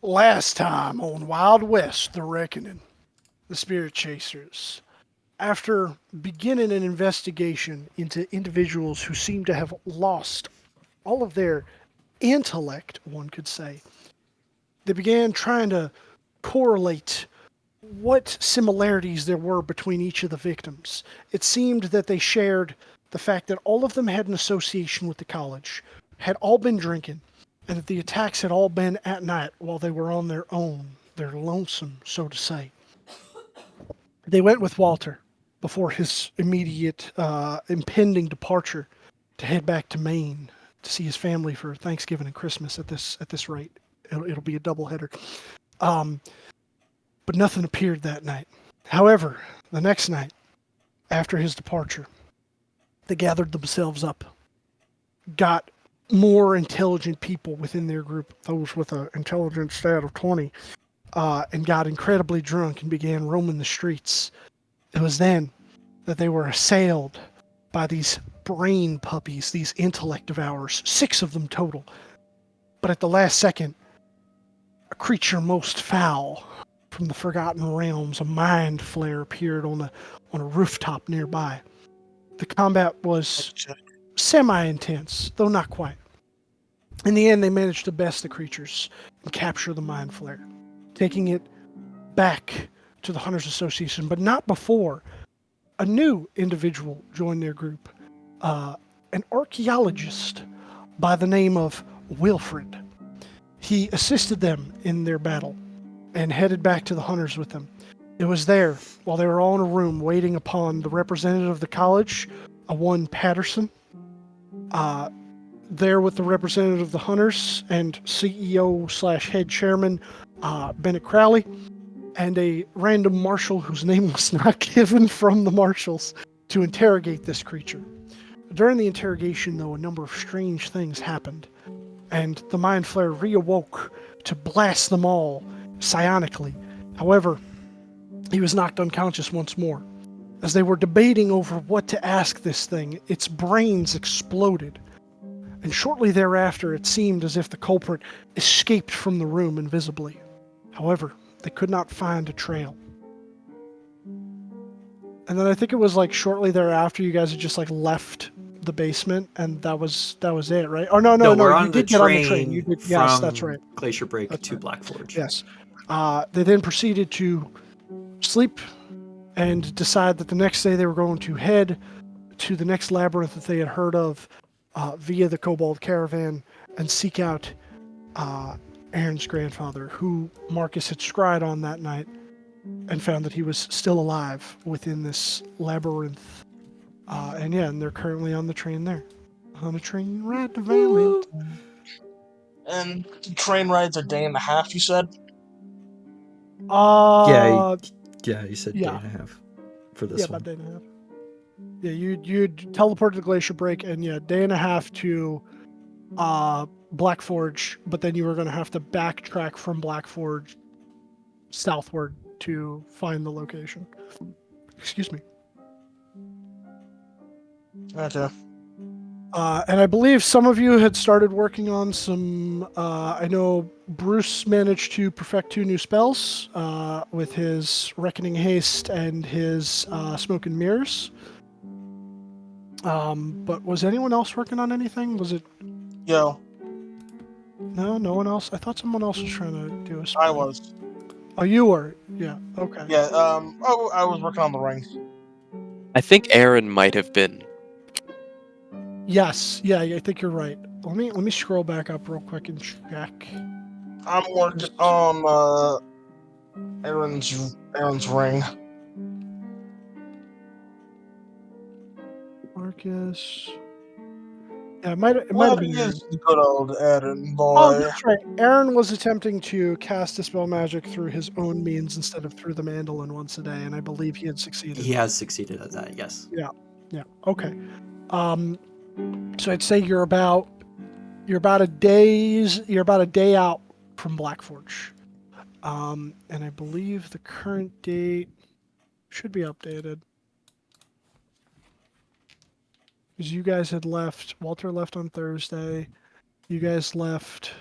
Last time on Wild West, The Reckoning, the Spirit Chasers, after beginning an investigation into individuals who seem to have lost all of their intellect, one could say, they began trying to correlate what similarities there were between each of the victims. It seemed that they shared the fact that all of them had an association with the college, had all been drinking, and that the attacks had all been at night while they were on their own, their lonesome, so to say. They went with Walter before his immediate impending departure to head back to Maine to see his family for Thanksgiving and Christmas. At this rate, it'll be a doubleheader. Um, but nothing appeared that night. However, the next night after his departure, they gathered themselves up, got more intelligent people within their group, those with an intelligence stat of 20, and got incredibly drunk and began roaming the streets. It was then that they were assailed by these brain puppies, these intellect devourers, 6 of them total. But at the last second, a creature most foul from the Forgotten Realms, a mind flare, appeared on a rooftop nearby. The combat was semi-intense, though not quite. In the end, they managed to best the creatures and capture the mind flare, taking it back to the Hunters Association, but not before a new individual joined their group, an archaeologist by the name of Wilfred. He assisted them in their battle and headed back to the Hunters with them. It was there, while they were all in a room waiting upon the representative of the college, a one Patterson, there with the representative of the Hunters and CEO slash head chairman, Bennett Crowley, and a random marshal whose name was not given from the marshals to interrogate this creature. During the interrogation, though, a number of strange things happened, and the Mind Flare reawoke to blast them all psionically. However, he was knocked unconscious once more. As they were debating over what to ask this thing, its brains exploded, and shortly thereafter it seemed as if the culprit escaped from the room invisibly. However, they could not find a trail. And then I think it was like shortly thereafter you guys had just like left the basement, and that was it, right? Oh no, No, we're you on the did get on the train. You train did, yes, from that's right. Glacier Break That's to right. Black Forge. Yes. They then proceeded to sleep and decide that the next day they were going to head to the next labyrinth that they had heard of via the Kobold Caravan and seek out Aaron's grandfather, who Marcus had scryed on that night and found that he was still alive within this labyrinth. And they're currently on the train there. On a train ride to Valentine. And train rides a day and a half, you said? Uh, Yeah, you said yeah. day and a half for this Yeah, one. about a day and a half. Yeah, you'd teleport to the Glacier Break, and yeah, day and a half to Black Forge, but then you were going to have to backtrack from Black Forge southward to find the location. Excuse me. Okay. And I believe some of you had started working on some. I know Bruce managed to perfect 2 new spells with his Reckoning Haste and his Smoke and Mirrors. But was anyone else working on anything? Was it? Yo, No one else. I thought someone else was trying to do a spell. I was. Oh, you were. Yeah. Okay. Yeah, I was working on the ring. I think Aaron might have been. Yes. Yeah. I think you're right. Let me scroll back up real quick and check. I'm working on Aaron's ring. Marcus. Yeah, it might have been Aaron. Is the good old Aaron boy. Oh, that's right. Aaron was attempting to cast Dispel Magic through his own means instead of through the mandolin once a day, and I believe he had succeeded. He has succeeded at that, yes. Yeah. Okay. So I'd say you're about a day out from Black Forge. And I believe the current date should be updated. Because you guys had left, Walter left on Thursday. You guys left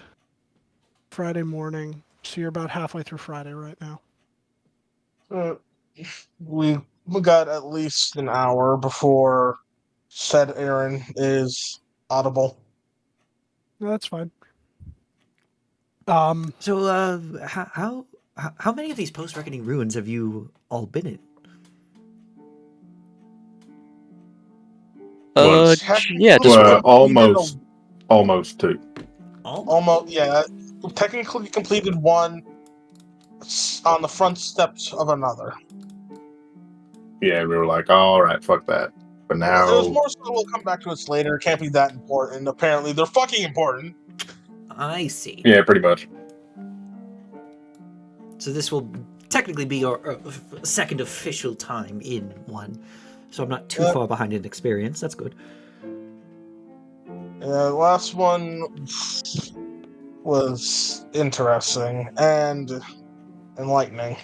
Friday morning. So you're about halfway through Friday right now. We got at least an hour before said Aaron is audible. No, that's fine. So, how many of these post-reckoning ruins have you all been in? Once. Yeah, just Technically one. completed Almost two. almost, yeah. Technically completed one on the front steps of another. Yeah, we were like, all right, fuck that. But It was now, more so we'll come back to it later. It can't be that important. Apparently, they're fucking important. I see. yeah, pretty much. So this will technically be your second official time in one. So I'm not too Yeah. far behind in experience. That's good. The last one was interesting and enlightening.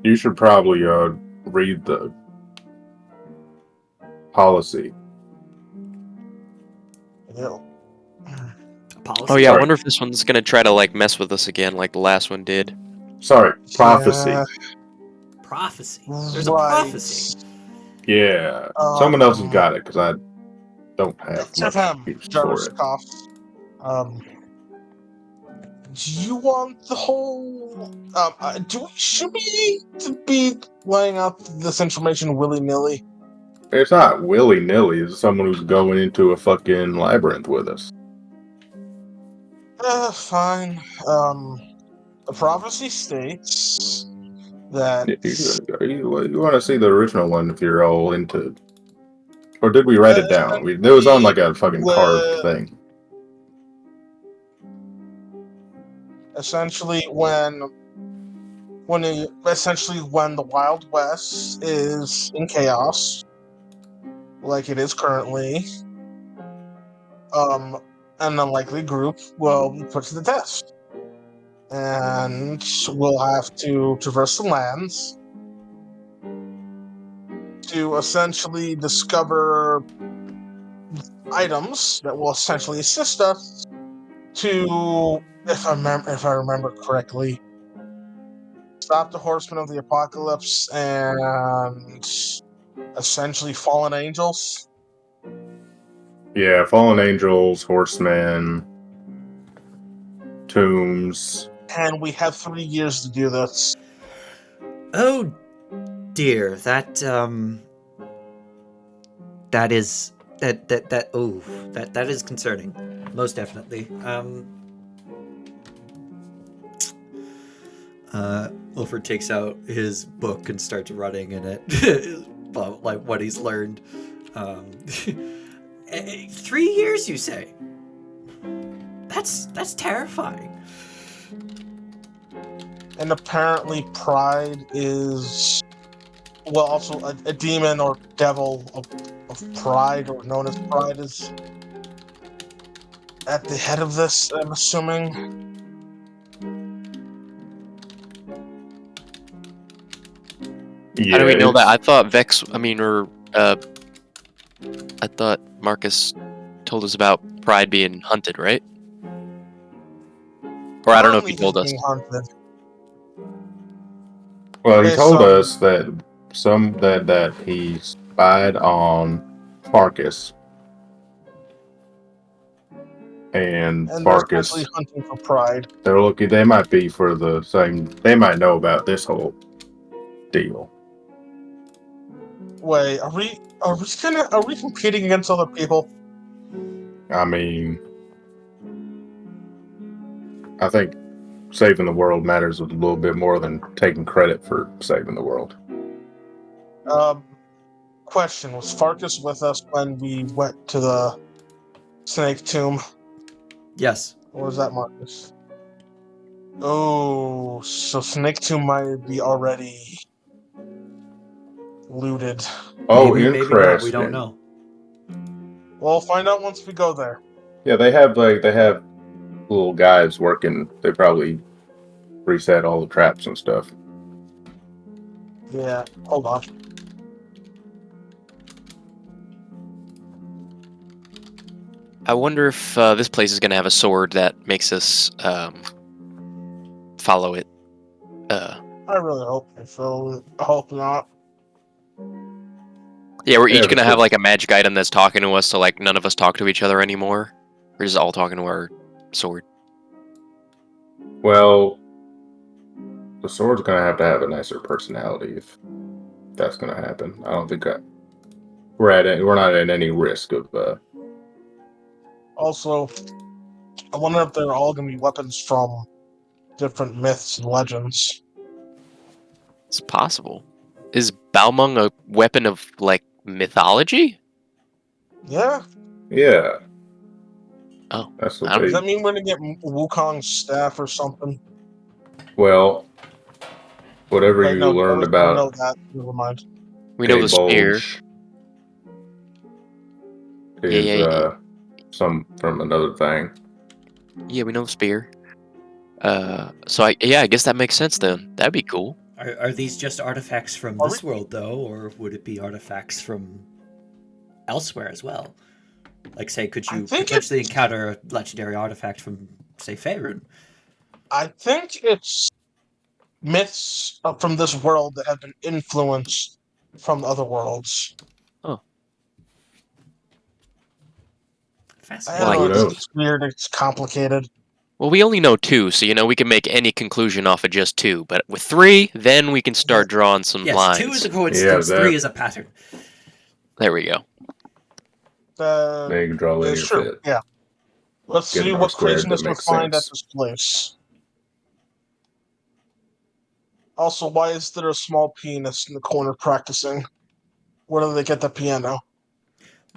You should probably read the policy. Yeah. Policy. Oh yeah, I Sorry. wonder if this one's gonna try to like mess with us again, like the last one did. Sorry, prophecy. Yeah, Prophecy. There's a right. prophecy. Yeah, someone else has got it because I don't have Tip much him, use Jarvis for it. coughs. Do you want the whole? Should we be laying out this information willy nilly? It's not willy nilly. It's someone who's going into a fucking labyrinth with us. Fine. The prophecy states that. You want to see the original one if you're all into. Or did we write it down? It was on like a fucking carved thing. Essentially, when the Wild West is in chaos, like it is currently, an unlikely group will be put to the test, and we'll have to traverse the lands to essentially discover items that will essentially assist us to, if I remember correctly, stop the Horsemen of the Apocalypse and essentially fallen angels. Yeah, fallen angels, horsemen, tombs. And we have 3 years to do this. Oh dear, that is that is concerning, most definitely. Wilford takes out his book and starts running in it about like what he's learned. 3 years, you say? That's terrifying. And apparently pride is, well, also a demon or devil of pride, or known as pride, is at the head of this, I'm assuming. Yeah, How do we know that? it's- I thought I thought Marcus told us about Pride being hunted, right? Or I don't know if he Currently, told he's us. being hunted. Well, he Okay, told so- us that he spied on Farkas, and And they're Farkas. essentially hunting for pride. They're looking. They might be for the same. They might know about this whole deal. Wait, are we competing against other people? I mean, I think saving the world matters a little bit more than taking credit for saving the world. Question: was Farkas with us when we went to the Snake Tomb, Yes. or was that Marcus? Oh, so Snake Tomb might be already looted. Oh, Maybe interesting. not. We don't know. We'll find out once we go there. Yeah, they have little guys working. They probably reset all the traps and stuff. Yeah, hold on. I wonder if this place is gonna have a sword that makes us follow it. I really hope so. I hope not. Yeah, we're Yeah, each if gonna it's have a- like a magic item that's talking to us, so like none of us talk to each other anymore. We're just all talking to our sword. Well, the sword's gonna have to have a nicer personality if that's gonna happen. I don't think we're not at any risk of. Also, I wonder if they're all going to be weapons from different myths and legends. It's possible. Is Balmung a weapon of like mythology? Yeah. Yeah. Oh, That's what I don't Does they. that mean we're going to get Wukong's staff or something? Well, whatever Wait, no, you learned we know about that. Never mind. we know a the spear. bulge Yeah, is yeah, some from another thing. yeah. We know the spear. So I guess that makes sense then. That'd be cool. Are these just artifacts from Are this world, though, or would it be artifacts from elsewhere as well? Like, say, could I you think potentially encounter a legendary artifact from, say, Faerun? I think it's myths from this world that have been influenced from the other worlds. Oh, I well, don't Fascinating. know. Who It's, knows? it's weird. It's complicated. well, we only know two, so we can make any conclusion off of just two. But with three, then we can start drawing some Yes, 2 is lines. a coincidence, Yeah, 3 that is a pattern. There we go. they can draw It's linear true. fit. Yeah. Let's see Getting R what squared that craziness we makes find at sense. this place. Also, why is there a small penis in the corner practicing? Where do they get the piano?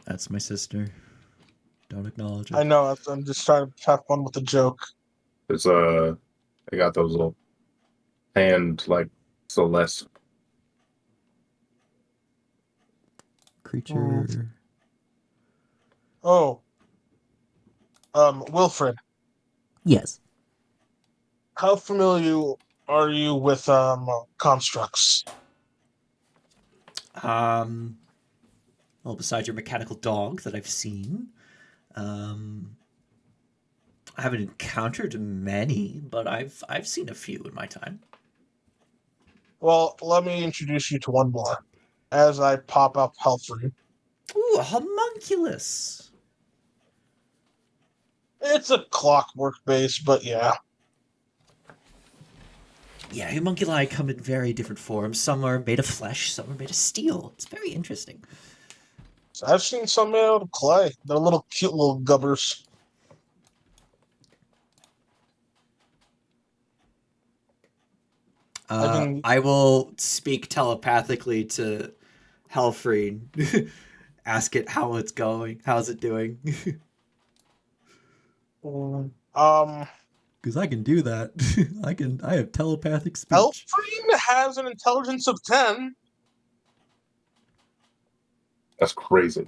That's my sister. Don't acknowledge I it. know. I'm just trying to have fun with the joke. It's they got those little hand like Celeste. Creature. Oh, Wilfred, Yes. how familiar are you with constructs? Um, well, besides your mechanical dog that I've seen, um, I haven't encountered many, but I've seen a few in my time. Well, let me introduce you to one more. As I pop up Helfrey. Ooh, a homunculus. It's a clockwork base, but yeah. Yeah, homunculi come in very different forms. Some are made of flesh, some are made of steel. It's very interesting. So I've seen some made out of clay. They're little cute little gubbers. I can I will speak telepathically to Helfreen. Ask it how it's going. How's it doing? Because I can do that. I have telepathic speech. Helfreen has an intelligence of 10. That's crazy.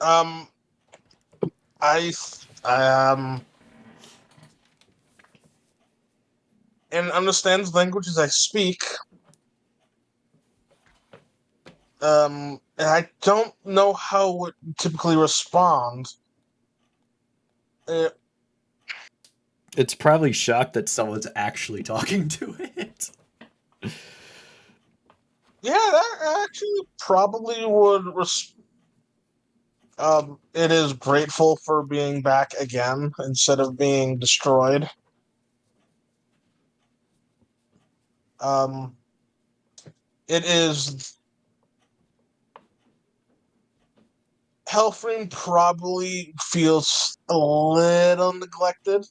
Um I and understands languages I speak. And I don't know how it would typically respond. It, It's probably shocked that someone's actually talking to it. yeah, that actually probably would. It is grateful for being back again instead of being destroyed. Um, it is. Helfring probably feels a little neglected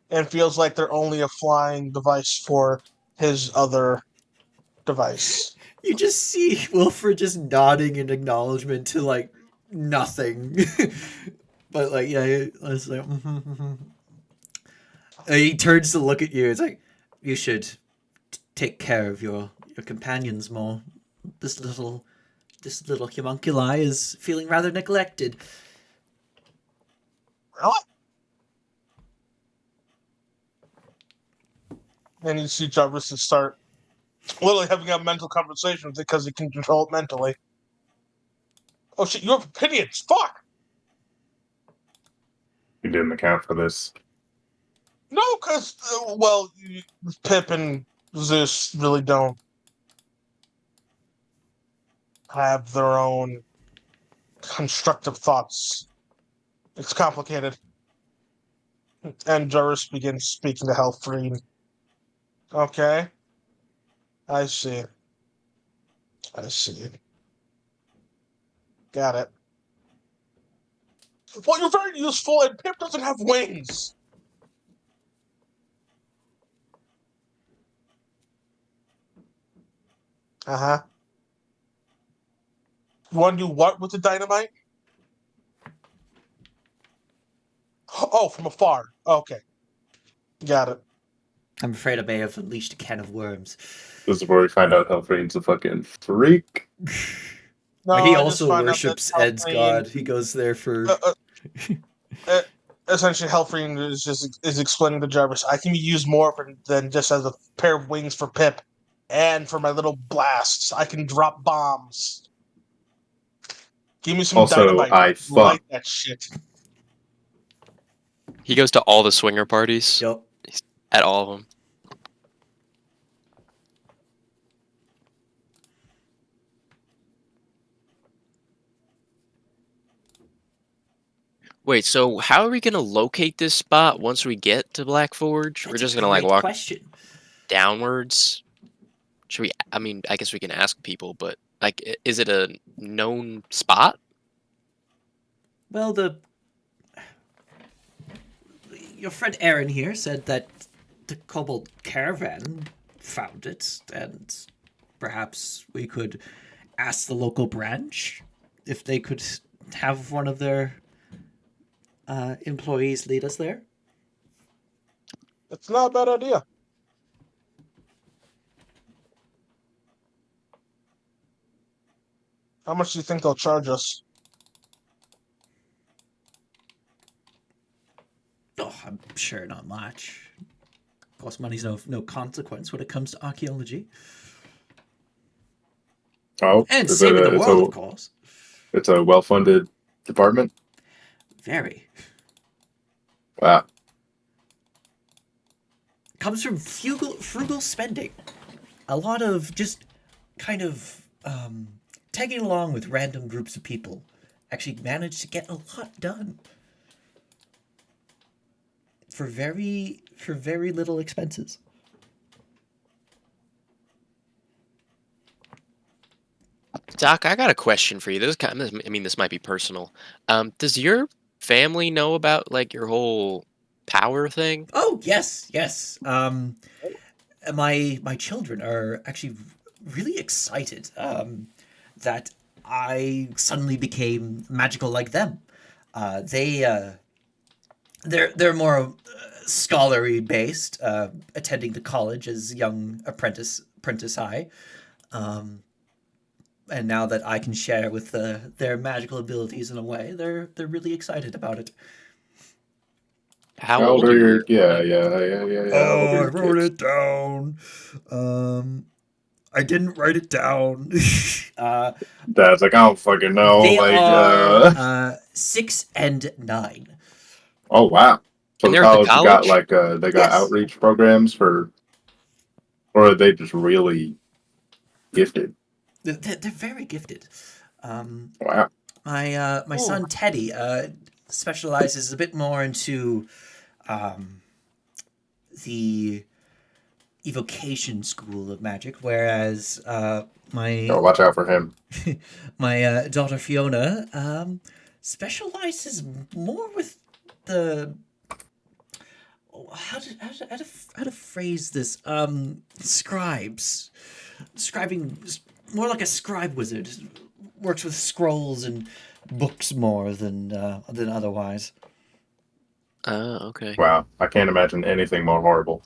and feels like they're only a flying device for his other device. You just see Wilfred just nodding in acknowledgement to like nothing. But like, yeah, it's like, And he turns to look at you. It's like, you should take care of your companions more. This little homunculi is feeling rather neglected. Really? And you see Jarvis start literally having a mental conversation with it because he can control it mentally. Oh shit, you have opinions. Fuck. You didn't account for this. No, because Pip and Zeus really don't have their own constructive thoughts. It's complicated. And Joris begins speaking to Helfreen. Okay. I see. I see. Got it. Well, you're very useful, and Pip doesn't have wings. Uh-huh. You want to do what with the dynamite? Oh, from afar. Okay. Got it. I'm afraid I may have unleashed a can of worms. This is where we find out Helfrien's a fucking freak. No, He I just also found out that worships Ed's Helfreen- god. He goes there for. Essentially, Helfreen is explaining to Jarvis, I can be used more than just as a pair of wings for Pip, and for my little blasts, I can drop bombs. Give me some Also, dynamite. I fuck. Light that shit. He goes to all the swinger parties. Yup. At all of them. Wait, so how are we gonna locate this spot once we get to Black Forge? We're That's just a gonna like great walk question. downwards? Should we? I mean, I guess we can ask people, but like, is it a known spot? Well, your friend Aaron here said that the Kobold Caravan found it, and perhaps we could ask the local branch if they could have one of their employees lead us there. It's not a bad idea. How much do you think they'll charge us? Oh, I'm sure not much. Of course, money's no consequence when it comes to archaeology. Oh, And is saving it the world, of course. It's a well-funded department. Very. Wow. Comes from frugal spending. A lot of just kind of tagging along with random groups of people. Actually managed to get a lot done. For very little expenses. Doc, I got a question for you. This might be personal. Does your family know about like your whole power thing? Oh, yes. My children are actually really excited that I suddenly became magical like them. They're more scholarly based, attending the college as young apprentice high. And now that I can share with their magical abilities in a way, they're really excited about it. How old are your? Yeah. How old Oh, are I your wrote kids? it down. I didn't write it down. Dad's like, I don't fucking know. They Like, are 6 and 9. oh wow. So And the they're at the college got college? like they got Yes. outreach programs for, or are they just really gifted? They're very gifted. Wow. My son Teddy specializes a bit more into the evocation school of magic, whereas my Oh, watch out for him. my daughter Fiona specializes more with the how to phrase this scribes, scribing, more like a scribe wizard, works with scrolls and books more than otherwise. Okay. Wow. I can't imagine anything more horrible.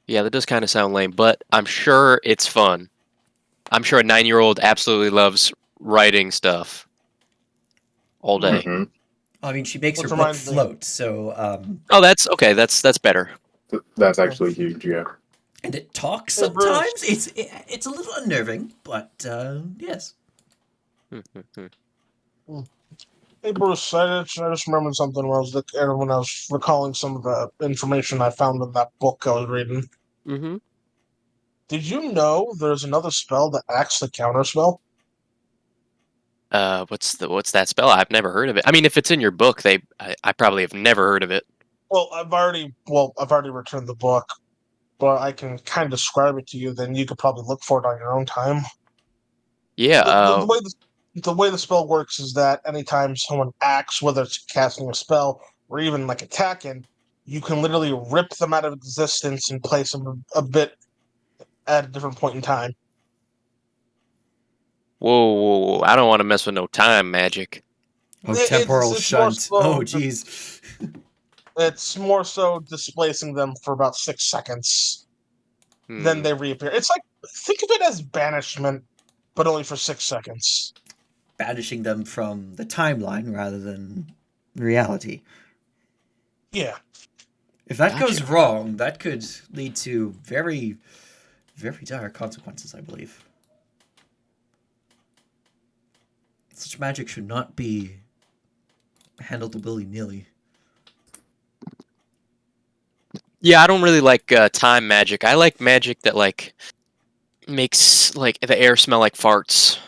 Yeah, that does kind of sound lame, but I'm sure it's fun. I'm sure a 9-year-old absolutely loves writing stuff all day. Mhm. I mean, she makes Which her book reminds me- float, so Oh, that's okay. That's better. That's actually huge. Yeah. and it talks Hey, Bruce. sometimes. It's a little unnerving, but yes. Hey Bruce, I just remembered something when I was recalling some of the information I found in that book I was reading. Mm-hmm. Did you know there's another spell that acts the counterspell? What's that spell? I've never heard of it. I mean, if it's in your book, I probably have never heard of it. I've already returned the book, but I can kind of describe it to you. Then you could probably look for it on your own time. Yeah. The way the spell works is that anytime someone acts, whether it's casting a spell or even like attacking, you can literally rip them out of existence and place them a bit at a different point in time. Whoa. I don't want to mess with no time magic. Oh, It's temporal it's more shunt. Oh, so jeez. it's more so displacing them for about 6 seconds. Then Hmm. they reappear. It's like think of it as banishment, but only for 6 seconds. Banishing them from the timeline rather than reality. Yeah. If that Gotcha. goes wrong, that could lead to very, very dire consequences, I believe. Such magic should not be handled willy-nilly. Yeah, I don't really like time magic. I like magic that like makes like the air smell like farts.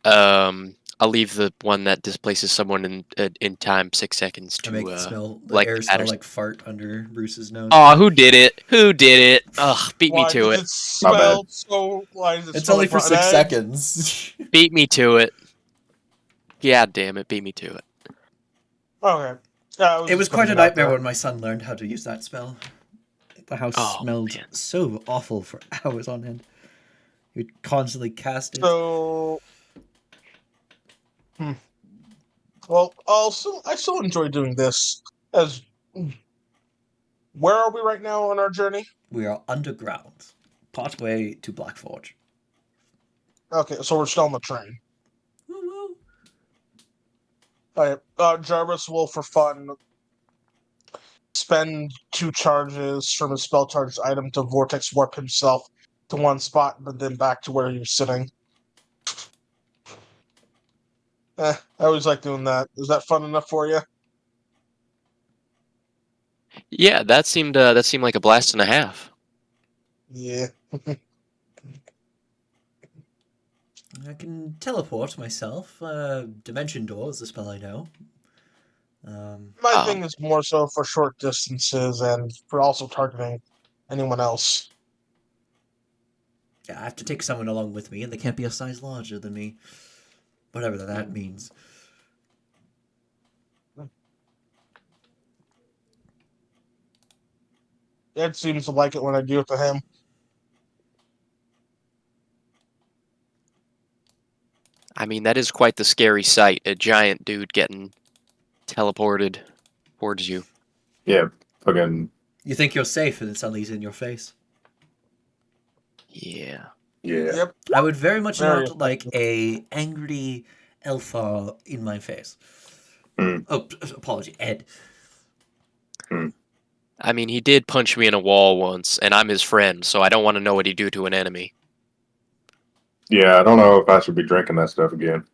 I'll leave the one that displaces someone in time 6 seconds I to make the like air smell Patterson. like fart under Bruce's nose. Oh, who did it? Who did it? Ugh, beat me Why to does it. it My bad. smell so? Why does it It's smell only like for rotten 6 egg? seconds. Beat me to it. Yeah, damn it, beat me to it. Okay. I It was just quite putting a it out nightmare there. when my son learned how to use that spell. The house Oh, smelled man. so awful for hours on end. He would constantly cast it. So, well, I still enjoy doing this. As where are we right now on our journey? We are underground, partway to Blackforge. Okay, so we're still on the train. Woo-woo. All right, Jarvis will, for fun, spend 2 charges from his spell charge item to vortex warp himself to one spot, but then back to where he was sitting. I always like doing that. Is that fun enough for you? Yeah, that seemed like a blast and a half. Yeah. I can teleport myself. Dimension Door is a spell I know. My Um, thing is more so for short distances and for also targeting anyone else. Yeah, I have to take someone along with me, and they can't be a size larger than me. Whatever that means. Ed seems to like it when I do it to him. I mean, that is quite the scary sight. A giant dude getting teleported towards you. Yeah, fucking You think you're safe, and then suddenly he's in your face. Yeah. yeah. Yep. I would very much Very not like a angry Elfar in my face. Mm. Oh, apology, Ed. I mean, he did punch me in a wall once, and I'm his friend, so I don't want to know what he'd do to an enemy. Yeah, I don't know if I should be drinking that stuff again.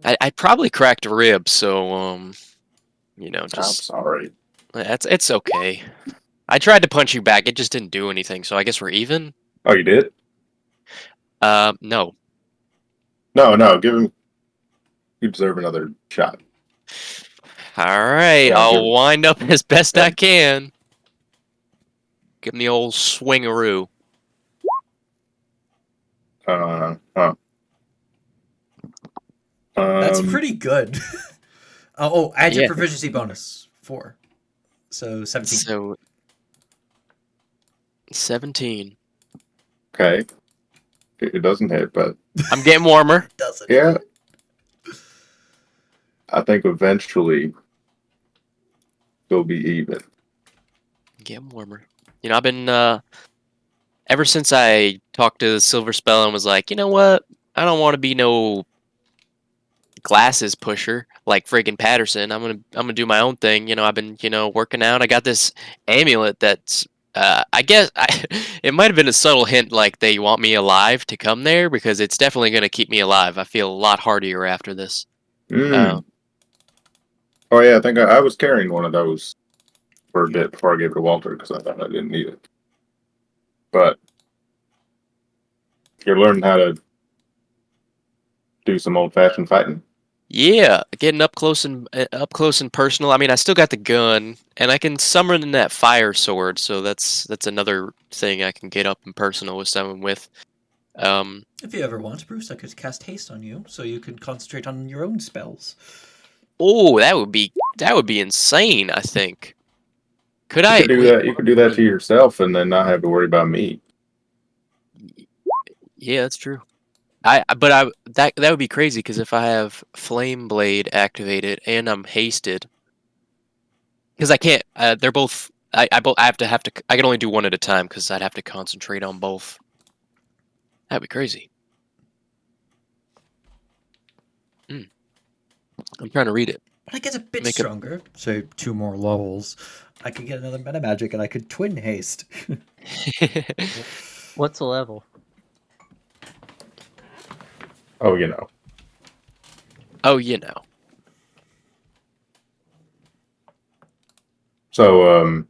I probably cracked a rib, so I'm just sorry. it's okay. I tried to punch you back, it just didn't do anything, so I guess we're even. Oh, you did? No. No, give him. You deserve another shot. All right, Yeah, I'll wind up as best Yeah. I can. Give him the old swingaroo. Huh. That's pretty good. Add your Yeah. proficiency bonus 4, so 17. So 17. Okay. It doesn't hit, but I'm getting warmer. Doesn't yeah, it? I think eventually it'll be even. Getting warmer. I've been ever since I talked to the Silver Spell and was like, you know what? I don't want to be no glasses pusher like friggin' Patterson. I'm gonna do my own thing. I've been working out. I got this amulet that's I guess it might have been a subtle hint, like they want me alive to come there because it's definitely going to keep me alive. I feel a lot hardier after this. Mm. Oh yeah, I think I was carrying one of those for a bit before I gave it to Walter because I thought I didn't need it. But you're learning how to do some old-fashioned fighting. Yeah, getting up close and personal. I mean, I still got the gun, and I can summon that fire sword, so that's another thing I can get up and personal with someone with. If you ever want, Bruce, I could cast haste on you, so you could concentrate on your own spells. Oh, that would be insane. I think. Could You I could do wait? that. You could do that to yourself, and then not have to worry about me. Yeah, that's true. That would be crazy because if I have Flame Blade activated and I'm hasted, because I can't. They're both. I have to. I can only do one at a time because I'd have to concentrate on both. That'd be crazy. I'm trying to read it. But I get a bit Make it. stronger, so 2 more levels. I could get another meta magic, and I could twin haste. What's a level? Oh, you know. Oh, you know. So,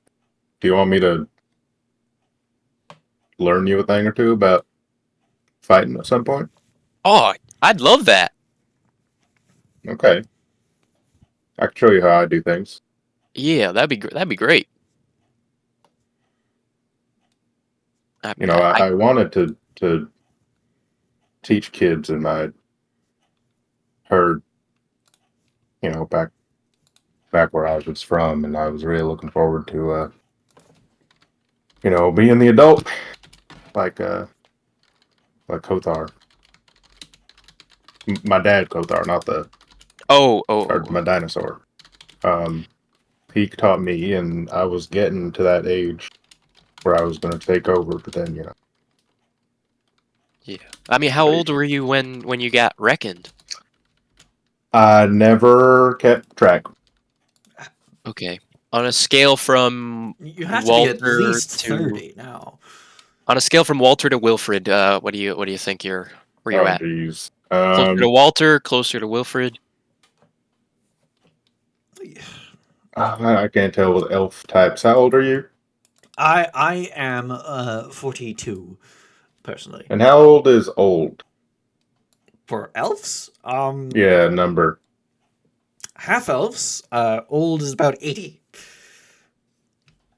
do you want me to learn you a thing or two about fighting at some point? Oh, I'd love that. Okay. I can show you how I do things. Yeah, that'd be great. You know, I wanted to teach kids, and I heard, you know, back where I was from, and I was really looking forward to, you know, being the adult, like Kothar. My dad, Kothar, not the, or my dinosaur. He taught me, and I was getting to that age where I was going to take over, but then, you know. Yeah. I mean, how old were you when you got reckoned? I never kept track. Okay. On a scale from You have to be at Walter least to 30 now. on a scale from Walter to Wilfred, what do you think where you Oh, at? jeez. Closer to Walter, closer to Wilfred? I can't tell with elf types. How old are you? I am 42, personally. And how old is old? For elves, Yeah, number. half elves, old is about 80.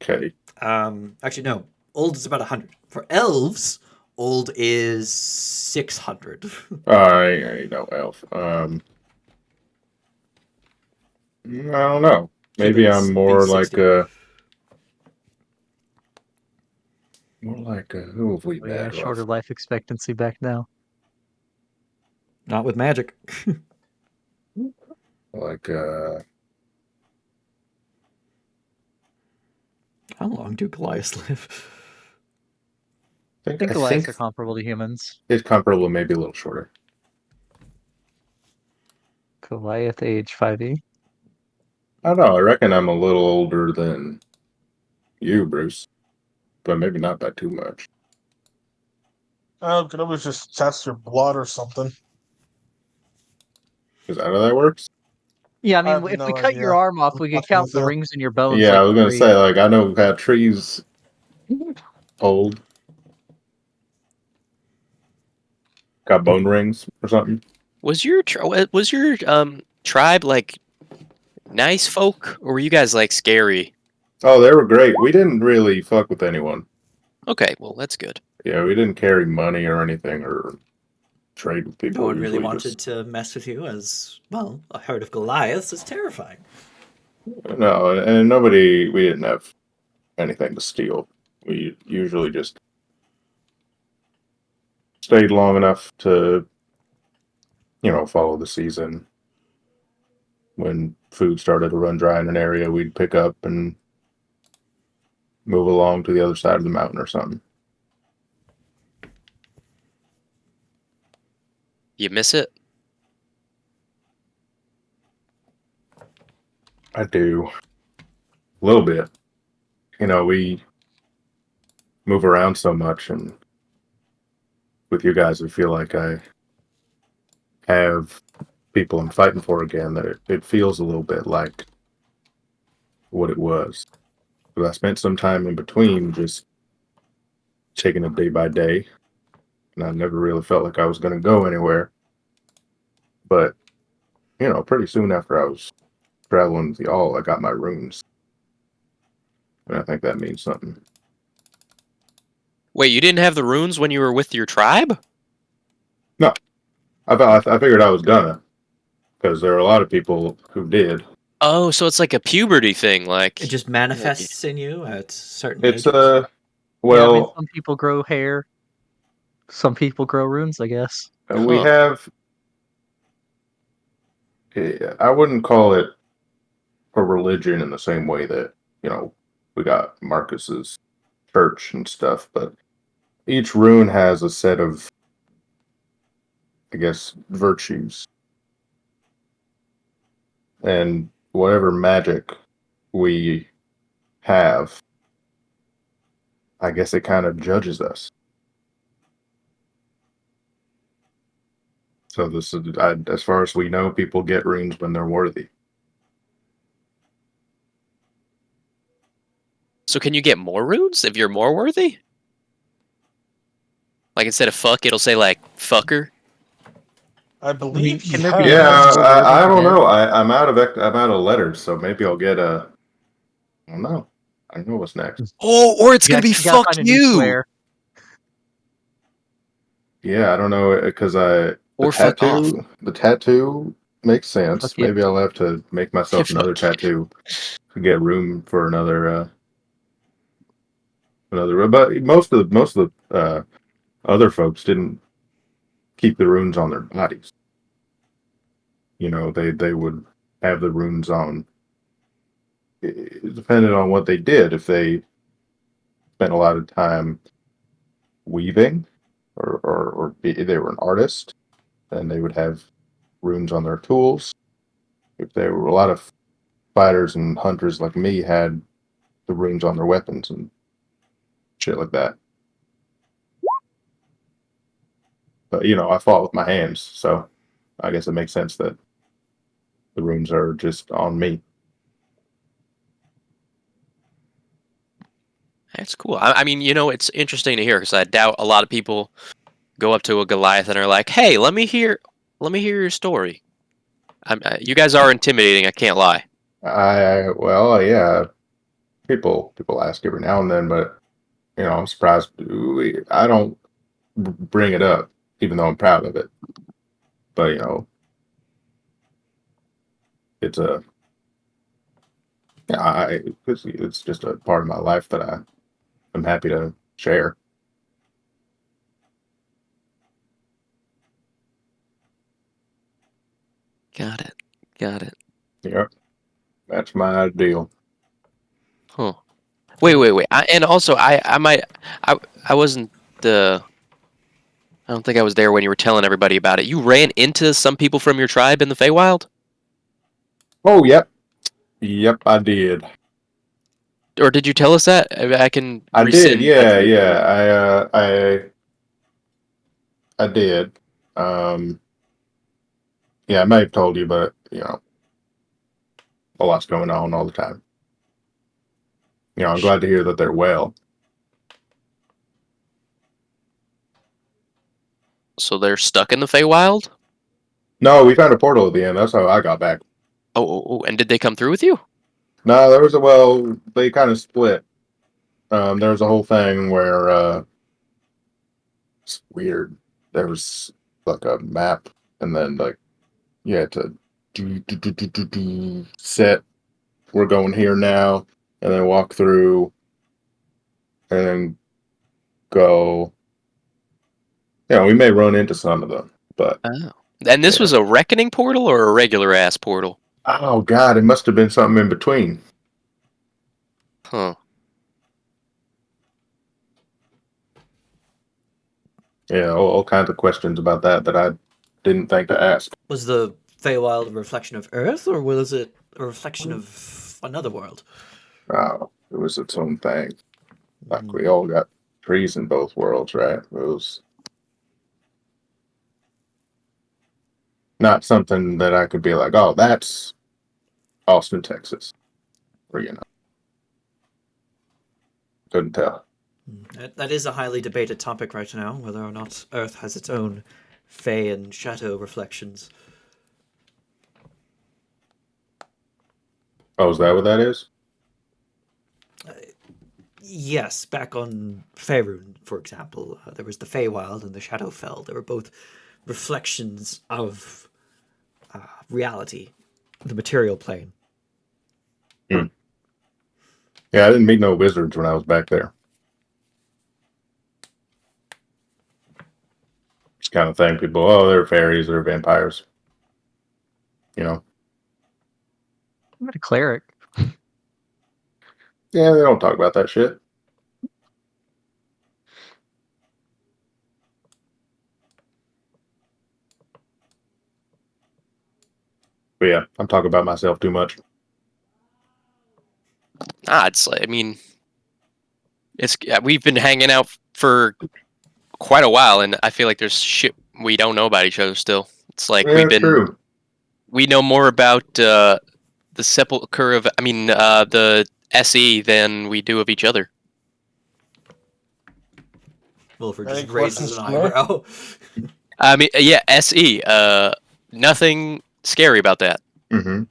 Okay. Actually, no, old is about 100. For elves, old is 600. I ain't no elf. I don't know. Maybe Humans, I'm more like 60. who have we Oh, yeah, met? shorter life expectancy back now. Not with magic. Like How long do Goliaths live? I think Goliaths are comparable to humans. it's comparable, maybe a little shorter. Goliath age 5e. I don't know. I reckon I'm a little older than you, Bruce, but maybe not by too much. Could always just test your blood or something. Is that how that works? Yeah, I I mean, have if no we cut idea. your arm off, we could Nothing count with the you. rings in your bones. Yeah, like I was gonna tree. say, like, I know how trees old got bone rings or something. Was your tribe like nice folk, or were you guys like scary? Oh, they were great. We didn't really fuck with anyone. Okay, well that's good. Yeah, we didn't carry money or anything or trade with people. No one really Usually wanted to mess with you, as, well, a herd of Goliaths is terrifying. No, and nobody. We didn't have anything to steal. We usually just stayed long enough to, you know, follow the season. When food started to run dry in an area, we'd pick up and move along to the other side of the mountain or something. You miss it? I do. A little bit. You know, we move around so much, and with you guys, I feel like I have people I'm fighting for again. That it feels a little bit like what it was. But I spent some time in between just taking it day by day, and I never really felt like I was going to go anywhere. But pretty soon after I was traveling with y'all, I got my runes, and I think that means something. Wait, you didn't have the runes when you were with your tribe? No, I figured I was gonna, because there are a lot of people who did. Oh, so it's like a puberty thing, like It just manifests in you at certain It's ages. Yeah, I mean, well, some people grow hair, some people grow runes, I guess. we Huh. have. I wouldn't call it a religion in the same way that we got Marcus's church and stuff, but each rune has a set of, I guess, virtues, and whatever magic we have, I guess it kind of judges us. So this is, as far as we know, people get runes when they're worthy. So can you get more runes if you're more worthy? Like instead of fuck, it'll say like fucker. I believe he can there be has. Yeah, runes more worthy I to don't get? know. I'm out of letters, so maybe I'll get a. I don't know. I don't know what's next. Oh, or it's You gonna be gotta fuck find a new you. square. Yeah, I don't know because Or fuck off. the tattoo makes sense. Fuck you. Maybe I'll have to make myself Fuck another you. tattoo to get room for another. But most of the other folks didn't keep the runes on their bodies. They would have the runes on. It depended on what they did. If they spent a lot of time weaving, or they were an artist, then they would have runes on their tools. If there were a lot of fighters and hunters like me, had the runes on their weapons and shit like that. But I fought with my hands, so I guess it makes sense that the runes are just on me. That's cool. I mean, it's interesting to hear because I doubt a lot of people go up to a Goliath and are like, "Hey, let me hear your story." You guys are intimidating. I can't lie. Well, yeah, people ask every now and then, but I'm surprised. I don't bring it up, even though I'm proud of it. But it's it's just a part of my life that I'm happy to share. Got it. Got it. Yep, that's my ideal. Huh. Wait. And also, I wasn't the. I don't think I was there when you were telling everybody about it. You ran into some people from your tribe in the Feywild? Oh, yep, I did. Or did you tell us that? I can I did. rescind. Yeah. I did. Yeah, I may have told you, but a lot's going on all the time. I'm glad to hear that they're well. So they're stuck in the Feywild? No, we found a portal at the end. That's how I got back. Oh, and did they come through with you? No, they kind of split. There was a whole thing where it's weird. There was like a map, and then like you had to set. We're going here now, and then walk through, and then go. We may run into some of them, but Oh. And this was a reckoning portal or a regular ass portal? oh god, it must have been something in between. Huh. Yeah, all kinds of questions about that I didn't think to ask. Was the Feywild a reflection of Earth, or was it a reflection of another world? It was its own thing. Like we all got trees in both worlds, right? It was not something that I could be like, oh, that's Austin, Texas. Or, couldn't tell. That is a highly debated topic right now, whether or not Earth has its own Fey and Shadow reflections. Oh, is that what that is? Yes, back on Faerun, for example, there was the Feywild and the Shadowfell. They were both reflections of reality, the material plane. Yeah, I didn't meet no wizards when I was back there. Just kind of think people, oh, they're fairies, they're vampires. I'm a cleric. Yeah, they don't talk about that shit. But yeah, I'm talking about myself too much. It's like, I mean, we've been hanging out for quite a while, and I feel like there's shit we don't know about each other still. It's like Yeah, true. we know more about the sepulcher of, the SE than we do of each other. Wilford Any just raises questions an for me? eyebrow. I mean, yeah, SE. Nothing scary about that. Mm-hmm.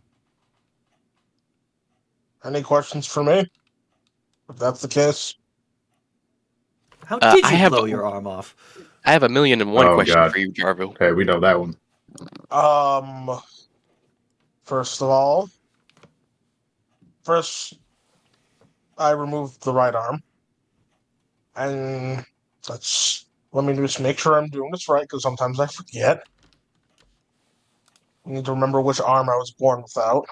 Any questions for me? If that's the case. How did I you have blow your arm off? I have 1,000,001 Oh, question God. for you, Jarvo. Okay, we know that one. First of all, I removed the right arm, and let me just make sure I'm doing this right, because sometimes I forget. I need to remember which arm I was born without.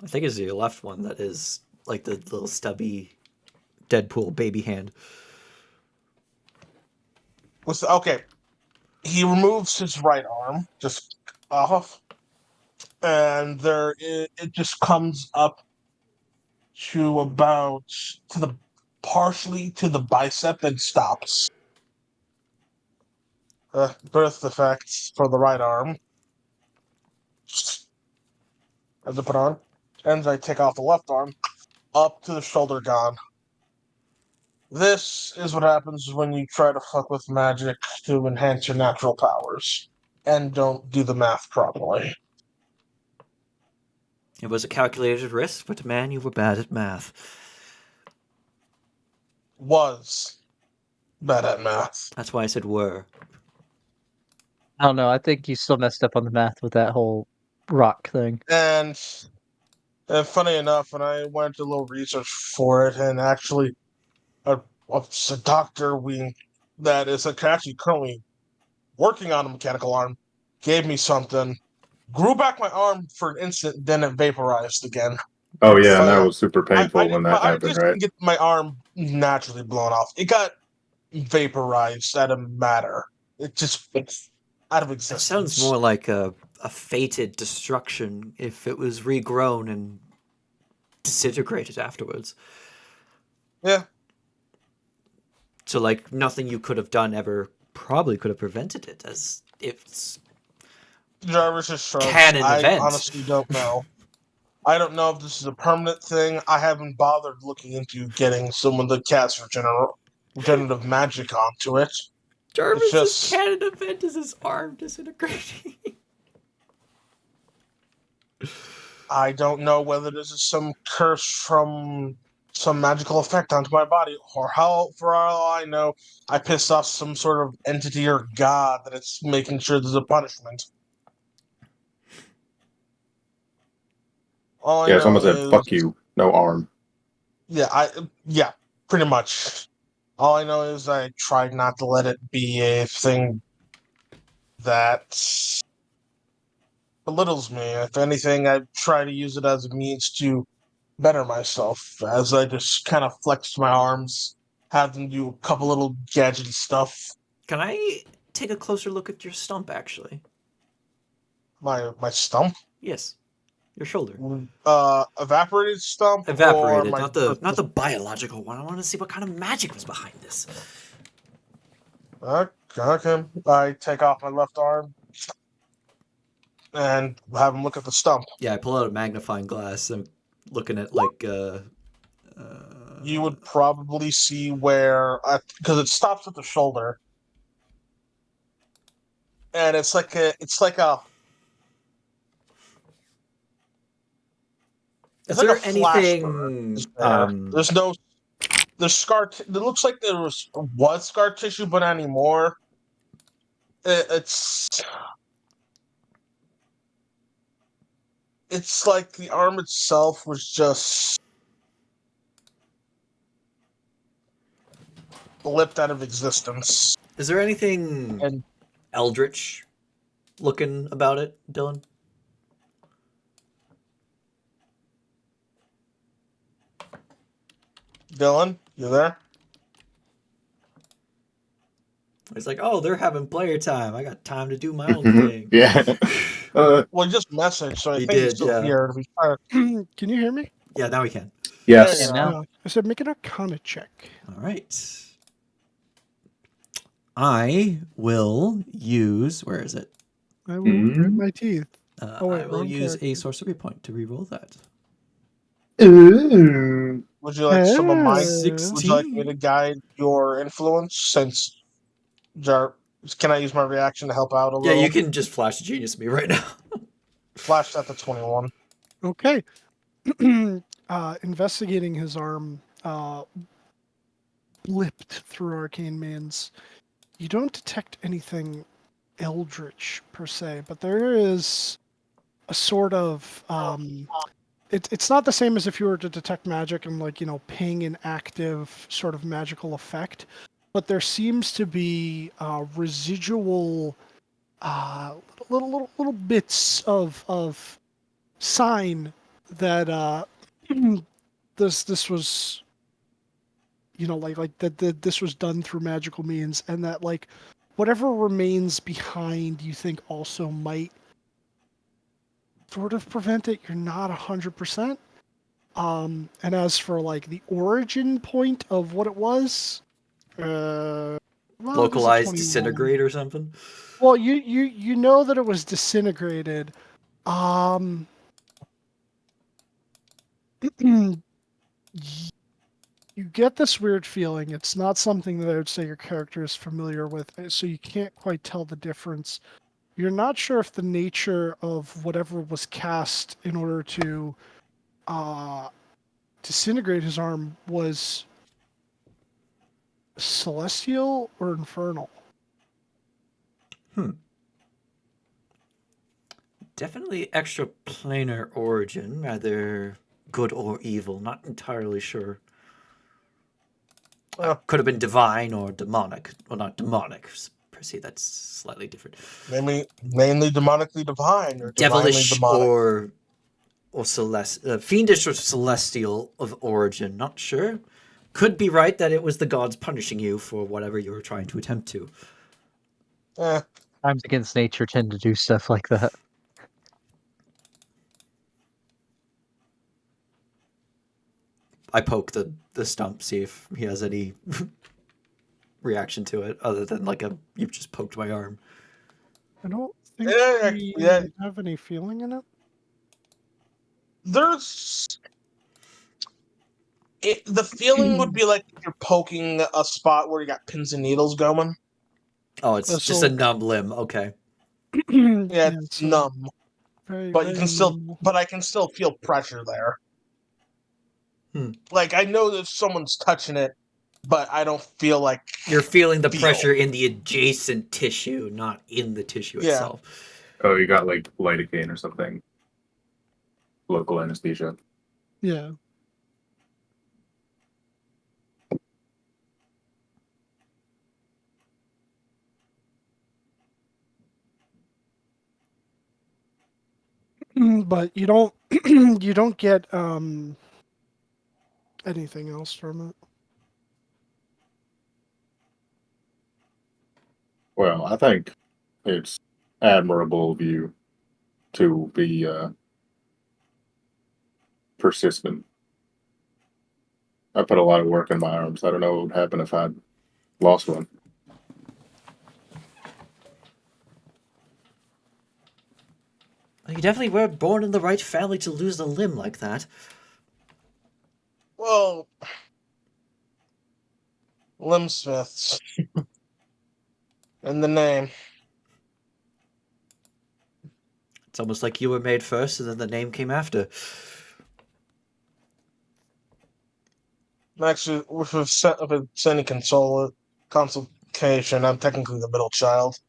I think it's your left one that is like the little stubby Deadpool baby hand. Okay, he removes his right arm just off, and it just comes up to about partially to the bicep and stops. Birth defects for the right arm. As I put on, and I take off the left arm, up to the shoulder gone. This is what happens when you try to fuck with magic to enhance your natural powers and don't do the math properly. It was a calculated risk, but man, you were bad at math. Was bad at math. That's why I said were. I don't know. I think you still messed up on the math with that whole rock thing. And funny enough, when I went to a little research for it, and actually, a doctor that is actually currently working on a mechanical arm gave me something, grew back my arm for an instant, then it vaporized again. Oh, yeah, and that So, was super painful when that I happened, just right? didn't get my arm naturally blown off. It got vaporized out of matter. It's out of It existence. sounds more like a fated destruction if it was regrown and disintegrated afterwards. Yeah. So, like, nothing you could have done ever probably could have prevented it, as it's Jarvis just shrugs. canon I event. honestly don't know. I don't know if this is a permanent thing. I haven't bothered looking into getting someone that casts regenerative magic onto it. Jarvis's just- canon event is his arm disintegrating. I don't know whether this is some curse from some magical effect onto my body, or how, for all I know, I pissed off some sort of entity or god that it's making sure there's a punishment. All I Yeah, know someone said, is, fuck you, no arm. yeah, pretty much. All I know is I tried not to let it be a thing that belittles me. If anything, I try to use it as a means to better myself, as I just kind of flex my arms, have them do a couple little gadgety stuff. Can I take a closer look at your stump, actually? My stump? Yes. Your shoulder. Evaporated stump or Evaporated, my not the biological one. I want to see what kind of magic was behind this. Okay. I take off my left arm and have him look at the stump. Yeah, I pull out a magnifying glass and looking at like You would probably see where, because it stops at the shoulder, and it's like a. Is like there a flash burn. anything There's no. There's scar. It looks like there was scar tissue, but not anymore. It's like the arm itself was just blipped out of existence. is there anything And eldritch looking about it, Dylan? Dylan, you there? It's like, oh, they're having player time. I got time to do my own thing. Yeah. Well, he just messaged, so I He think he's did, still yeah. here. To be fair. Can you hear me? Yeah, now we can. Yes. Yeah, now. I said make an Arcana check. All right. I will use. Where is it? I will grit Mm. my teeth. Oh, wait, I will wrong use a character. sorcery point to reroll that. Ooh. Would you like some of my? Hey. Would you like me to guide your influence? Since Jar, can I use my reaction to help out a Yeah, little? you can just flash genius me right now. Flash that to 21. Okay. Investigating his arm, blipped through arcane means. You don't detect anything eldritch per se, but there is a sort of it's not the same as if you were to detect magic and ping an active sort of magical effect, but there seems to be residual little bits of sign that this was that this was done through magical means, and that whatever remains behind you think also might sort of prevent it. You're not 100%. And as for the origin point of what it was, well, it was a Localized 21. disintegrate or something. Well, you know that it was disintegrated. You get this weird feeling. It's not something that I would say your character is familiar with, so you can't quite tell the difference. You're not sure if the nature of whatever was cast in order to disintegrate his arm was celestial or infernal. Definitely extraplanar origin, either good or evil. Not entirely sure. Could have been divine or demonic. Well, not demonic per se. That's slightly different. Mainly demonically divine or Devilish divinely demonic. or fiendish or celestial of origin. Not sure. Could be right that it was the gods punishing you for whatever you were trying to attempt to. Crimes against nature tend to do stuff like that. I poke the stump, see if he has any reaction to it, other than you've just poked my arm. I don't think we have any feeling in it. The feeling would be like you're poking a spot where you got pins and needles going. Oh, it's just a numb limb. Okay. Yeah, it's numb. Very, But very you can still, numb. but I can still feel pressure there. Like I know that someone's touching it, but I don't feel like you're feeling the pressure in the adjacent tissue, not in the tissue itself. Oh, you got lidocaine or something. Local anesthesia. Yeah. But you don't you don't get anything else from it. Well, I think it's admirable of you to be persistent. I put a lot of work in my arms. I don't know what would happen if I lost one. You definitely were born in the right family to lose a limb like that. Well, limsmiths. In the name. It's almost like you were made first and then the name came after. Actually, if it's any consultation, I'm technically the middle child.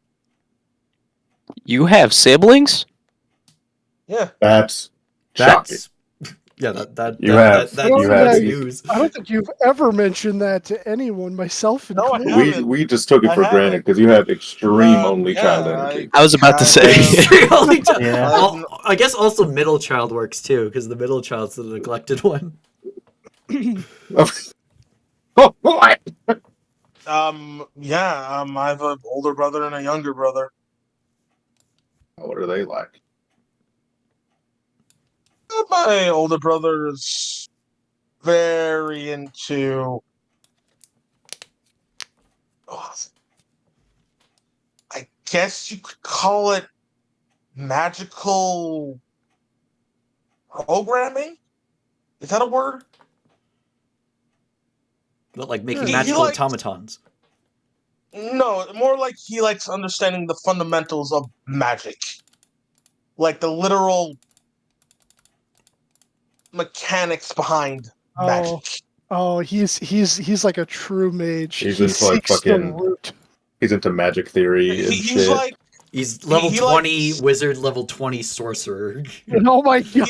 You have siblings? Yeah. That's shocking. That's yeah, that's yeah, news. I don't think you've ever mentioned that to anyone, myself No, I included. haven't. We just took it I for granted haven't. because you have extreme only child Yeah, energy. I was about to say. Yeah. Well, I guess also middle child works too, because the middle child's the neglected one. Oh boy! yeah, I have an older brother and a younger brother. What are they like? My older brother is very into. I guess you could call it magical programming. Is that a word? But like making He magical likes- automatons. No, more like he likes understanding the fundamentals of magic, like the literal mechanics behind magic. Oh, he's like a true mage. He's He into, like, seeks the fucking- root. He's into magic theory and He's shit. like He's level he 20 likes- wizard, level 20 sorcerer. Oh my god!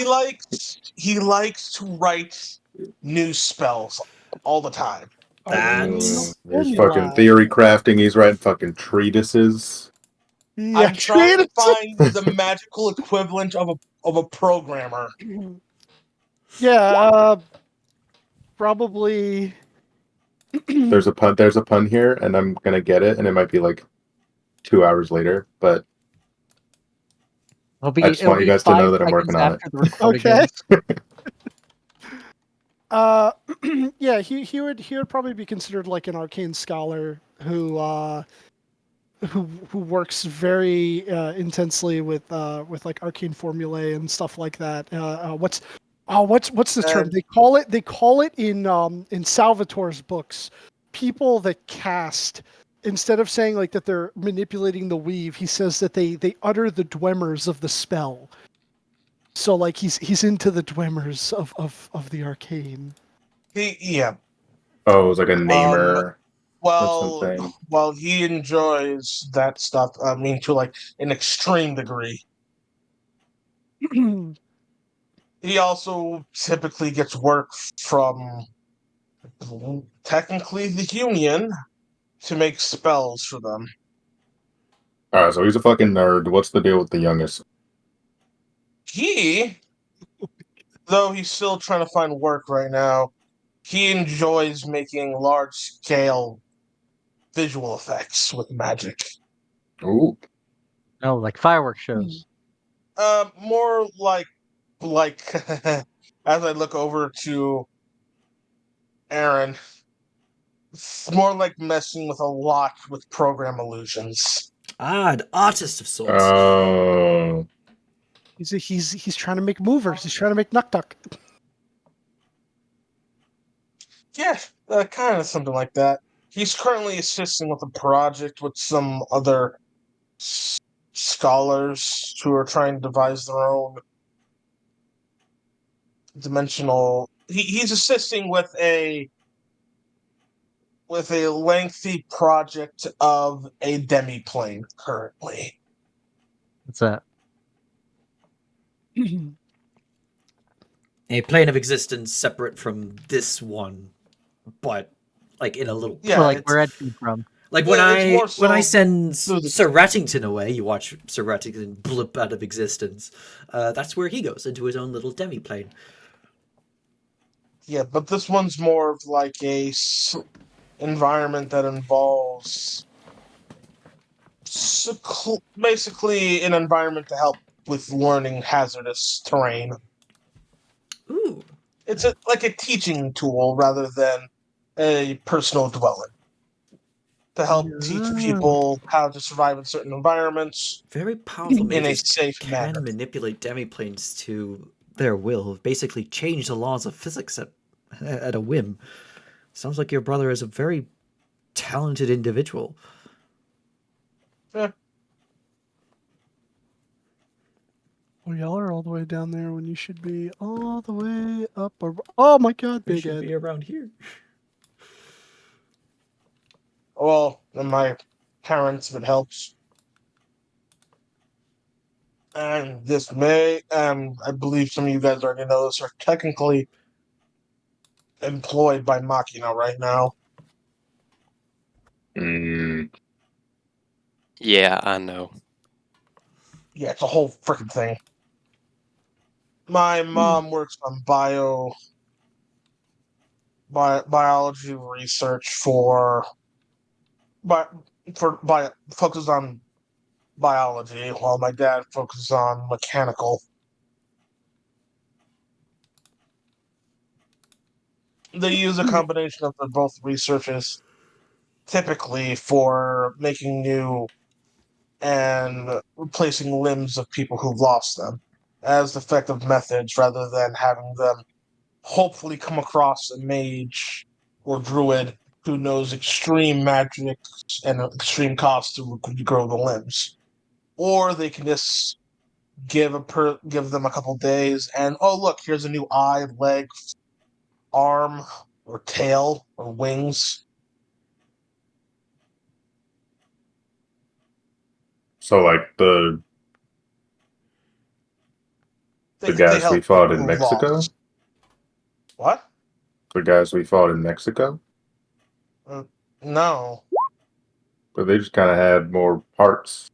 he likes to write new spells all the time. That's There's fucking theory crafting. He's writing fucking treatises. Yeah, I'm trying to treated- find the magical equivalent of a programmer. Yeah, probably. There's a pun here, and I'm gonna get it, and it might be like 2 hours later, but It'll be, I just want you guys to know that I'm working on it. after the recording Okay. ends. Yeah, he would probably be considered like an arcane scholar who works very intensely with like arcane formulae and stuff like that. What's the term they call it? They call it in Salvatore's books. People that cast, instead of saying like that they're manipulating the weave, he says that they utter the dwemmers of the spell. So like he's into the dwemmers of the arcane. Yeah. Oh, it was like a namer. Well, something. well, he enjoys that stuff. I mean, to like an extreme degree. He also typically gets work from technically the Union to make spells for them. Alright, so he's a fucking nerd. What's the deal with the youngest? He, though he's still trying to find work right now, he enjoys making large scale visual effects with magic. Ooh. No, like fireworks shows. More like as I look over to Aaron, it's more like messing with a lot with program illusions. an artist of sorts. Oh. He's trying to make movers. He's trying to make Nuktuk. Yeah, kind of something like that. He's currently assisting with a project with some other scholars who are trying to devise their own dimensional. He's assisting with a lengthy project of a demiplane currently. What's that? A plane of existence separate from this one, but like in a little. Yeah, Or like it's- where Ed came from. Like when it's more when I so send through the- Sir Rattington away, you watch Sir Rattington blip out of existence. That's where he goes into his own little demiplane. Yeah, but this one's more of like a environment that involves basically an environment to help with learning hazardous terrain. Ooh, it's like a teaching tool rather than a personal dwelling to help teach people how to survive in certain environments Very powerful in a mages safe can manner. manipulate demiplanes to their will, basically change the laws of physics at a whim. Sounds like your brother is a very talented individual. Yeah. Well, y'all are all the way down there when you should be all the way up. Oh my God, We Big should Ed. be around here. Well, and my parents, if it helps. And this may, I believe some of you guys already know this, are technically employed by Machina right now. Mm, Yeah, I know. Yeah, it's a whole freaking thing. My mom works on biology research but focuses on biology, while my dad focuses on mechanical. They use a combination of their both researches, typically for making new and replacing limbs of people who've lost them as effective methods rather than having them hopefully come across a mage or druid who knows extreme magic and extreme cost to grow the limbs. Or they can just give them a couple days and oh look, here's a new eye, leg, arm, or tail, or wings. so like the They guys we help fought people in who've Mexico, lost. What? the guys we fought in Mexico, Uh, no. but they just kind of had more parts.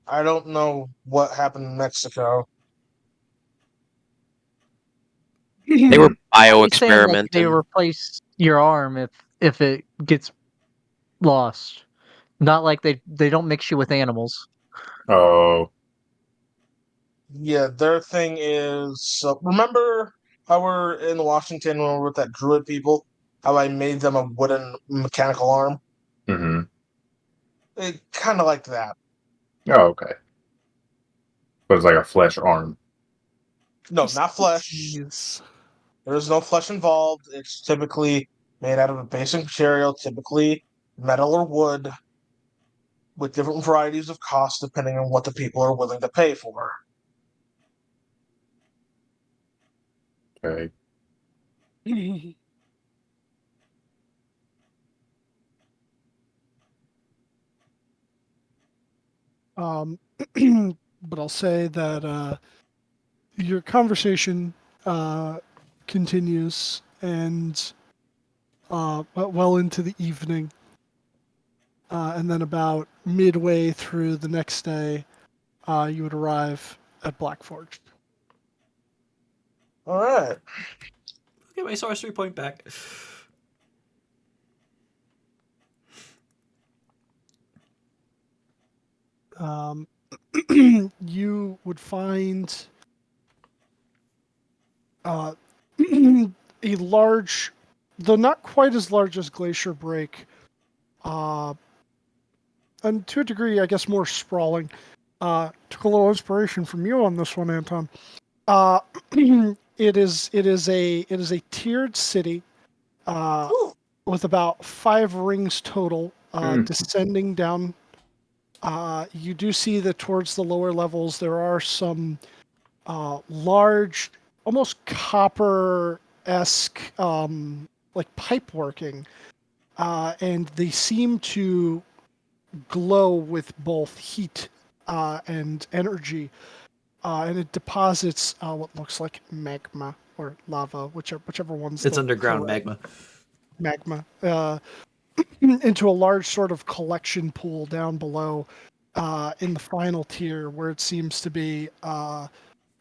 I don't know what happened in Mexico. They were Hmm. bio He's saying like they experimenting. replace your arm if it gets lost. Not like they don't mix you with animals. Oh, Yeah, their thing is remember how we're in Washington when we were with that druid people? How I made them a wooden mechanical arm? mm-hmm. It kind of like that. Oh, okay. But it's like a flesh arm. No, not flesh. Jeez. There is no flesh involved. It's typically made out of a basic material, typically metal or wood, with different varieties of cost depending on what the people are willing to pay for. Okay. um, but I'll say that your conversation continues and well into the evening. And then about midway through the next day, you would arrive at Blackforge. All right. Get my sorcery point back. You would find uh, a large, though not quite as large as Glacier Break, uh, and to a degree, I guess, more sprawling. Took a little inspiration from you on this one, Anton. Uh, it is a tiered city Whew. with about 5 rings total, Mm. descending down. You do see that towards the lower levels there are some large, almost copper-esque, like pipe working, and they seem to glow with both heat and energy, and it deposits what looks like magma or lava, whichever one's It's the underground correct magma. magma, into a large sort of collection pool down below, in the final tier, where it seems to be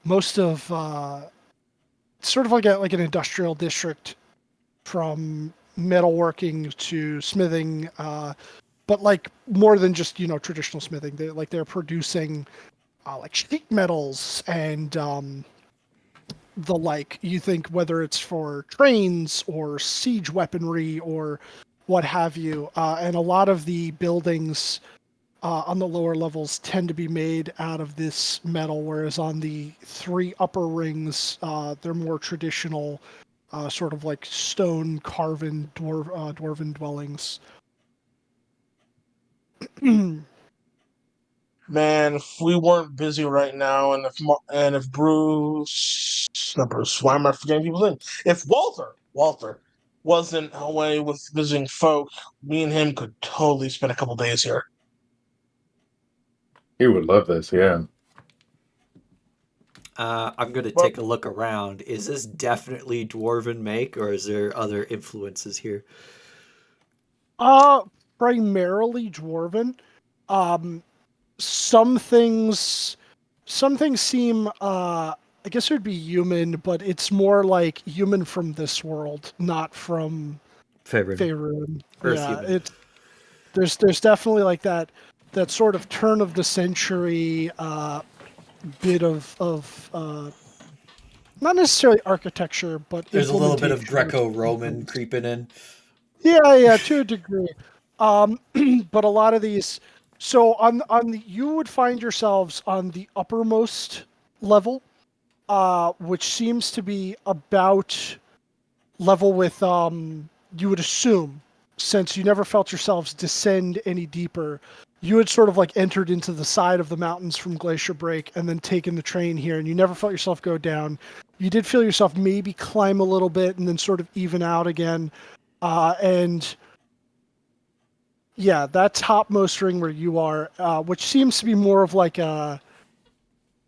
most of sort of like an industrial district, from metalworking to smithing, but like more than just traditional smithing. They're producing like sheet metals and the like. You think whether it's for trains or siege weaponry or what have you, and a lot of the buildings on the lower levels tend to be made out of this metal, whereas on the 3 upper rings, they're more traditional, sort of like stone carven dwarven dwellings. Man, if we weren't busy right now, and if not Bruce, why am I forgetting people's names? If Walter wasn't away with visiting folk, me and him could totally spend a couple days here. He would love this, yeah. I'm gonna Well- take a look around. Is this definitely dwarven make, or is there other influences here? Primarily dwarven. Some things seem I guess it would be human, but it's more like human from this world, not from Faerun. Earth Yeah, human. there's definitely like that sort of turn of the century bit of not necessarily architecture, but There's a little bit of implementation. Greco-Roman creeping in. Yeah, to a degree. But a lot of these, so you would find yourselves on the uppermost level, which seems to be about level with you would assume, since you never felt yourselves descend any deeper. You had sort of like entered into the side of the mountains from Glacier Break and then taken the train here, and you never felt yourself go down. You did feel yourself maybe climb a little bit and then sort of even out again. And yeah, that topmost ring where you are, which seems to be more of like a,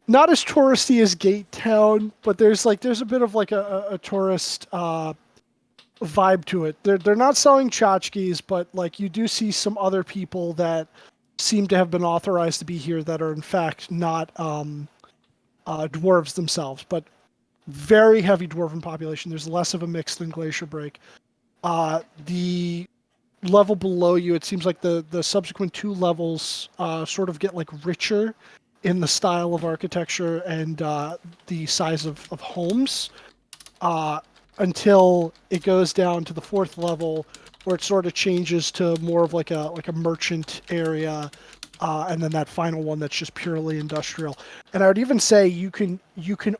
not as touristy as Gate Town, but there's a bit of like a tourist vibe to it. They're not selling tchotchkes, but like you do see some other people that seem to have been authorized to be here that are in fact not dwarves themselves, but very heavy dwarven population. There's less of a mix than Glacier Break. The level below you, it seems like the subsequent 2 levels sort of get like richer in the style of architecture and the size of homes, until it goes down to the 4th level where it sort of changes to more of like a merchant area, and then that final one that's just purely industrial. And I would even say you can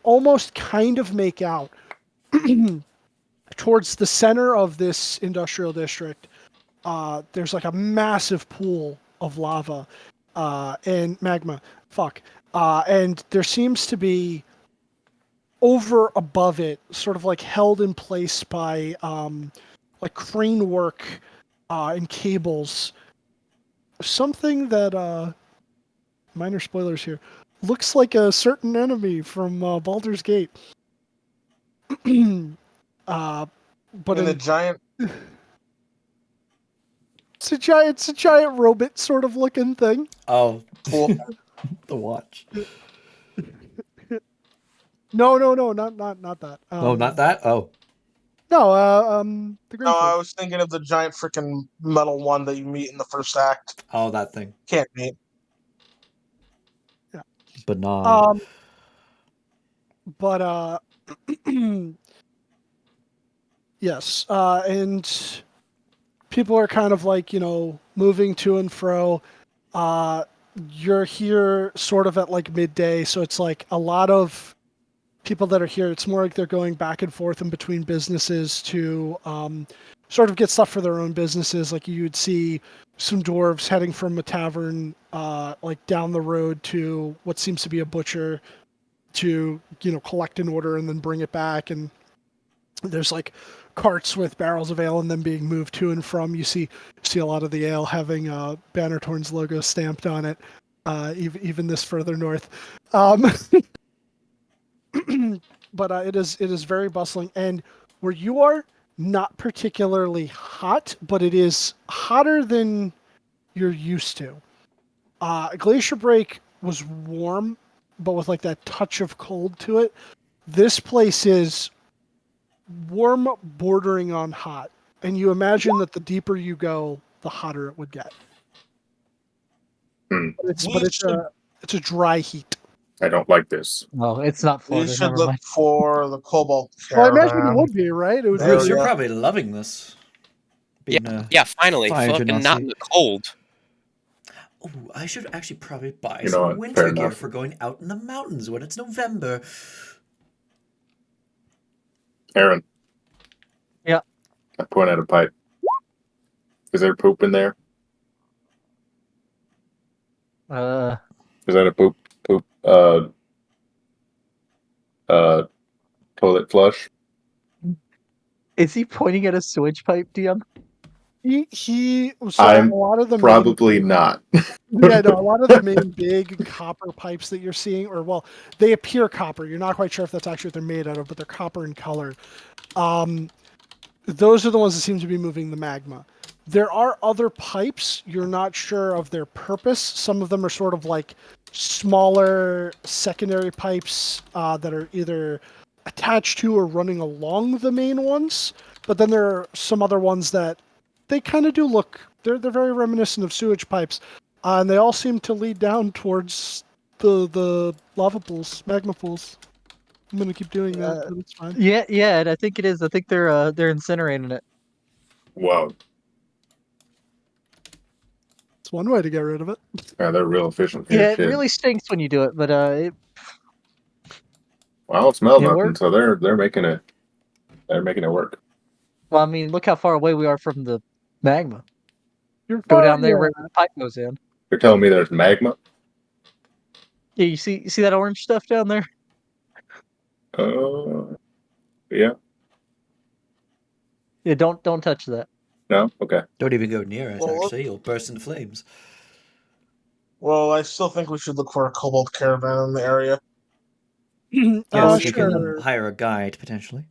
almost kind of make out towards the center of this industrial district, there's like a massive pool of lava and magma. And there seems to be over above it, sort of like held in place by like crane work and cables. Something that minor spoilers here looks like a certain enemy from Baldur's Gate. But In the giant. it's a giant robot sort of looking thing. Oh, Cool. the watch. No, not that. Oh, not that? Oh. No, the No, I Greenforge. was thinking of the giant freaking metal one that you meet in the first act. Oh, that thing. Can't meet. Yeah. Banal. But yes, and people are kind of like, moving to and fro. You're here sort of at like midday, so it's like a lot of people that are here. It's more like they're going back and forth in between businesses to sort of get stuff for their own businesses. Like you would see some dwarves heading from a tavern like down the road to what seems to be a butcher to collect an order and then bring it back. And there's like carts with barrels of ale and them being moved to and from. You see a lot of the ale having Bannertorn's logo stamped on it, even this further north. But it is very bustling, and where you are, not particularly hot, but it is hotter than you're used to. Glacier Break was warm, but with like that touch of cold to it. This place is warm, bordering on hot, and you imagine that the deeper you go, the hotter it would get. Hmm. But it's a dry heat. I don't like this. No, it's not We Florida. should Never look mind. for the Cobalt Well, I Caravan. imagine it would be, right? It would There Bruce, we you're go. probably loving this. Being a Yeah, finally. fire Fucking not in genasi. the cold. Oh, I should actually probably buy You know some what? winter Fair gear enough. for going out in the mountains when it's November. Aaron. Yeah. I point at a pipe. Is there poop in there? Is Is that a poop toilet flush? he pointing at a sewage pipe, DM? So a I'm lot of the Probably not. yeah, no, a lot of the main big copper pipes that you're seeing, or well, they appear copper. You're not quite sure if that's actually what they're made out of, but they're copper in color. Those are the ones that seem to be moving the magma. There are other pipes. You're not sure of their purpose. Some of them are sort of like smaller secondary pipes that are either attached to or running along the main ones. But then there are some other ones that they kind of do look. They're very reminiscent of sewage pipes, and they all seem to lead down towards the lava pools, magma pools. I'm gonna keep doing that, but it's fine. Yeah, and I think it is. I think they're incinerating it. Whoa. It's one way to get rid of it. Yeah, they're real efficient here. Yeah, it Shit. really stinks when you do it, but Well, I don't smell It nothing, works. so they're making it. They're making it work. well, I mean, look how far away we are from the magma. You're Go fine, down there yeah. where the pipe goes in. You're telling me there's magma? Yeah, you see that orange stuff down there? Yeah. Yeah, don't touch that. No. Okay. Don't even go near it, Well, actually. You'll burst into flames. Well, I still think we should look for a Cobalt Caravan in the area. Yes, we Sure. can hire a guide, potentially.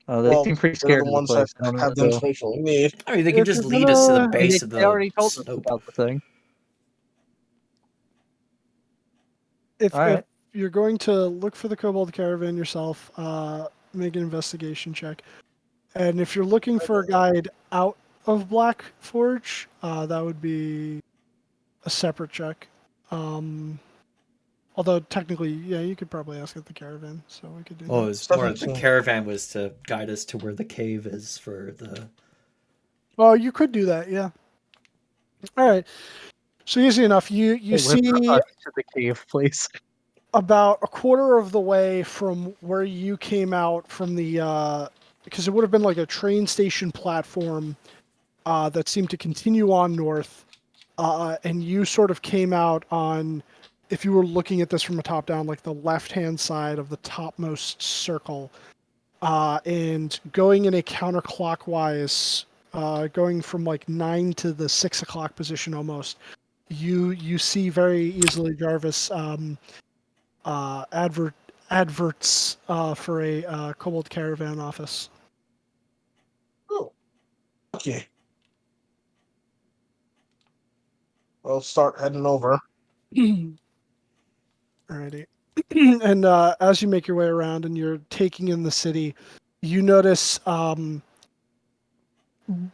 Oh, they Well, seem pretty they're scared the of the ones that place. I don't have the know. information we need. I mean, they can If just you're lead us to the gonna- I mean, base of they already the told us slope. about the thing. If Alright. you're going to look for the Kobold Caravan yourself, make an investigation check. And if you're looking for a guide out of Black Forge, that would be a separate check. Although technically, yeah, you could probably ask at the caravan, so we could do Oh, that. it's more the 17. caravan was to guide us to where the cave is for the. Well, you could do that, yeah. All right. So easy enough. You Deliver see us to the cave, please. about a quarter of the way from where you came out from the because it would have been like a train station platform that seemed to continue on north, and you sort of came out on, if you were looking at this from a top down, like the left hand side of the topmost circle, and going in a counterclockwise, going from like 9 to the 6 o'clock position almost. You see very easily, Jarvis, adverts for a Cobalt Caravan office. Oh, okay. We'll start heading over. Alrighty. And as you make your way around and you're taking in the city, you notice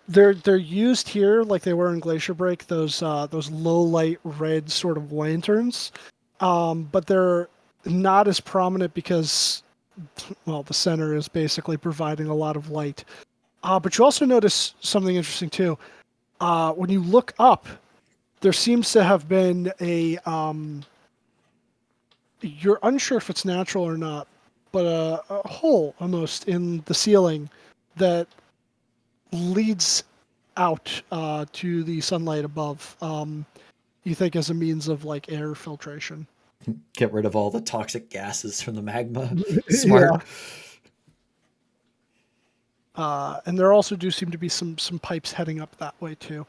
they're used here like they were in Glacier Break, those low light red sort of lanterns, but they're not as prominent because, well, the center is basically providing a lot of light. But you also notice something interesting too. When you look up, there seems to have been a you're unsure if it's natural or not, but a hole almost in the ceiling that leads out to the sunlight above. You think as a means of like air filtration. Get rid of all the toxic gases from the magma. Smart. And there also do seem to be some pipes heading up that way too.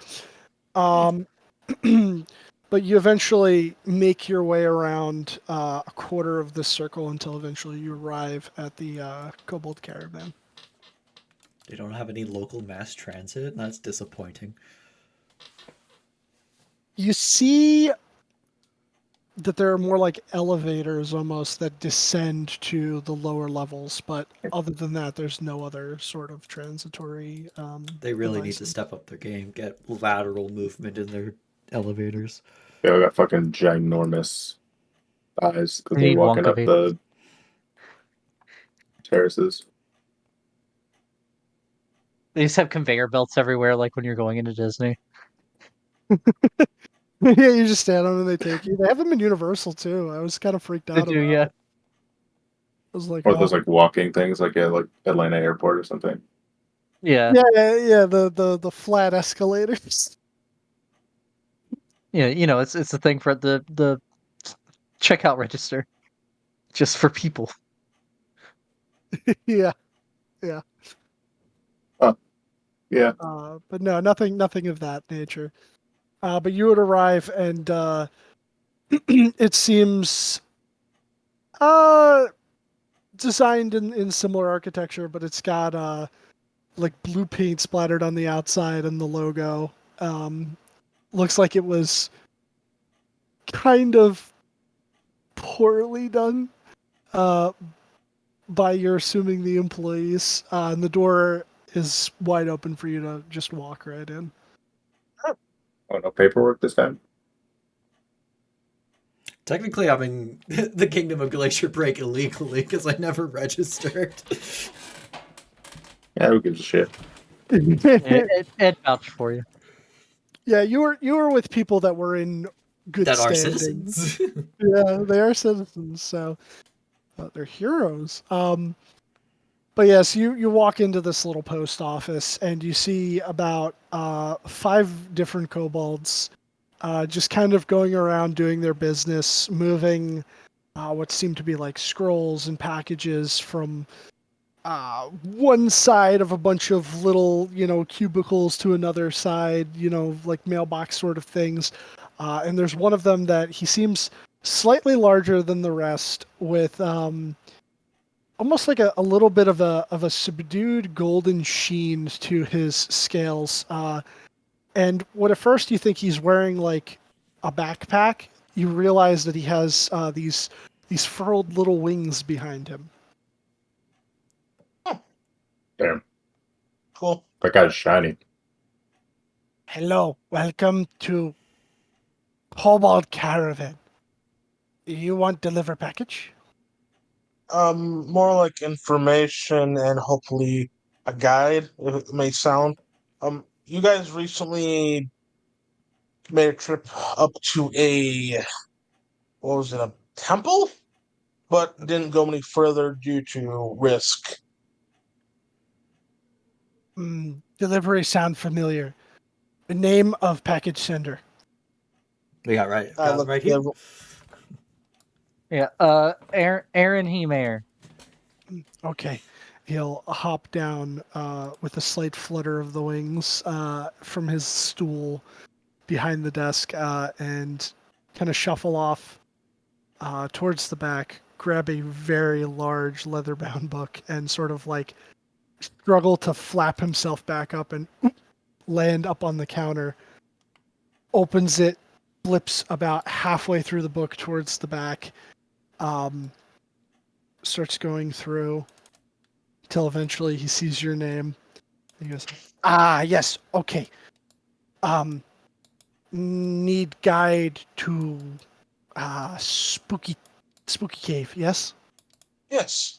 But you eventually make your way around a quarter of this circle until eventually you arrive at the Kobold Caravan. They don't have any local mass transit, and that's disappointing. You see that there are more like elevators almost that descend to the lower levels, but other than that, there's no other sort of transitory. They really need to devices. step up their game, get lateral movement in their elevators. They all got fucking ginormous eyes because You they're need walking Wonka up the terraces. They just have conveyor belts everywhere, like when you're going into Disney. Yeah, you just stand on them and they take you. They have them in Universal too. I was kind of freaked They out do, about yeah. it. I was like, Or oh. those like walking things, like at like Atlanta Airport or something. Yeah. Yeah, the flat escalators. Yeah, it's the thing for the checkout register. Just for people. Yeah. Yeah. But no, nothing of that nature. But you would arrive and it seems designed in similar architecture, but it's got like blue paint splattered on the outside and the logo. Looks like it was kind of poorly done uh, by your assuming the employees. And the door is wide open for you to just walk right in. Oh, no paperwork this time? Technically, I'm in the Kingdom of Glacier Break illegally because I never registered. Yeah, who gives a shit? Ed vouched for you. Yeah, you were with people that were in good That are standing. citizens. Yeah, they are citizens, so they're heroes. But yes, you walk into this little post office and you see about 5 different kobolds just kind of going around doing their business, moving what seem to be like scrolls and packages from one side of a bunch of little, cubicles to another side, like mailbox sort of things. And there's one of them that he seems slightly larger than the rest with almost like a little bit of a subdued golden sheen to his scales. And what at first you think he's wearing like a backpack, you realize that he has these furled little wings behind him. Damn, Cool. that guy's shiny. Hello, welcome to Cobalt Caravan. You want deliver package? More like information and hopefully a guide, if it may sound. You guys recently made a trip up to what was it, a temple? But didn't go any further due to risk. Delivery sound familiar. The name of package sender. We got Look, right here. Yeah. Aaron Hemer. Okay. He'll hop down with a slight flutter of the wings from his stool behind the desk and kind of shuffle off towards the back, grab a very large leather-bound book, and sort of like struggle to flap himself back up and land up on the counter. Opens it, flips about halfway through the book towards the back, starts going through till eventually he sees your name. He goes, yes, okay. Need guide to spooky cave, yes? yes.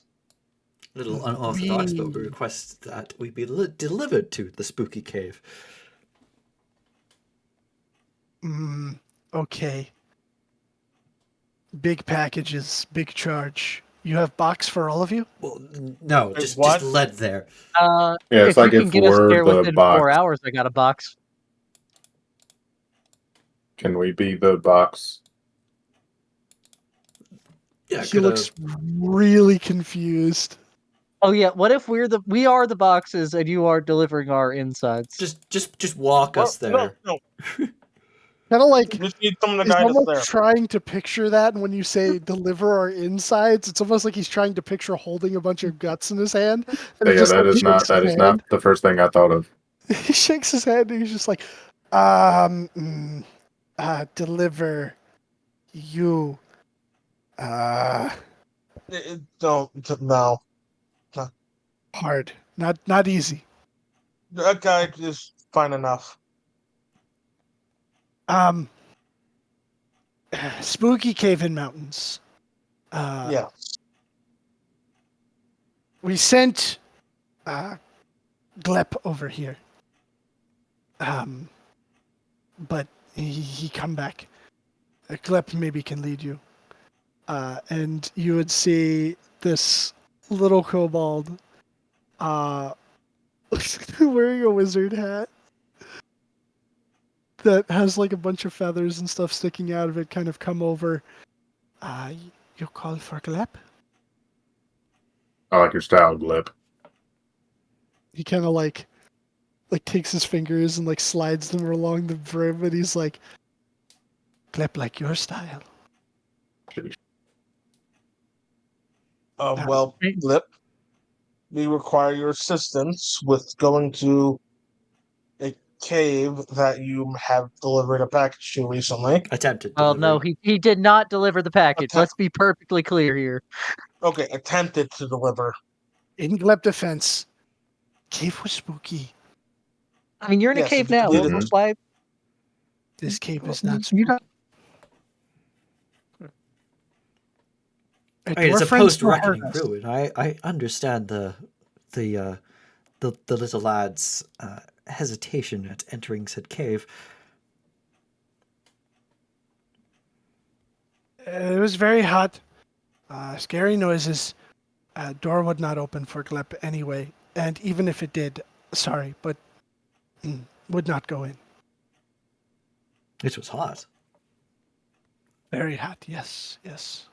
Little unorthodox, but we request that we be delivered to the spooky cave. Okay. Big packages, big charge. You have box for all of you? Well, no, Wait, just what? led there. Yeah, it's If like you can if get us we're there the within 4 box. hours, I got a box. Can we be the box? Yeah, He looks really confused. Oh yeah, what if we are the boxes and you are delivering our insides? just walk Well, us there. no. Kind of like We just need someone to he's guide us almost there. trying to picture that, and when you say deliver our insides, it's almost like he's trying to picture holding a bunch of guts in his hand. And he Yeah, just that like, is not shakes his hand. the first thing I thought of. He shakes his head and he's just like, deliver you. No. Hard. Not easy. A guide is fine enough. Spooky Cave in Mountains. Yeah. We sent Glep over here. But he come back. Glep maybe can lead you. And you would see this little kobold wearing a wizard hat that has like a bunch of feathers and stuff sticking out of it kind of come over. You call for Glep? I like your style, Glip. He kind of like takes his fingers and like slides them along the brim, and he's like, Glep like your style. Well, Lip, we require your assistance with going to a cave that you have delivered a package to recently. Attempted Well, delivery. no, he did not deliver the package. Okay. Let's be perfectly clear here. Okay, attempted to deliver. In Glep defense, cave was spooky. I mean, you're in a Yes, cave if you now. did it- Why? This cave is not You spooky. don't. A I mean, it's a dwarf friend still hurt post-reckoning us. ruin. I understand the little lad's hesitation at entering said cave. It was very hot. Scary noises. Door would not open for Glep anyway. And even if it did, sorry, but would not go in. It was hot. Very hot, yes, yes.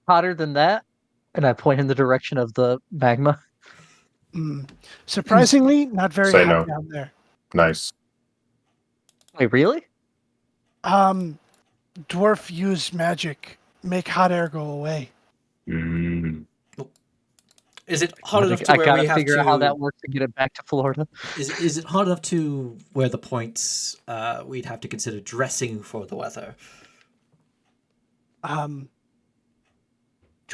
Hotter than that? And I point in the direction of the magma. Surprisingly, not very Say hot no. down there. Nice. Wait, really? Dwarf use magic, make hot air go away. Mm. Is it hot enough to I where gotta we have figure to? out how that works to get it back to Florida. Is it hot enough to where the points we'd have to consider dressing for the weather? To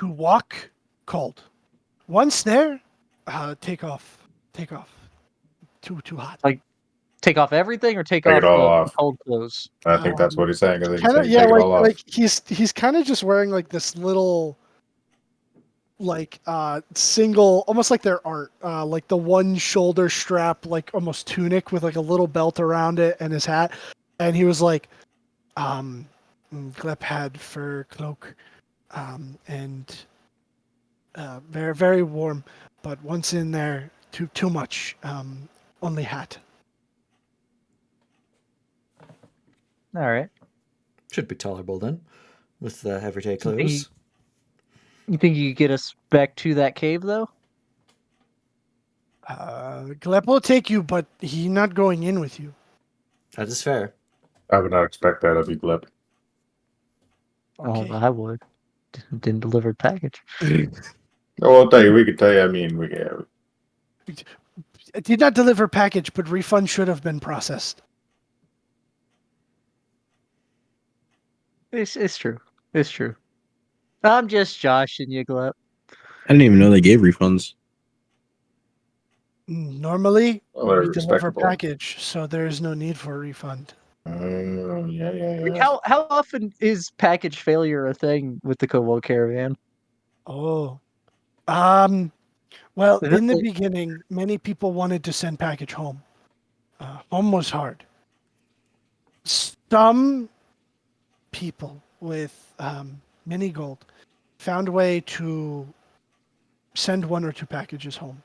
walk, cold. Once there, take off. Take off. Too hot. Like, take off everything or take Take off it all the off. cold clothes? I think that's what he's saying. I think he's Kind of, saying yeah, take it all off. he's kind of just wearing like this little single, almost like their art, like the one shoulder strap, like almost tunic with like a little belt around it and his hat. And he was like, Glep had fur cloak, and very, very warm, but once in there, too much, only hat. All right. Should be tolerable then, with the everyday You think clothes. You think you could get us back to that cave, though? Glep will take you, but he not going in with you. That is fair. I would not expect that of you, Glip. Okay. Oh, I would. Didn't deliver the package. Oh, I'll tell you. We could tell you. I mean, we can. I did not deliver package, but refund should have been processed. It's true. It's true. I'm just joshing you, Glep. I didn't even know they gave refunds. Normally, Well, they're we deliver respectable. package, so there is no need for a refund. Yeah. How often is package failure a thing with the Kobold Caravan? Oh. Well, Is it in the like- beginning, many people wanted to send package home. Home was hard. Some people with mini gold found a way to send 1 or 2 packages home.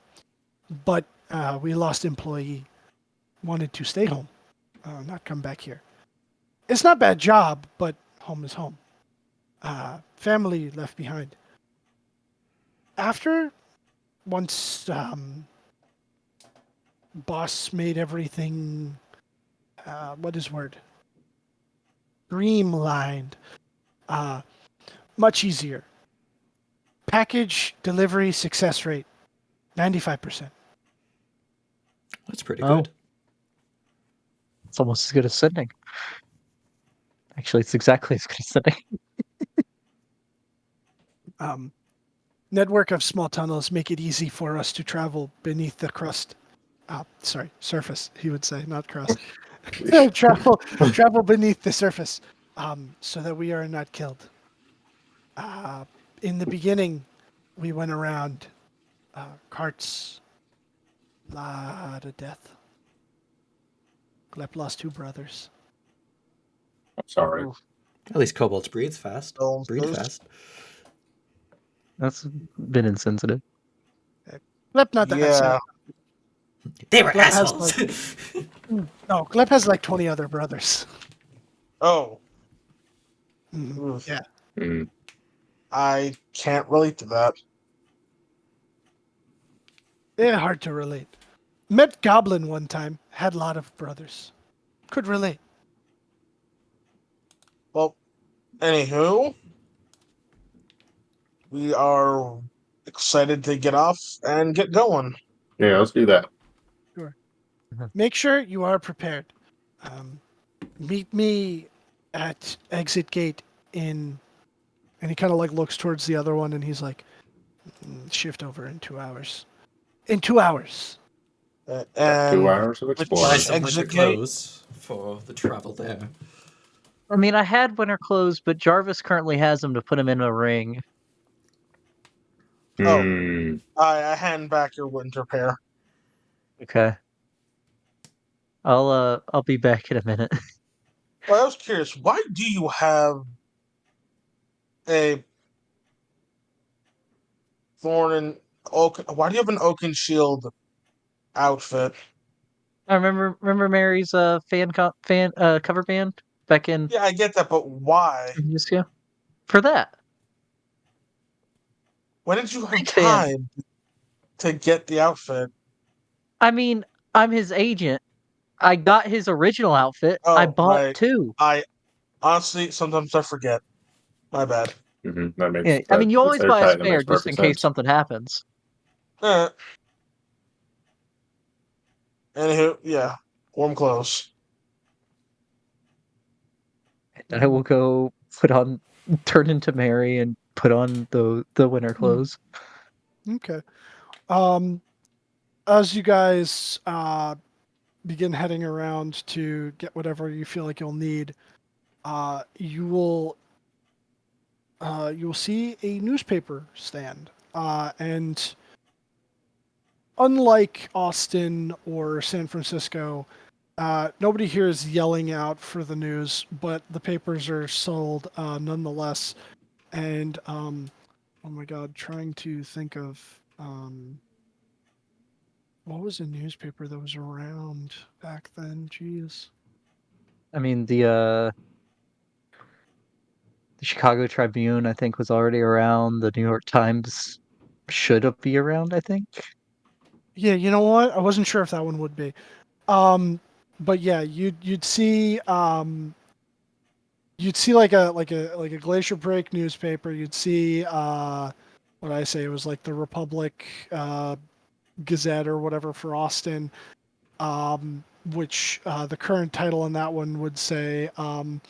But we lost employee, wanted to stay home, not come back here. It's not a bad job, but home is home. Family left behind. Once boss made everything, what is word? Streamlined. Much easier. Package delivery success rate, 95%. That's pretty Oh. good. It's almost as good as sending. Actually, it's exactly as good as sending. Network of small tunnels make it easy for us to travel beneath the crust. Surface, he would say, not crust. travel beneath the surface, so that we are not killed. In the beginning, we went around carts, lot of death. Glep lost 2 brothers. I'm sorry. Oof. At least kobolds breathe fast. Breed Condolences. fast. That's a bit insensitive. Glep not that Yeah. sad. They were Glep has assholes. No, Glep has like 20 other brothers. Oh. Mhm. Oof. Yeah. Mm. I can't relate to that. Yeah, hard to relate. Met Goblin one time, had a lot of brothers. Could relate. Well, anywho, we are excited to get off and get going. Yeah, let's do that. Sure. Mhm. Make sure you are prepared. Meet me at exit gate in, and he kind of like looks towards the other one, and he's like, shift over in 2 hours. In 2 hours. Got And 2 hours of which Buy exploring. some winter exit gate? clothes for the travel there. I mean, I had winter clothes, but Jarvis currently has them to put him in a ring. Oh. Hmm. I hand back your winter pair. Okay. I'll be back in a minute. Well, I was curious, why do you have a thorn and oak? Why do you have an oak and shield outfit? I remember Mary's fan cover band back in Yeah, I get that, but why? years ago. For that. When did you have Big fan. time to get the outfit? I mean, I'm his agent. I got his original outfit. I Oh, bought right. 2. I honestly sometimes I forget. My bad. That makes Yeah, I mean, you that's always buy a airtight. That spare makes just in perfect case sense. something happens. Eh. Anywho, yeah, warm clothes. And I will go turn into Mary and put on the winter clothes. Okay. As you guys begin heading around to get whatever you feel like you'll need, you will see a newspaper stand, and unlike Austin or San Francisco, nobody here is yelling out for the news, but the papers are sold nonetheless. And oh my God, trying to think of what was a newspaper that was around back then? Jeez. I mean, the Chicago Tribune, I think, was already around. The New York Times should be around, I think. Yeah, you know what? I wasn't sure if that one would be. But yeah, you'd see like a Glacier Break newspaper. You'd see what I say it was like the Republic Gazette or whatever for Austin, which the current title on that one would say something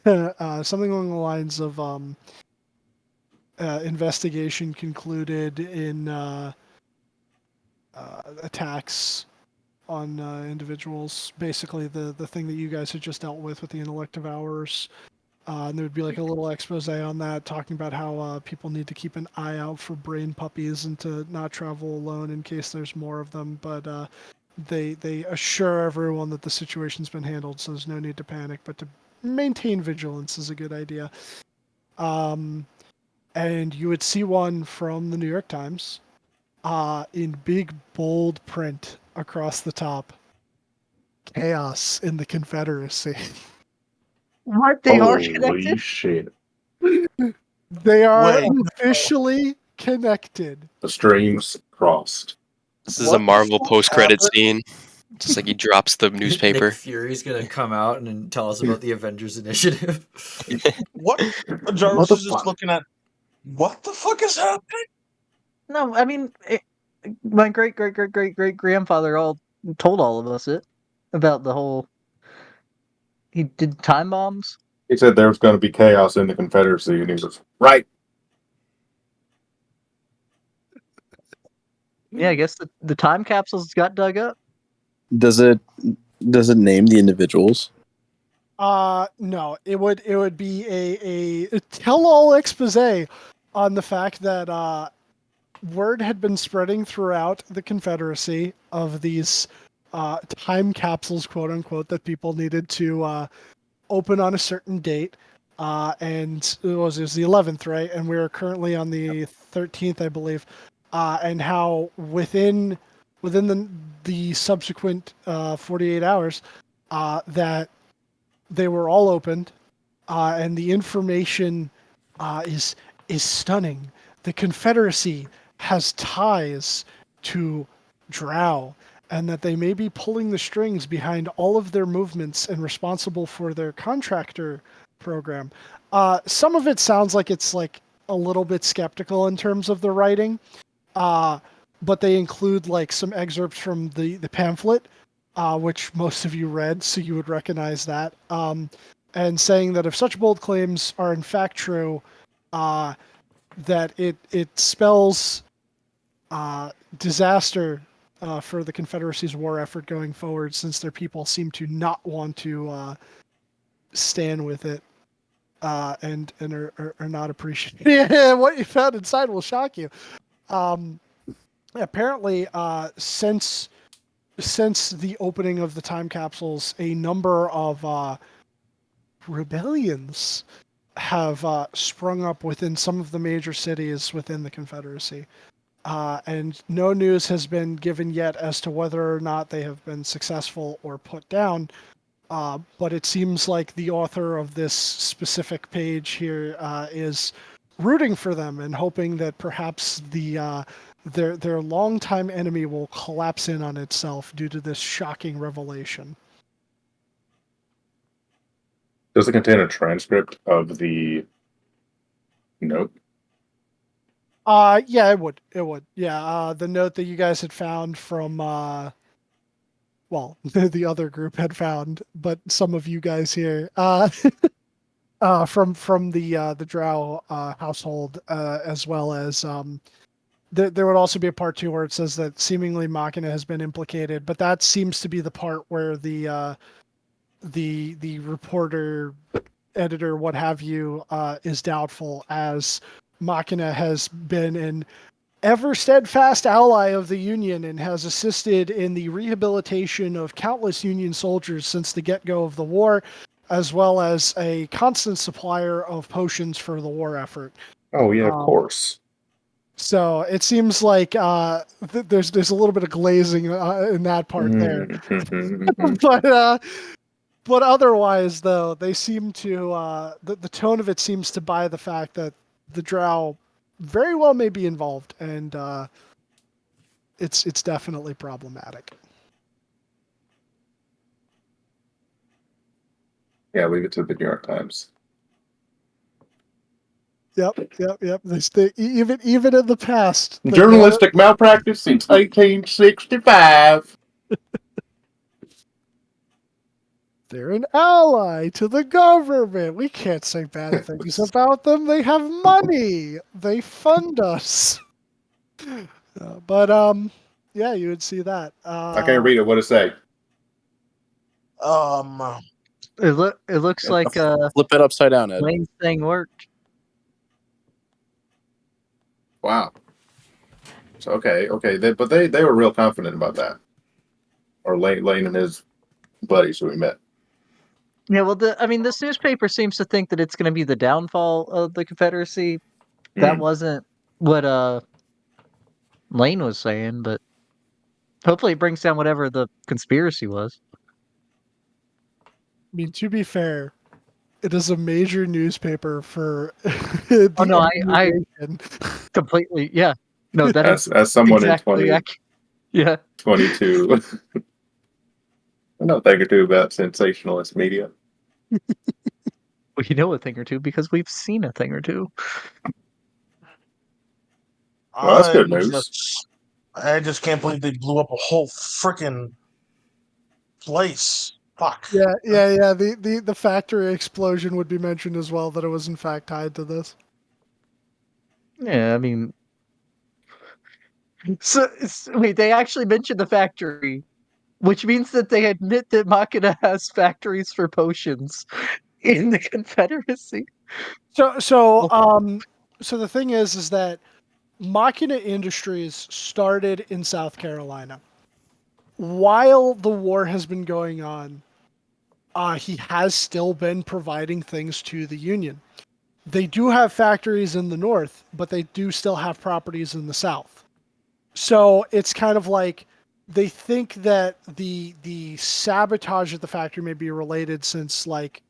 along the lines of investigation concluded in attacks on individuals. Basically, the thing that you guys had just dealt with the inelective hours. And there would be like a little expose on that, talking about how people need to keep an eye out for brain puppies and to not travel alone in case there's more of them. But they assure everyone that the situation's been handled, so there's no need to panic. But to maintain vigilance is a good idea. And you would see one from the New York Times in big bold print across the top. Chaos in the Confederacy. What? They are Holy connected? shit! They are Wait, officially connected. The streams crossed. This is a what the Marvel fuck post-credit happened? scene. Just like he drops the Nick newspaper. Fury's gonna come out and tell us about the Avengers Initiative. What? Jarvis is just looking at. What the fuck is happening? No, I mean, my great grandfather all told all of us it about the whole. He did time bombs. He said there was going to be chaos in the Confederacy, and he was right. Yeah, I guess the time capsules got dug up. Does it name the individuals? No, it would be a tell-all expose on the fact that word had been spreading throughout the Confederacy of these time capsules, quote unquote, that people needed to open on a certain date. And it was the 11th, right? And we're currently on the 13th, I believe. And how within the subsequent 48 hours, that they were all opened, and the information is stunning. The Confederacy has ties to Drow, and that they may be pulling the strings behind all of their movements and responsible for their contractor program. Some of it sounds like it's like a little bit skeptical in terms of the writing, uh, but they include like some excerpts from the pamphlet, which most of you read, so you would recognize that. And saying that if such bold claims are in fact true, uh, that it spells disaster for the Confederacy's war effort going forward, since their people seem to not want to stand with it. And are not appreciating. Yeah, what you found inside will shock you. Apparently, since the opening of the time capsules, a number of rebellions have sprung up within some of the major cities within the Confederacy. And no news has been given yet as to whether or not they have been successful or put down. But it seems like the author of this specific page here is rooting for them and hoping that perhaps their longtime enemy will collapse in on itself due to this shocking revelation. Does it contain a transcript of the note? Yeah, it would. It would. Yeah, the note that you guys had found from, well, the other group had found, but some of you guys here, from the Drow household, as well as there would also be a part 2 where it says that seemingly Machina has been implicated, but that seems to be the part where the reporter, editor, what have you, is doubtful, as Machina has been an ever steadfast ally of the Union and has assisted in the rehabilitation of countless Union soldiers since the get-go of the war, as well as a constant supplier of potions for the war effort. Oh yeah, of course. So it seems like there's a little bit of glazing in that part there, but otherwise, though, they seem to the tone of it seems to buy the fact that the Drow very well may be involved, and it's definitely problematic. Yeah, leave it to the New York Times. Yep. Even in the past, Journalistic malpractice since 1865. They're an ally to the government. We can't say bad things about them. They have money. They fund us. But yeah, you would see that. I can't read it. What it say? It looks like Flip it upside down, Ed. Lane's thing worked. Wow. So okay. But they were real confident about that. Or Lane and his buddies who we met. Yeah, well, this newspaper seems to think that it's going to be the downfall of the Confederacy. That wasn't what Lane was saying, but hopefully it brings down whatever the conspiracy was. I mean, to be fair, it is a major newspaper for the Oh no, I completely, yeah. No, that is as someone exactly in 22. I know a thing or two about sensationalist media. Well, you know a thing or two because we've seen a thing or two. Well, that's good news. I just can't believe they blew up a whole freaking place. Fuck. Yeah. The factory explosion would be mentioned as well, that it was in fact tied to this. Yeah, I mean, so wait, they actually mentioned the factory Which means that they admit that Machina has factories for potions in the Confederacy. So so Well- so the thing is that Machina Industries started in South Carolina. While the war has been going on, he has still been providing things to the Union. They do have factories in the north, but they do still have properties in the south. So it's kind of like they think that the sabotage at the factory may be related, since like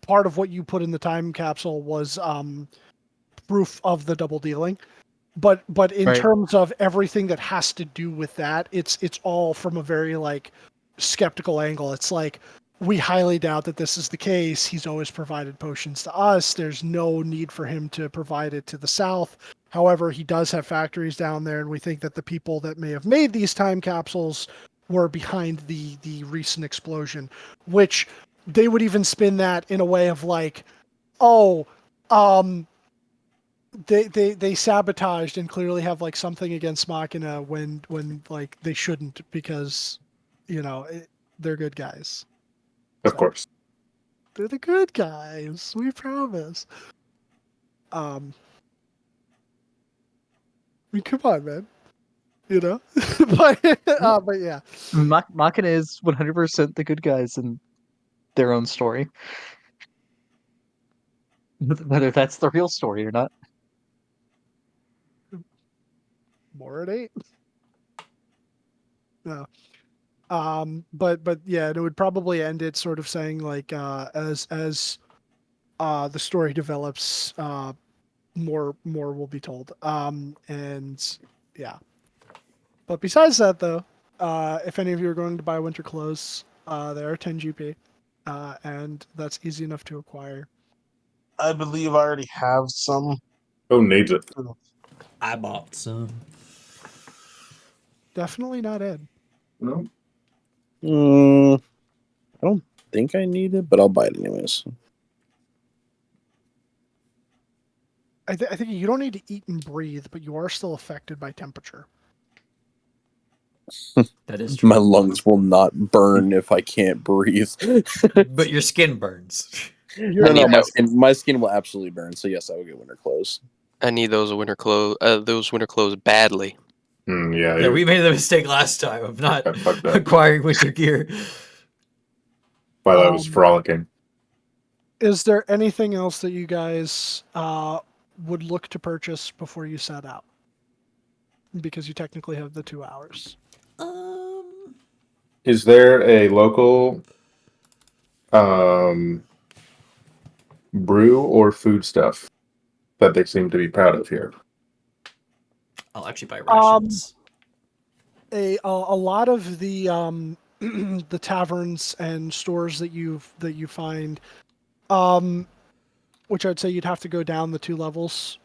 part of what you put in the time capsule was proof of the double dealing. But in Right. terms of everything that has to do with that, it's all from a very like skeptical angle. It's like, we highly doubt that this is the case. He's always provided potions to us. There's no need for him to provide it to the south. However, he does have factories down there, and we think that the people that may have made these time capsules were behind the recent explosion, which they would even spin that in a way of like, oh, um, they sabotaged and clearly have like something against Machina when like they shouldn't, because they're good guys. Of course. They're the good guys. We promise. I mean, come on, man. But yeah. Machina is 100% the good guys in their own story. Whether that's the real story or not. More at 8. No. But yeah, it would probably end it sort of saying like, as the story develops, more will be told. And yeah. But besides that, though, if any of you are going to buy winter clothes, they are 10 GP, and that's easy enough to acquire. I believe I already have some. Who needs it? I bought some. Definitely not Ed. No. I don't think I need it, but I'll buy it anyways. I think you don't need to eat and breathe, but you are still affected by temperature. That is true. My lungs will not burn if I can't breathe. But your skin burns. No, need that. my skin will absolutely burn. So yes, I will get winter clothes. I need those winter clothes badly. Yeah. Yeah, we made the mistake last time of not Got fucked up. acquiring winter gear. While I was frolicking. Is there anything else that you guys would look to purchase before you set out? Because you technically have the 2 hours. Is there a local brew or food stuff that they seem to be proud of here? I'll actually buy rations. A lot of the the taverns and stores that you find, which I'd say you'd have to go down the 2 levels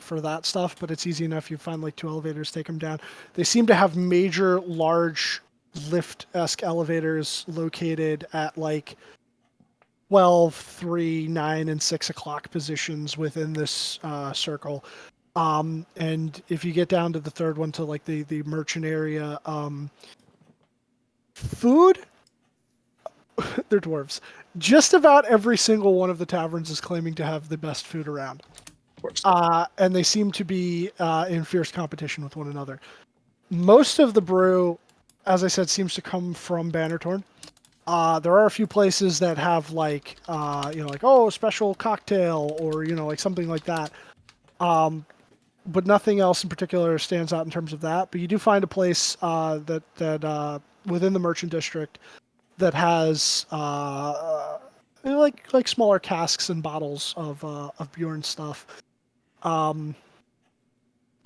for that stuff, but it's easy enough. You find like 2 elevators, take them down. They seem to have major, large lift-esque elevators located at like 12, 3, 9, and 6 o'clock positions within this circle. And if you get down to the third one, to like the merchant area, food, they're dwarves. Just about every single one of the taverns is claiming to have the best food around. Of course. And they seem to be in fierce competition with one another. Most of the brew, as I said, seems to come from Bannertorn. There are a few places that have like, like, oh, special cocktail, or, like something like that. But nothing else in particular stands out in terms of that. But you do find a place that within the merchant district that has like smaller casks and bottles of Bjorn stuff.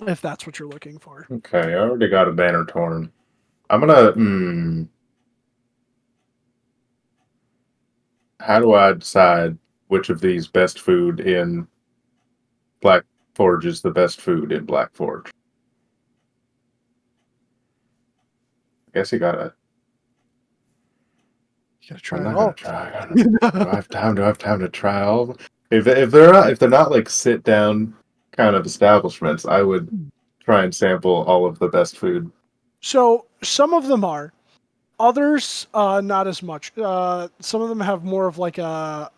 If that's what you're looking for. Okay, I already got a banner torn. I'm gonna. How do I decide which of these best food in Black Forge is the best food in Black Forge? I guess you gotta. You gotta try I'm it not all. gonna try. Do I have time? Do I have time to try all? Of them? If they're not like sit down kind of establishments, I would try and sample all of the best food. So some of them are. Others, not as much. Some of them have more of like a,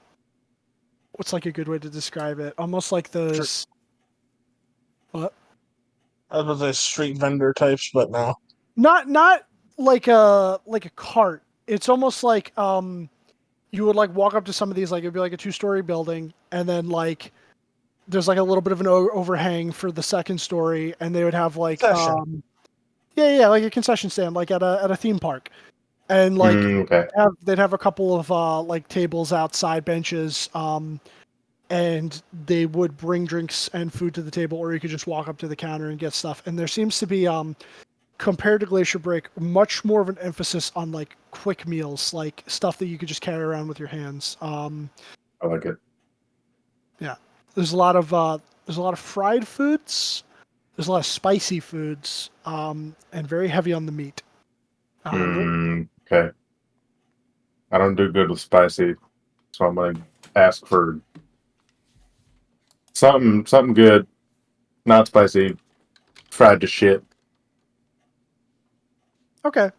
what's like a good way to describe it? Almost like those. What? I was a street vendor types, but no. Not like a cart. It's almost like you would like walk up to some of these, like it'd be like a 2-story building, and then like there's like a little bit of an overhang for the second story, and they would have like Concession. yeah, like a concession stand, like at a theme park, and like Okay. they'd have a couple of like tables outside, benches, and they would bring drinks and food to the table, or you could just walk up to the counter and get stuff. And there seems to be compared to Glacier Break, much more of an emphasis on like quick meals, like stuff that you could just carry around with your hands. I like it. Yeah, there's a lot of fried foods. There's a lot of spicy foods, and very heavy on the meat. Okay. I don't do good with spicy, so I'm gonna ask for something good, not spicy, fried to shit. Okay.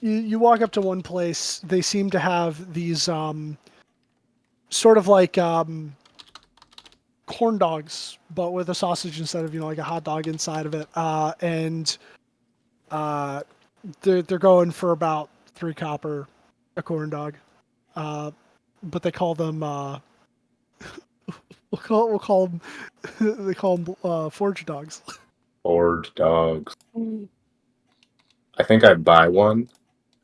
You walk up to one place. They seem to have these sort of like corn dogs, but with a sausage instead of like a hot dog inside of it. And they're going for about 3 copper a corn dog. But they call them we'll call them they call them forge dogs. Forge dogs. I think I buy one,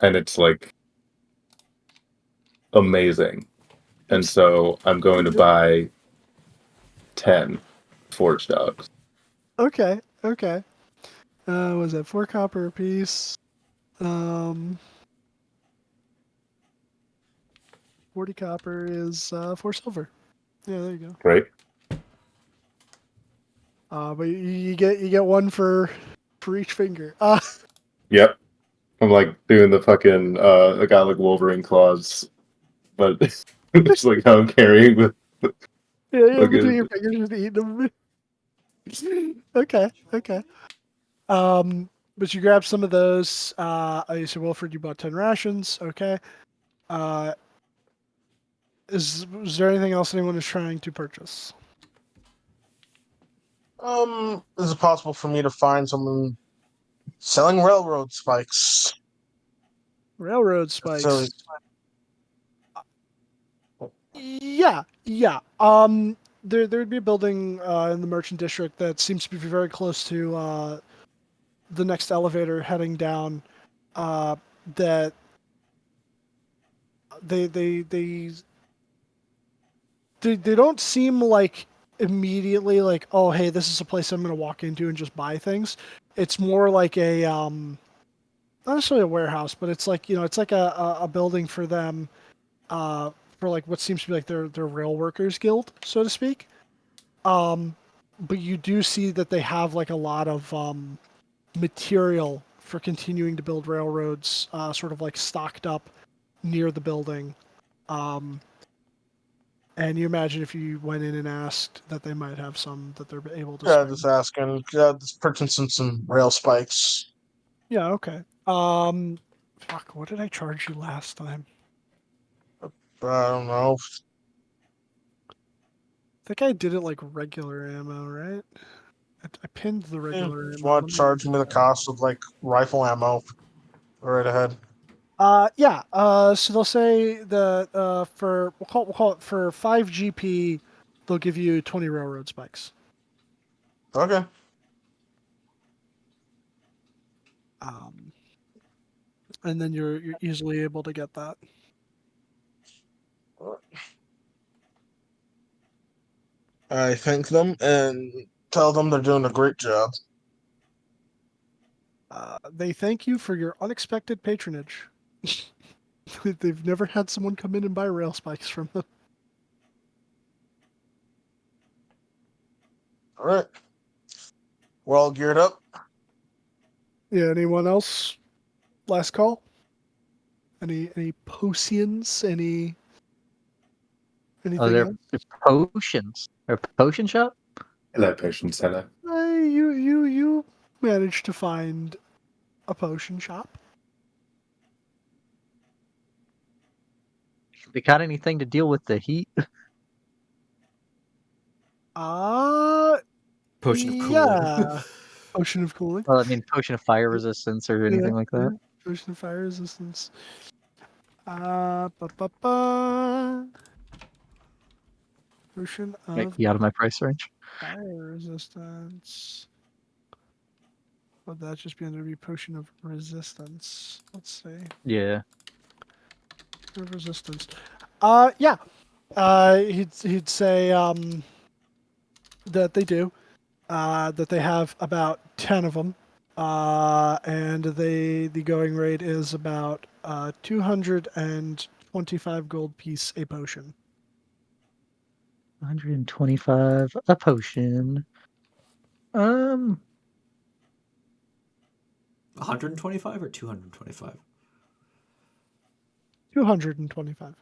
and it's like amazing, and so I'm going to buy 10 forge dogs. Okay. Was that 4 copper a piece? 40 copper is 4 silver. Yeah, there you go. Great. But you get one for each finger. Yep. I'm like doing the fucking I got like Wolverine claws, but it's like how I'm carrying with yeah, like between your fingers, just eating them. Okay. But you grab some of those. You said, Wilfred, you bought 10 rations. Okay. Is there anything else anyone is trying to purchase? Is it possible for me to find someone selling railroad spikes? Railroad spikes. So, Yeah. There'd be a building in the merchant district that seems to be very close to the next elevator heading down. That they don't seem like immediately like, oh hey, this is a place I'm gonna walk into and just buy things. It's more like a not necessarily a warehouse, but it's like it's like a building for them, for like what seems to be like their rail workers guild, so to speak. But you do see that they have like a lot of material for continuing to build railroads, sort of like stocked up near the building. And you imagine if you went in and asked that they might have some that they're able to yeah, spare. just asking. Yeah, just purchasing some rail spikes. Yeah, okay. Fuck, what did I charge you last time? I don't know. I think I did it like regular ammo, right? I pinned the regular Just ammo. want to charge me the cost of like rifle ammo right ahead. Yeah. So they'll say that for we'll call it for 5 GP, they'll give you 20 railroad spikes. Okay. And then you're easily able to get that. I thank them and tell them they're doing a great job. They thank you for your unexpected patronage. They've never had someone come in and buy rail spikes from them. All right. We're all geared up. Yeah. Anyone else? Last call. Any potions? Anything They're else? potions. A potion shop? Hello, patience. Hello. You managed to find a potion shop. They got anything to deal with the heat? Potion of cooling. Yeah. Potion of cooling. Well, I mean, potion of fire resistance or anything like that. Potion of fire resistance. Ba-ba-ba. Potion Might of be out of my price range. fire resistance. Would that just be under the potion of resistance? Let's see. Yeah. Of resistance. Yeah. He'd say that they do. That they have about 10 of them. And the going rate is about 225 gold piece a potion. 125 a potion. 125 or 225? 225.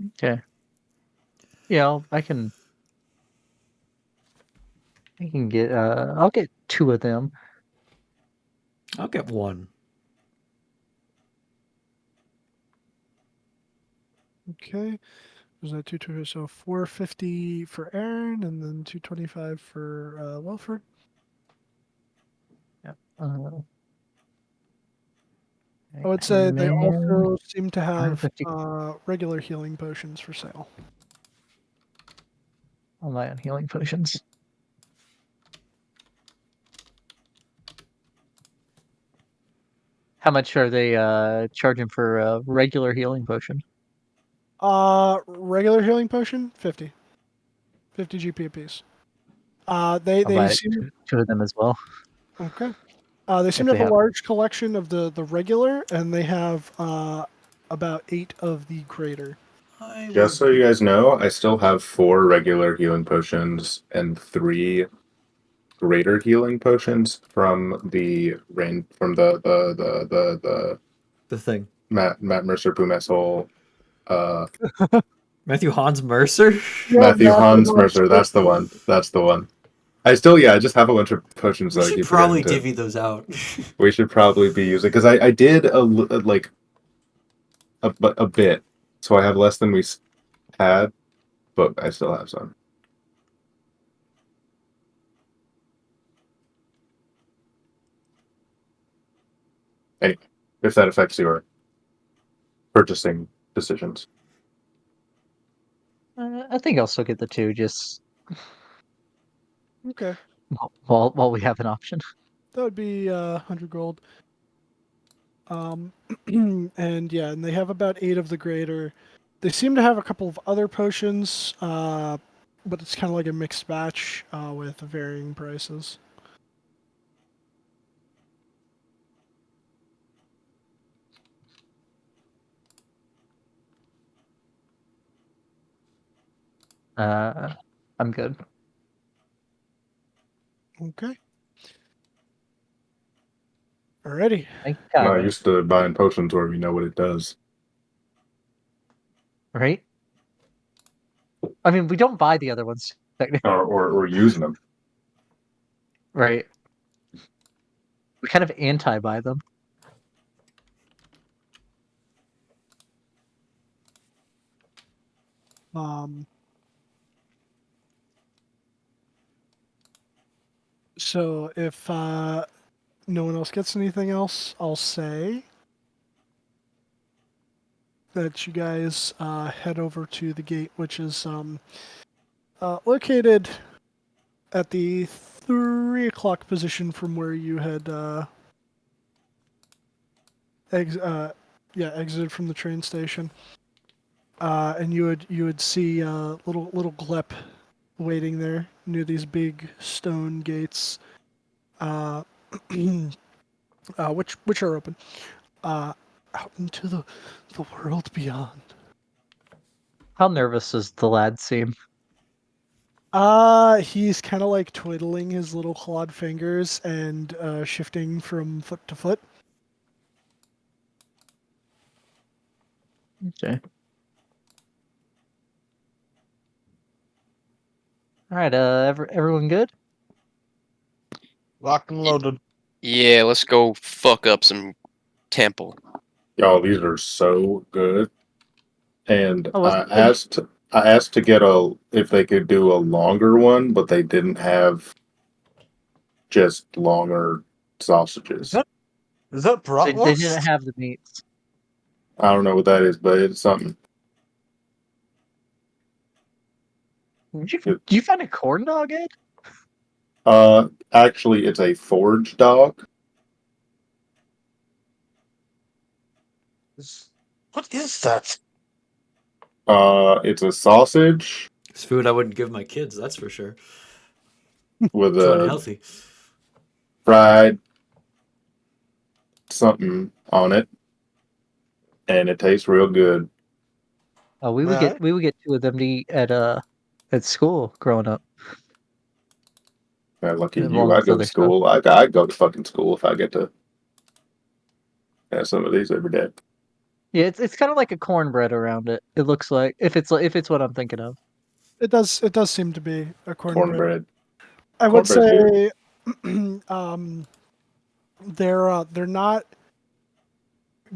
Okay. Yeah, I can get I'll get 2 of them. I'll get one. Okay. Was that 220? So 450 for Aaron, and then 225 for Wilford. Uh, I would say they Man, also seem to have 150. regular healing potions for sale. I'll buy on healing potions. How much are they charging for a regular healing potion? Regular healing potion, 50. 50 GP apiece. I'll They buy seem 2 of them as well. okay. They seem If to they have a have. large collection of the regular, and they have about 8 of the greater. I will. Just so you guys know, I still have 4 regular healing potions and 3 greater healing potions from the rain from The thing. Matt Mercer Boomessel Matthew Hans Mercer? Matthew Hans Mercer, that's the one. That's the one. I just have a bunch of potions We that I should keep probably forgetting divvy those out. we should probably be using because I did like a bit, so I have less than we had, but I still have some. Anyway, if that affects your purchasing decisions. I think I'll still get the 2 just Okay. while we have an option. That would be 100 gold. And yeah, and they have about 8 of the greater. They seem to have a couple of other potions, but it's kind of like a mixed batch with varying prices. I'm good. Okay. Alrighty. Thank you, I'm not Kyra. used to buying potions where we know what it does. Right? I mean, we don't buy the other ones technically. Or using them. Right. We kind of anti-buy them. So if no one else gets anything else, I'll say that you guys head over to the gate, which is located at the 3 o'clock position from where you had exited from the train station. And you would see little Glep waiting there near these big stone gates, which are open, out into the world beyond. How nervous does the lad seem? He's kind of like twiddling his little clawed fingers and shifting from foot to foot. Okay. All right. Everyone good? Locked and loaded. Yeah, let's go fuck up some temple. Y'all, these are so good. And Oh, I asked to get if they could do a longer one, but they didn't have just longer sausages. Is that They bratwurst? didn't have the meats. I don't know what that is, but it's something. Did you find a corn dog, Ed? Actually, it's a forage dog. What is that? It's a sausage It's food I wouldn't give my kids, that's for sure. with So a unhealthy. fried something on it, and it tastes real good. Oh, Alright. we would get two of them to eat at school growing up. Lucky And you, I amongst go to other stuff. school. I go to fucking school if I get to have some of these every day. Yeah, it's kind of like a cornbread around it. It looks like if it's what I'm thinking of. It does seem to be a cornbread. Cornbread. I would Cornbread's good. say they're not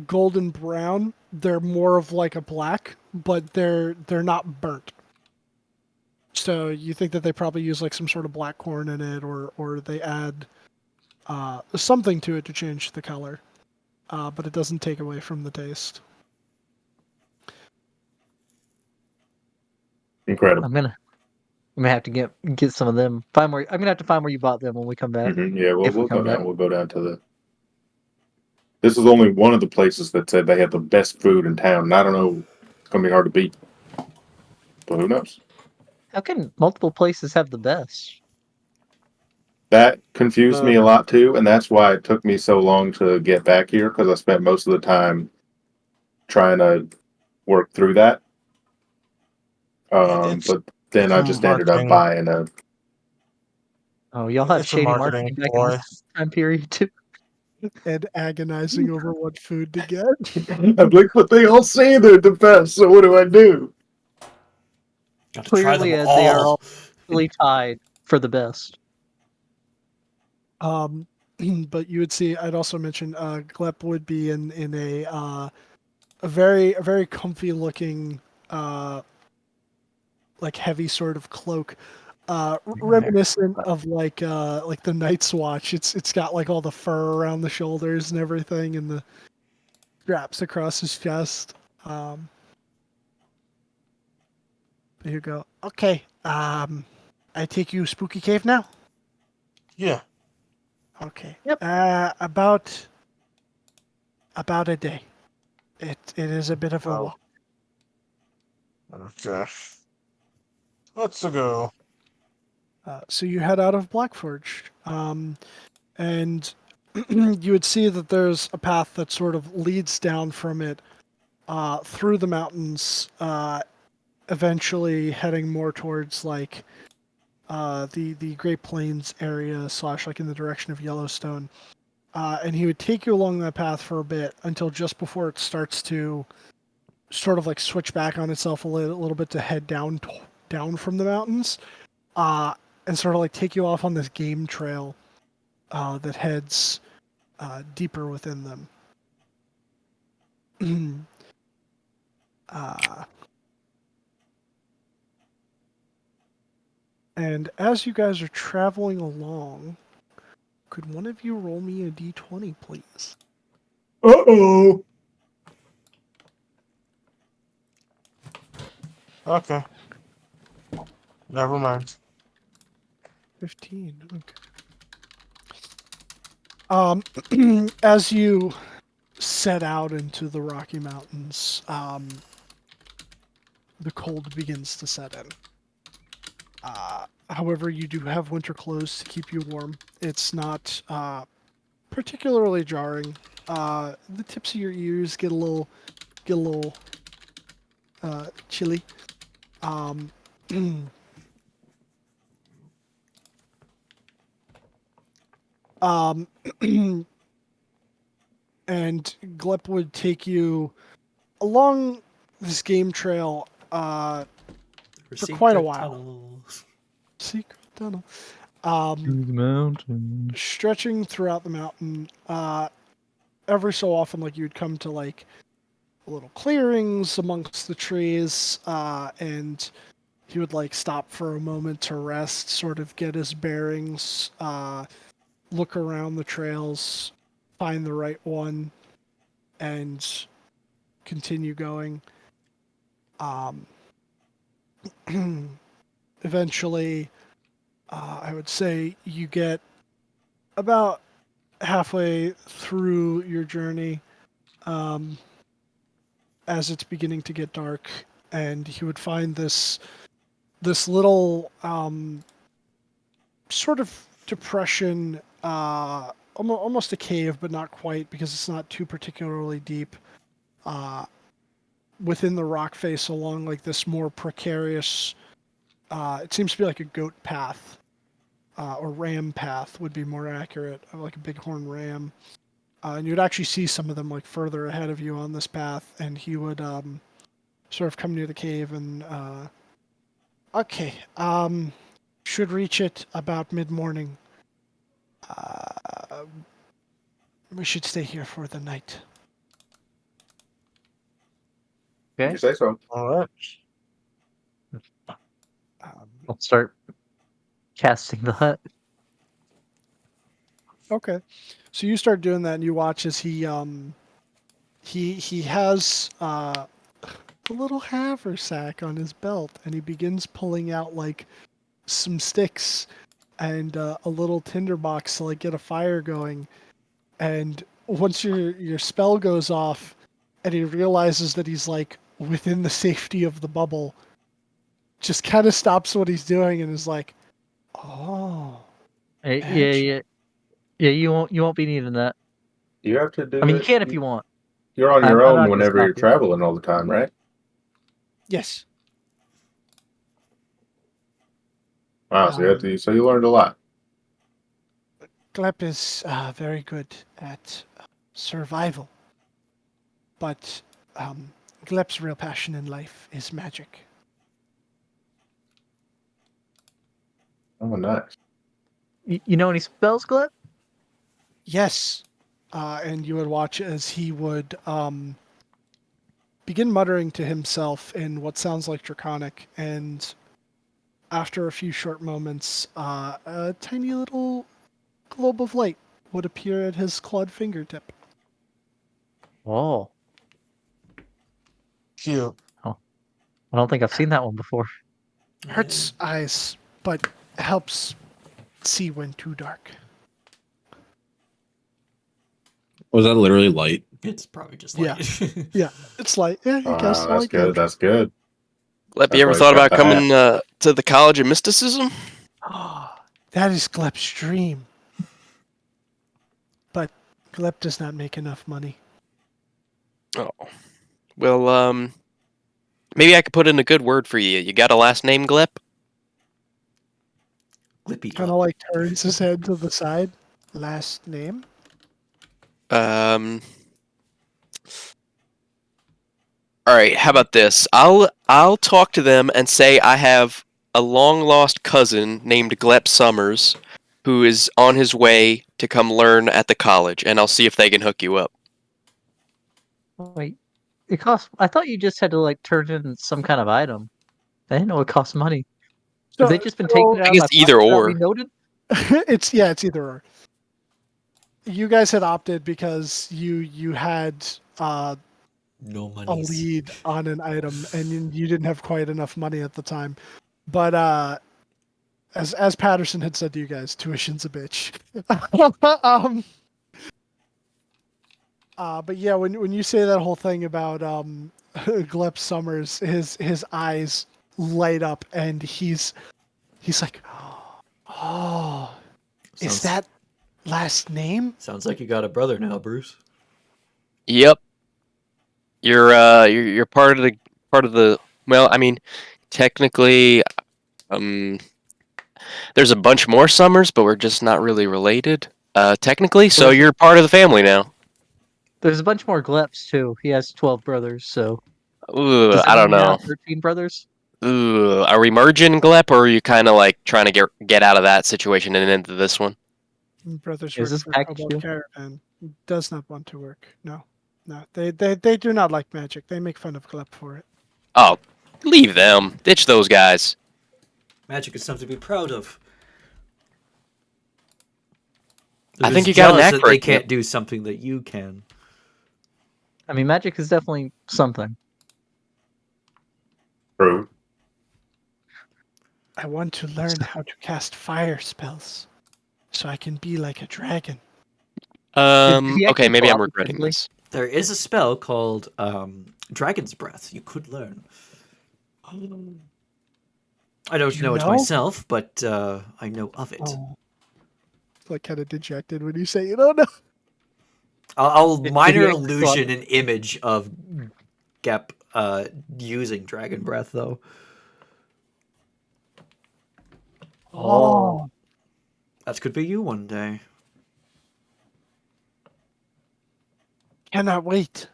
golden brown. They're more of like a black, but they're not burnt. So you think that they probably use like some sort of black corn in it, or they add something to it to change the color, but it doesn't take away from the taste. Incredible. I'm gonna have to get some of them. Find where I'm gonna have to find where you bought them when we come back. Yeah, If we we'll go come back. down. We'll go down to the. This is only one of the places that said they had the best food in town. And I don't know. It's gonna be hard to beat, but who knows? How can multiple places have the best? That confused me a lot too, and that's why it took me so long to get back here because I spent most of the time trying to work through that. But then I a just ended up marketing. buying a. Oh, y'all have It's a shady marketing marketing back in ploy. this time period too. And agonizing over what food to get. I'm like, but they all say they're the best, so what do I do? Got to try them Clearly, Ed, they are all. all really tied for the best. But you would see. I'd also mention Glep would be in a very comfy looking like heavy sort of cloak, reminiscent of like the Night's Watch. It's got like all the fur around the shoulders and everything, and the straps across his chest. There you go. Okay. I take you Spooky Cave now. Yeah. Okay. Yep. About a day. It is a bit of a Oh. walk. Okay. Let's go. So you head out of Blackforge, and you would see that there's a path that sort of leads down from it through the mountains, eventually heading more towards like the Great Plains area / like in the direction of Yellowstone. And he would take you along that path for a bit until just before it starts to sort of like switch back on itself a little bit to head down from the mountains, and sort of like take you off on this game trail that heads deeper within them. And as you guys are traveling along, could one of you roll me a d20, please? Uh-oh. Okay. Never mind. 15. Okay. As you set out into the Rocky Mountains, the cold begins to set in. However, you do have winter clothes to keep you warm. It's not particularly jarring. The tips of your ears get a little chilly. And Glep would take you along this game trail for quite a while. Tunnels. Secret tunnel. To the mountain. Stretching throughout the mountain. Every so often, like you'd come to like little clearings amongst the trees, and he would like stop for a moment to rest, sort of get his bearings, look around the trails, find the right one, and continue going. Eventually, I would say you get about halfway through your journey, as it's beginning to get dark, and you would find this little sort of depression, almost a cave, but not quite because it's not too particularly deep. Within the rock face, along like this more precarious, it seems to be like a goat path, or ram path would be more accurate, like a bighorn ram. And you'd actually see some of them like further ahead of you on this path, and he would sort of come near the cave and okay, should reach it about mid-morning. We should stay here for the night. You say so. All right. I'll start casting the hut. Okay, so you start doing that, and you watch as he has a little haversack on his belt, and he begins pulling out like some sticks and a little tinderbox to like get a fire going. And once your spell goes off, and he realizes that he's like within the safety of the bubble, just kind of stops what he's doing and is like, "Oh, Yeah, magic." yeah. You won't be needing that. You have to do I mean, you it. can if you want. You're on I'm your not own gonna whenever stop you're you. traveling all the time, right? Yes. Wow, so you learned a lot. Glep is very good at survival, but Glep's real passion in life is magic. Oh, nice. You know any spells, Gleb? Yes, and you would watch as he would begin muttering to himself in what sounds like Draconic, and after a few short moments, a tiny little globe of light would appear at his clawed fingertip. Oh, Cute. I don't think I've seen that one before. Hurts eyes, but helps see when too dark. Was that literally light? It's probably just Yeah. light. Yeah, it's light. Yeah, you Wow, guess that's light good. damage. That's good. Glep, That's you ever why he's thought got about the coming to the College of Mysticism? That is Glep's dream. But Glep does not make enough money. Oh, well, maybe I could put in a good word for you. You got a last name, Glep? Glippy Kind of like turns his head to the side. Last name? All right. How about this? I'll talk to them and say I have a long lost cousin named Glep Summers, who is on his way to come learn at the college, and I'll see if they can hook you up. Wait, it costs. I thought you just had to like turn in some kind of item. I didn't know it cost money. Have they just been taking it I out of guess my either pocket without me or. noted? it's either or. You guys had opted because you had no a money. lead on an item, and you didn't have quite enough money at the time. But as Patterson had said to you guys, tuition's a bitch. But yeah, when you say that whole thing about Glep Summers, his eyes light up, and he's like, oh, is that last name? Sounds like you got a brother now, Bruce. Yep. You're part of the. Well, I mean, technically, there's a bunch more Summers, but we're just not really related. Technically, so you're part of the family now. There's a bunch more Gleps too. He has 12 brothers, so Ooh, does that I mean don't you now know. have 13 brothers? Ooh, are we merging Glep, or are you kind of like trying to get out of that situation and into this one? Brothers Is work this for package Cobalt deal? Caravan. Does not want to work. No. No, they do not like magic. They make fun of Glep for it. Oh, leave them. Ditch those guys. Magic is something to be proud of. I They're think just you got an jealous knack that for they it, Glip. can't do something that you can. I mean, magic is definitely something. True. I want to learn how to cast fire spells, so I can be like a dragon. Did he Okay, actually maybe pull I'm out the regretting Kindly? this. There is a spell called Dragon's Breath you could learn. I don't You know it know? myself, but I know of it. Oh, like kind of dejected when you say you don't know. I'll Did he minor actually pull out illusion an image of Gep using Dragon Breath, though. Oh, That could be you one day. cannot wait.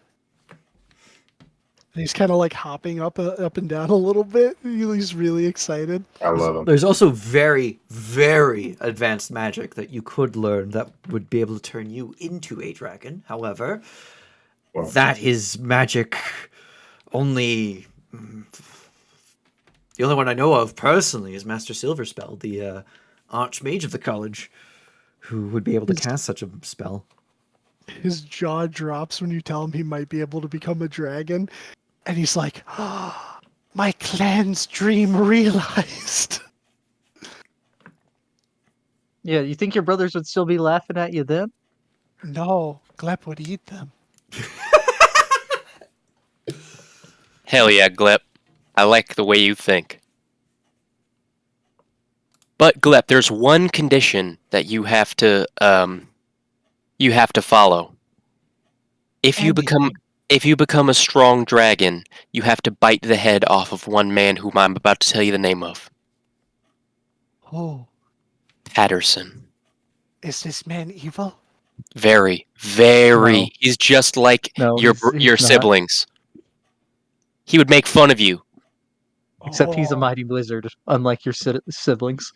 And he's kind of like hopping up and down a little bit. He's really excited. I love them. There's also very, very advanced magic that you could learn that would be able to turn you into a dragon. However, Well, that is magic only. The only one I know of personally is Master Silverspell, the Archmage of the college, who would be able to cast such a spell. His jaw drops when you tell him he might be able to become a dragon. And he's like, oh, my clan's dream realized. Yeah, you think your brothers would still be laughing at you then? No, Glep would eat them. Hell yeah, Glep. I like the way you think. But Glep, there's one condition that you have to follow. If you become a strong dragon, you have to bite the head off of one man whom I'm about to tell you the name of. Oh, Patterson. is this man evil? Very, very. No. He's just like No, your he's not. siblings. He would make fun of you. Except he's a Oh, mighty wizard, unlike your siblings.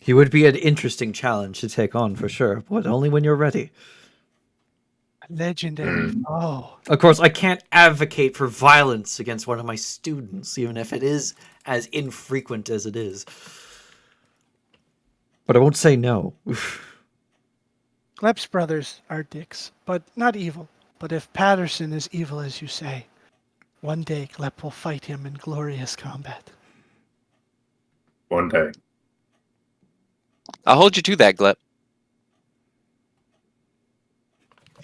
He would be an interesting challenge to take on for sure, but only when you're ready. legendary foe. Of course, I can't advocate for violence against one of my students, even if it is as infrequent as it is. But I won't say no. Glep's brothers are dicks, but not evil. But if Patterson is evil as you say, one day Glep will fight him in glorious combat. one day. I'll hold you to that, Glep.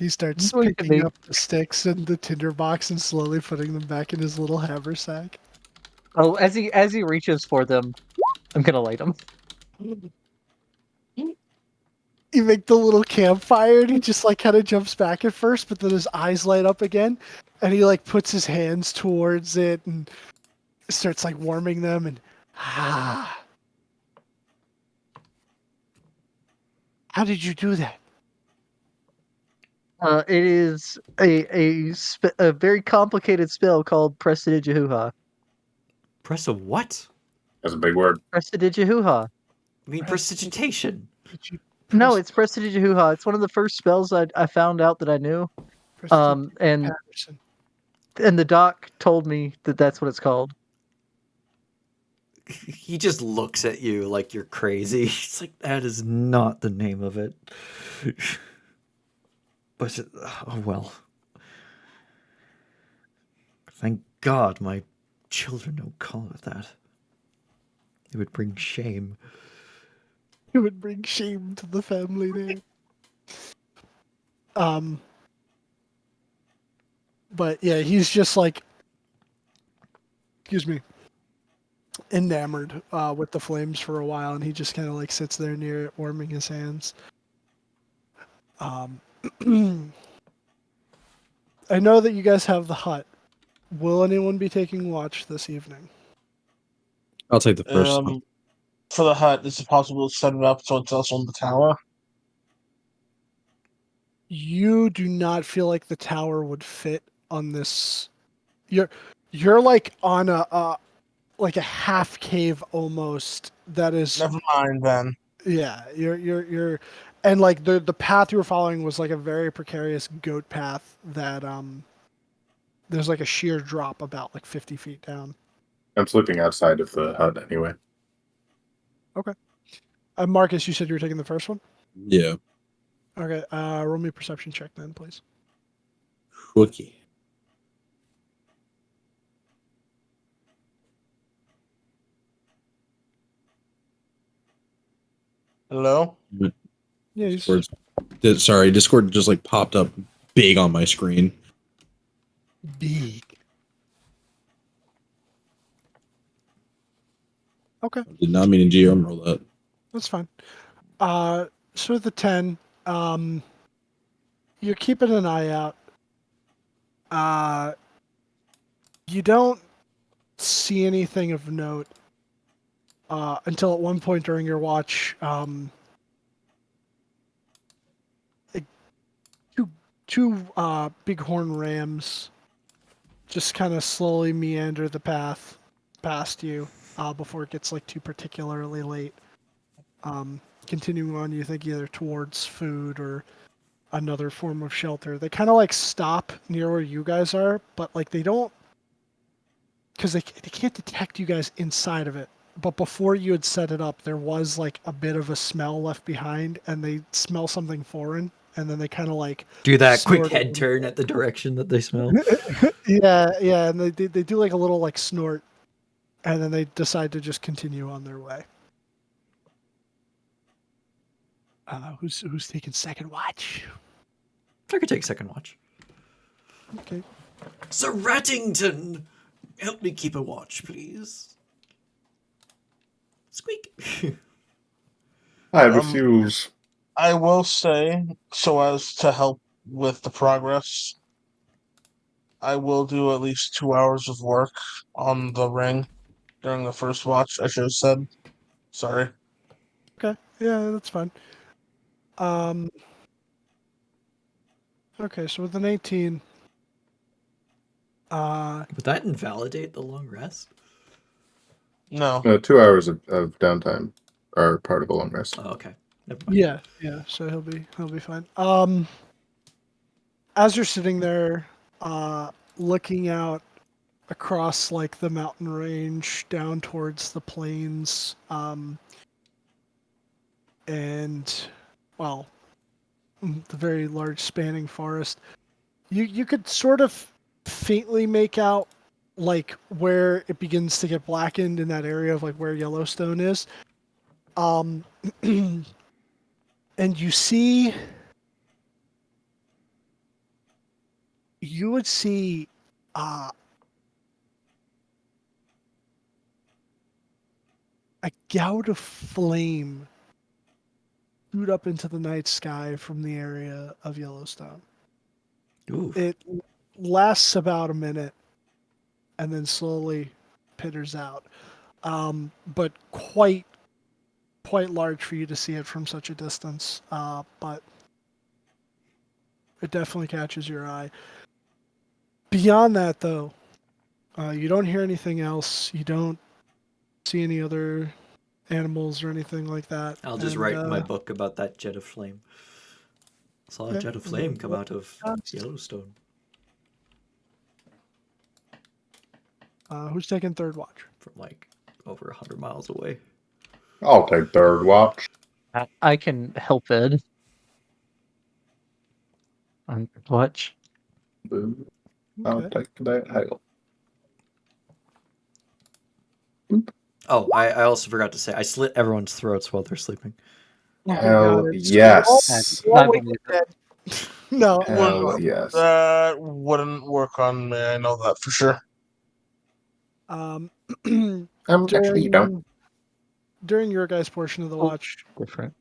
He starts He's going to picking be- up the sticks and the tinderbox and slowly putting them back in his little haversack. Oh, as he reaches for them, I'm gonna light him. You make the little campfire and he just like kind of jumps back at first, but then his eyes light up again and he like puts his hands towards it and starts like warming them and how did you do that? It is a very complicated spell called Prestidigitahuha. Press a what? That's a big word. Prestidigitahuha. I mean, prestidigitation. Did you No, it's Prestidigitahuha. It's one of the first spells I found out that I knew. And Patterson. the doc told me that that's what it's called. He just looks at you like you're crazy. He's like, that is not the name of it. But, oh well. Thank God my children don't call it that. It would bring shame. It would bring shame to the family name. But yeah, he's just like, excuse me, enamored with the flames for a while, and he just kind of like sits there near it, warming his hands. I know that you guys have the hut. Will anyone be taking watch this evening? I'll take the first. For the hut, is it possible to set it up so it's also on the tower? You do not feel like the tower would fit on this. You're like on a like a half cave almost. That is Never mind then. yeah. You're And like the path you were following was like a very precarious goat path that there's like a sheer drop about like 50 feet down. I'm sleeping outside of the hut anyway. Okay. Marcus, you said you were taking the first one? Yeah. Okay, roll me a perception check then, please. Okay. Hello? Yeah, Discord just like popped up big on my screen. big. Okay, Did not mean to GM roll that. that's fine. So with the 10, you're keeping an eye out. You don't see anything of note until at one point during your watch, two bighorn rams just kind of slowly meander the path past you before it gets like too particularly late. Continuing on, you think either towards food or another form of shelter. They kind of like stop near where you guys are, but like they don't, because they can't detect you guys inside of it. But before you had set it up, there was like a bit of a smell left behind, and they smell something foreign, and then they kind of like Do that quick snort a head little turn bit. at the direction that they smell. Yeah, and they do like a little like snort, and then they decide to just continue on their way. Who's taking second watch? I could take second watch. Okay. Sir Rattington, help me keep a watch, please. Squeak. I refuse. I will say, so as to help with the progress, I will do at least 2 hours of work on the ring during the first watch. I should have said. Sorry. Okay. Yeah, that's fine. Okay, so with an 18, Would that invalidate the long rest? No. 2 hours of downtime are part of the long rest. Oh, okay. Never mind. yeah, so he'll be fine. As you're sitting there, looking out across like the mountain range down towards the plains, and well, the very large spanning forest, you could sort of faintly make out like where it begins to get blackened in that area of like where Yellowstone is. And you would see uh, a gout of flame shoot up into the night sky from the area of Yellowstone. Ooh. It lasts about a minute and then slowly pitters out, but quite large for you to see it from such a distance. But it definitely catches your eye. Beyond that, though, you don't hear anything else. You don't see any other animals or anything like that. I'll just write in my book about that jet of flame. Saw a Okay. jet of flame come out of Yellowstone. Who's taking third watch? From like over 100 miles away. I'll take third watch. I can help Ed on watch. Boo. I'll Okay. take that hail. Oh, I also forgot to say, I slit everyone's throats while they're sleeping. Hell So yes. you all I wake believe up dead. No. Hell yes. That wouldn't work on me. I know that for sure. Actually, you don't. During your guys' portion of the watch, Different.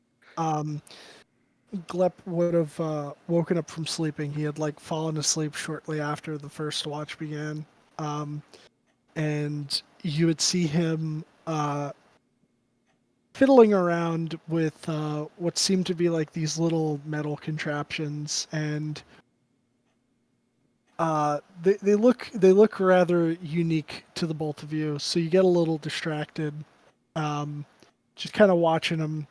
Glep would have woken up from sleeping. He had like fallen asleep shortly after the first watch began, and you would see him fiddling around with what seemed to be like these little metal contraptions, and they look rather unique to the both of you. So you get a little distracted, just kind of watching him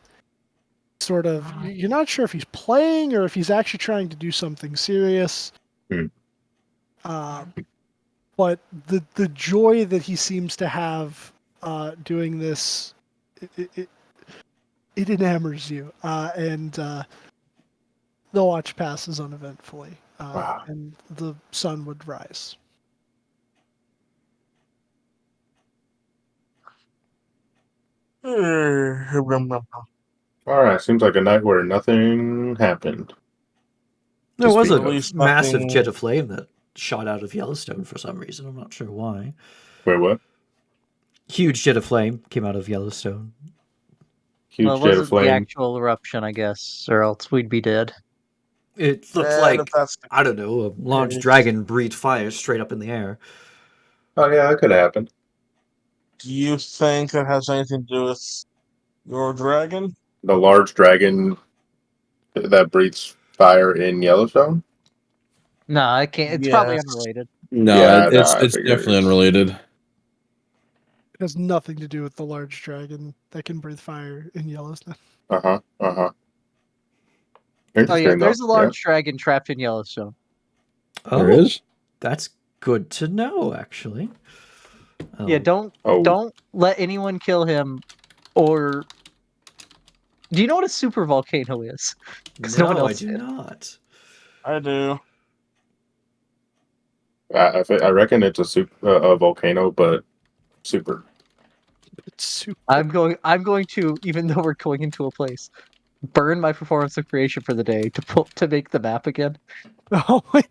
sort of, you're not sure if he's playing or if he's actually trying to do something serious. Hmm. But the joy that he seems to have doing this, it enamors you, and the watch passes uneventfully, Wow. and the sun would rise. All right, seems like a night where nothing happened. There was speak a At least massive nothing- jet of flame that shot out of Yellowstone for some reason. I'm not sure why. Wait, what? Huge jet of flame came out of Yellowstone. Huge Well, it jet of wasn't the flame. actual eruption, I guess, or else we'd be dead. It looked And like, if that's the I don't know, a large case, dragon breathed fire straight up in the air. Oh yeah, that could happen. do you think that has anything to do with your dragon? The large dragon that breathes fire in Yellowstone. No, I can't. It's probably Yes. unrelated. No, Yeah, no, it's I it's figured definitely it's- unrelated. It has nothing to do with the large dragon that can breathe fire in Yellowstone. Uh-huh. Oh Interesting yeah, though. there's a large dragon trapped in Yellowstone. Oh, There is. that's good to know, actually. Yeah, Oh, don't let anyone kill him. Or do you know what a super volcano is? Because no one no, I else do did. not. I do. I reckon it's a volcano, but super. It's super. I'm going to, even though we're going into a place, burn my performance of creation for the day to make the map again. Oh, wait.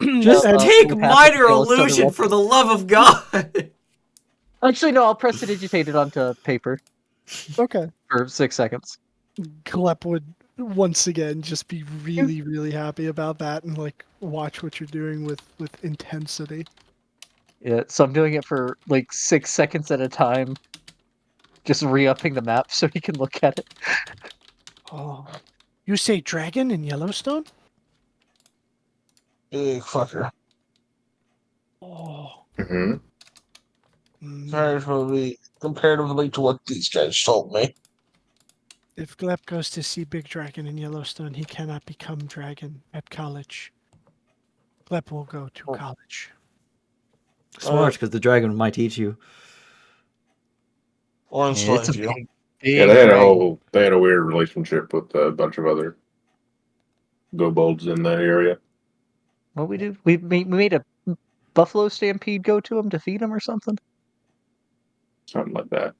Just And- take what happened minor to Yellowstone illusion eruption. for the love of God. Actually, no, I'll prestidigitate it onto paper okay. for 6 seconds. Glep would once again just be really, really happy about that and like watch what you're doing with intensity. Yeah, so I'm doing it for like 6 seconds at a time, just re-upping the map so he can look at it. Oh, you say dragon in Yellowstone? Big fucker. Oh, Mm-hmm. Comparatively to what these guys told me. If Glep goes to see Big Dragon in Yellowstone, he cannot become dragon at college. Glep will go to college. Smart, because the dragon might eat you. Or Yeah, it's enslave a you. big Yeah, dragon. they had a weird relationship with a bunch of other kobolds in that area. What we do? We made a buffalo stampede go to him to feed him or something. Something like that.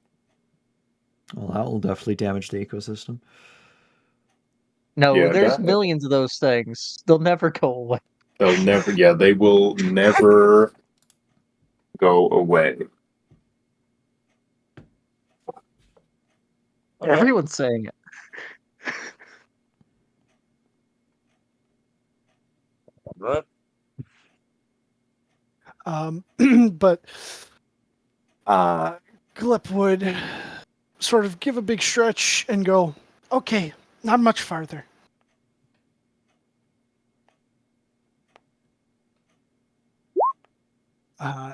Well, that will definitely damage the ecosystem. No, Yeah, there's that millions of those things. They'll never go away. they'll never. Yeah, they will never go away. Everyone's saying it. Right? But Glep would sort of give a big stretch and go, okay, not much farther.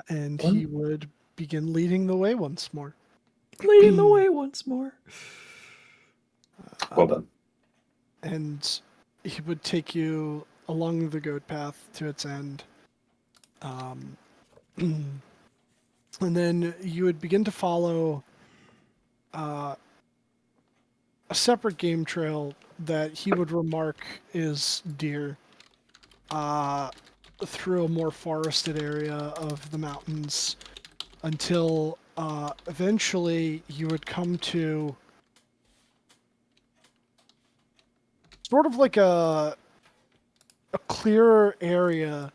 And he would begin leading the way once more. Leading the way once more. Well done. And he would take you along the goat path to its end. And then you would begin to follow a separate game trail that he would remark is deer through a more forested area of the mountains until eventually you would come to sort of like a clearer area.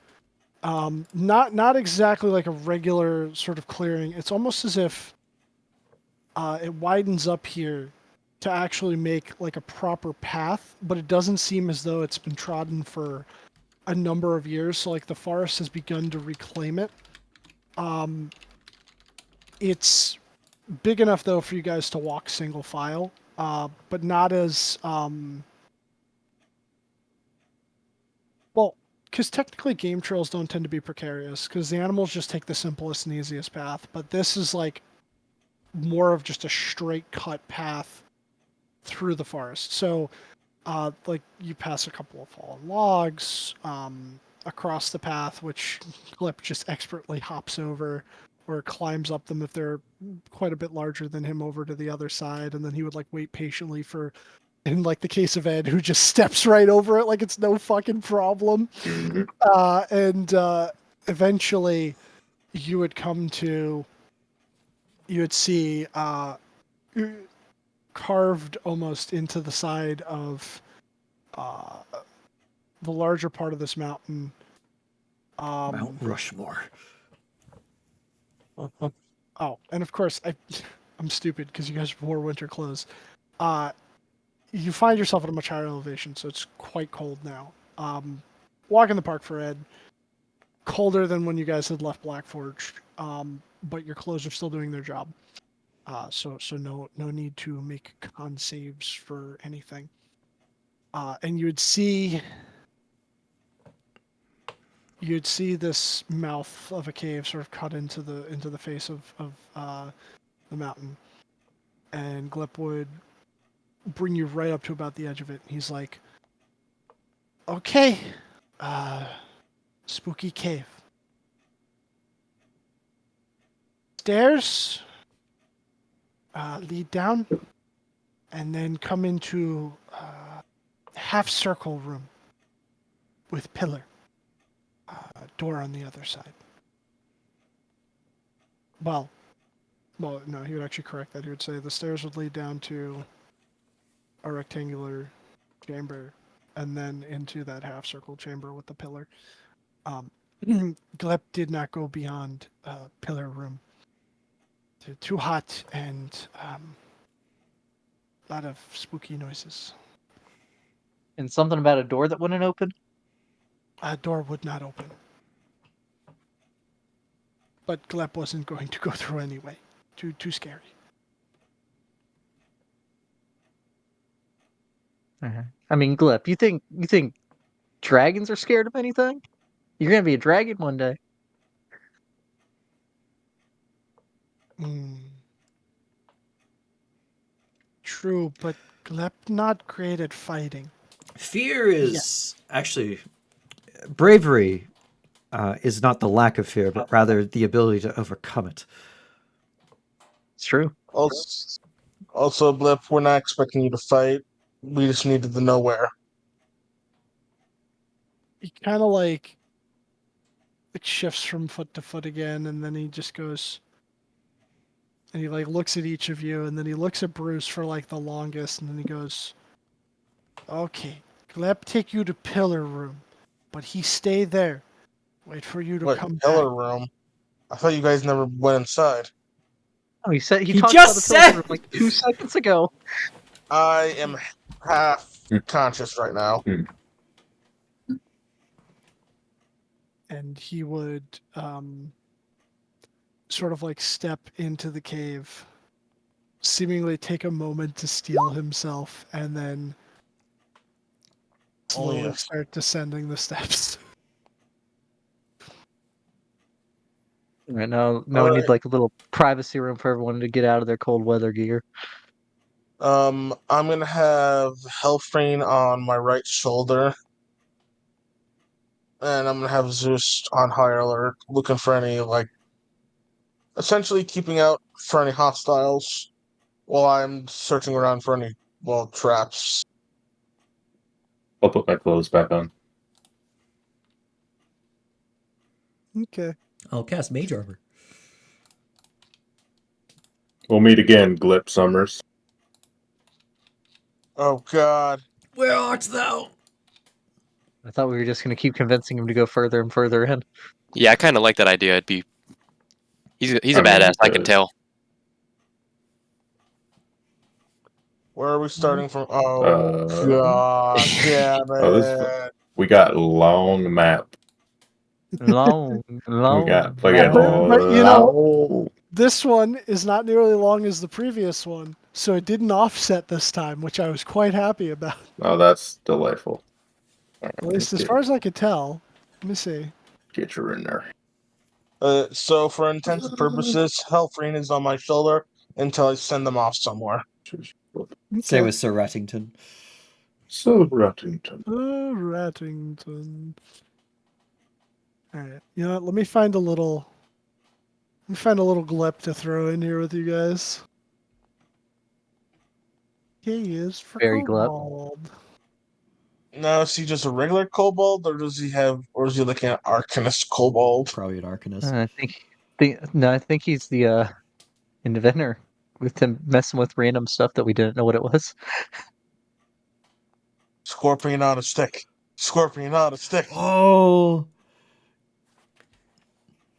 Not exactly like a regular sort of clearing. It's almost as if it widens up here to actually make like a proper path, but it doesn't seem as though it's been trodden for a number of years. So like the forest has begun to reclaim it. It's big enough though for you guys to walk single file, but not as well, because technically game trails don't tend to be precarious because the animals just take the simplest and easiest path. But this is like more of just a straight cut path through the forest. So, like you pass a couple of fallen logs across the path, which Glip just expertly hops over or climbs up them if they're quite a bit larger than him over to the other side, and then he would like wait patiently for, in like the case of Ed, who just steps right over it like it's no fucking problem. Mhm. And eventually you would come to, you would see carved almost into the side of the larger part of this mountain. Mount Rushmore. Oh, and of course, I'm stupid because you guys wore winter clothes. You find yourself at a much higher elevation, so it's quite cold now. Walk in the park for Ed. Colder than when you guys had left Blackforge, but your clothes are still doing their job. So no need to make con saves for anything. And you'd see this mouth of a cave sort of cut into the face of the mountain, and Glip would bring you right up to about the edge of it. He's like, "Okay, spooky cave. Stairs lead down, and then come into half circle room with pillar, door on the other side." Well, no, he would actually correct that. He would say the stairs would lead down to a rectangular chamber, and then into that half circle chamber with the pillar. Glep did not go beyond pillar room. Too hot and a lot of spooky noises. And something about a door that wouldn't open? A door would not open. But Glep wasn't going to go through anyway. Too scary. I mean, Glip, you think dragons are scared of anything? You're gonna be a dragon one day. True, but Glep not great at fighting. Fear is actually bravery. Is not the lack of fear, but rather the ability to overcome it. It's true. Also, Blip, we're not expecting you to fight. We just needed to know where. He kind of like it shifts from foot to foot again, and then he just goes, and he like looks at each of you, and then he looks at Bruce for like the longest, and then he goes, "Okay, Glep take you to pillar room, but he stay there. Wait for you to What, come pillar back." room? I thought you guys never went inside. Oh, he He talked just about the pillar said- room like 2 seconds ago. I am half conscious right now. And he would sort of like step into the cave, seemingly take a moment to steel himself, and then slowly yes. start descending the steps. Right now, we Alright. need like a little privacy room for everyone to get out of their cold weather gear. I'm gonna have Healthrain on my right shoulder, and I'm gonna have Zeus on high alert, looking for any essentially keeping out for any hostiles, while I'm searching around for any traps. I'll put my clothes back on. Okay. I'll cast Mage Armor. We'll meet again, Glip Summers. Oh God! Where art thou? I thought we were just gonna keep convincing him to go further and further in. Yeah, I kind of like that idea. He's a I mean, badass. I can because- tell. Where are we starting from? Oh God! Damn it! We got long map. Long. We got fucking But, you know, long. this one is not nearly long as the previous one, so it didn't offset this time, which I was quite happy about. Oh, that's delightful. At least as far as I could tell. Let me see. Get your in there. So for intents and purposes, Healthrain is on my shoulder, until I send them off somewhere. Say with Sir Rattington. So Ruttington. Rattington. All right. You know what? Let me find a little glip to throw in here with you guys. He is for Very glip. Kobold. Now, is he just a regular kobold, or is he looking at Arcanist kobold? Probably an Arcanist. I think he's the inventor with him messing with random stuff that we didn't know what it was. Scorpion on a stick. Scorpion on a stick. Oh,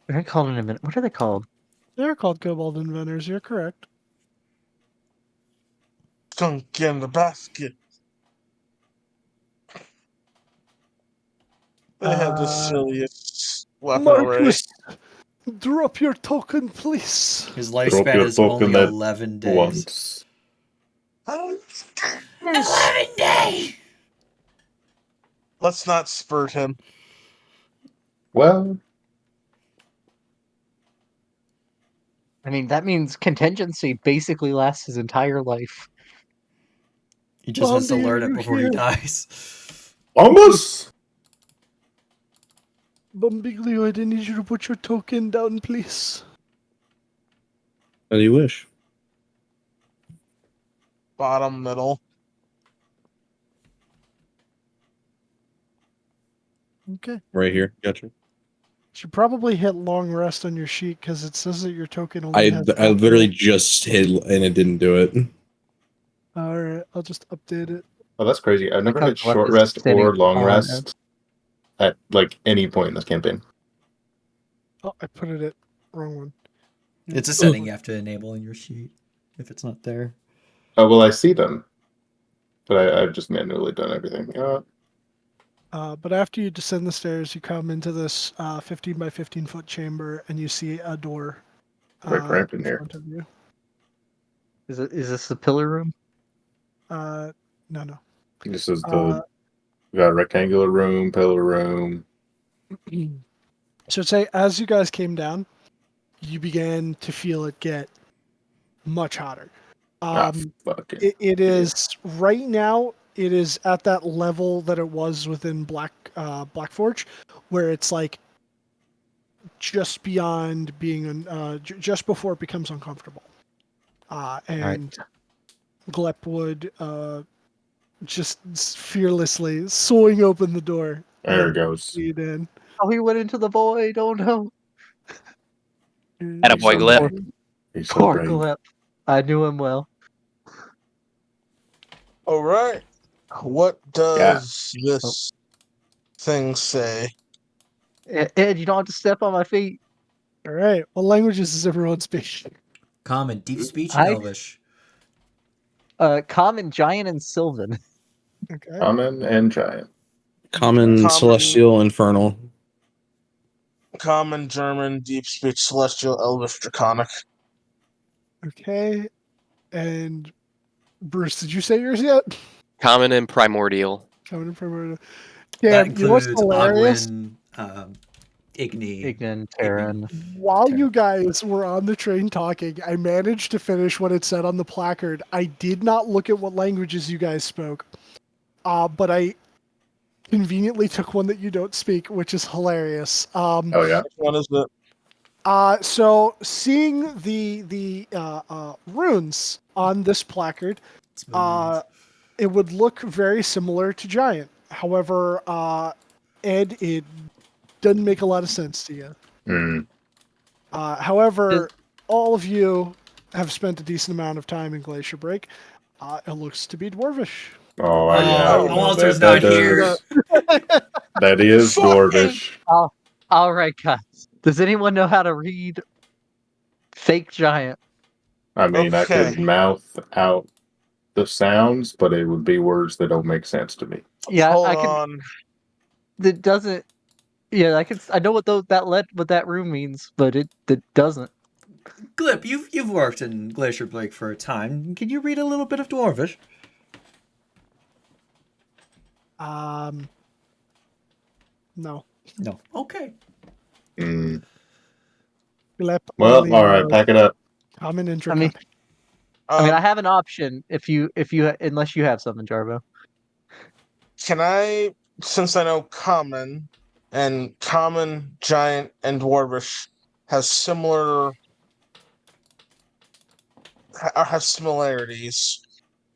What are they called an inventor? What are they called? They're called Kobold Inventors. You're correct. Skunk in the basket. They have the silliest weapon array. Marcus, drop your token, please. his Drop lifespan your is token only at 11 days. once. 11 days! Let's not spurt him. Well, I mean, that means contingency basically lasts his entire life. He just has to Blondie, learn are it you before he here? dies. almost. Bumbiglioid, I need you to put your token down, please. As you wish. Bottom middle. Okay. Right here. Gotcha. Should probably hit long rest on your sheet because it says that your token only I has. literally just hit and it didn't do it. All right, I'll just update it. Oh, that's crazy. I've never how hit Glep short is rest sitting or long on rest at like any point in this campaign. Oh, I put it at wrong one. It's a setting you have to enable in your sheet if it's not there. Oh well, I see them, but I've just manually done everything. But after you descend the stairs, you come into this 15 by 15 foot chamber, and you see a door Very cramped in in here. front of you. Is this the pillar room? No. This is Uh, we got a rectangular room, pillar room. So say as you guys came down, you began to feel it get much hotter. Fucking It is right now. It is at that level that it was within Blackforge, where it's like just beyond being just before it becomes uncomfortable. And Glep would just fearlessly swing open the door. There it and goes. lead in. Oh, he went into the void. Oh no. Attaboy, so Glip. brave. He's so Poor brave. Glep. I knew him well. All right. What does this thing say? Ed, you don't have to step on my feet. All right. What languages is everyone speaking? Common, deep speech, and I- Elvish. Common, giant, and Sylvan. Okay. Common and giant. Common, celestial, infernal. Common, German, deep speech, celestial, elvish, draconic. Okay. And Bruce, did you say yours yet? Common and primordial. Coming in from That yeah, you know what's includes hilarious? Ogwyn, Igni. Ignan, Terran. While you guys were on the train talking, I managed to finish what it said on the placard. I did not look at what languages you guys spoke, but I conveniently took one that you don't speak, which is hilarious. Oh yeah. Which one is it? So seeing the runes on this placard, it would look very similar to Giant. However, Ed, it doesn't make a lot of sense to you. Mm. However, all of you have spent a decent amount of time in Glacier Break. It looks to be Dwarvish. Oh Oh, yeah. Walter's that not here. That is dwarvish. All right, guys. Does anyone know how to read fake giant? I mean, I Okay. could mouth out the sounds, but it would be words that don't make sense to me. Yeah, Hold I can. on. It doesn't. Yeah, I can. I know what that room means, but it doesn't. Glip, you've worked in Glacier Blake for a time. Can you read a little bit of Dwarvish? No. No. Okay. Mm. Glep Well, only all right, knows pack it up. Common and I mean, Draconic. I mean, I have an option if you unless you have something, Jarbo. Can I, since I know common, and common, giant, and dwarvish has have similarities,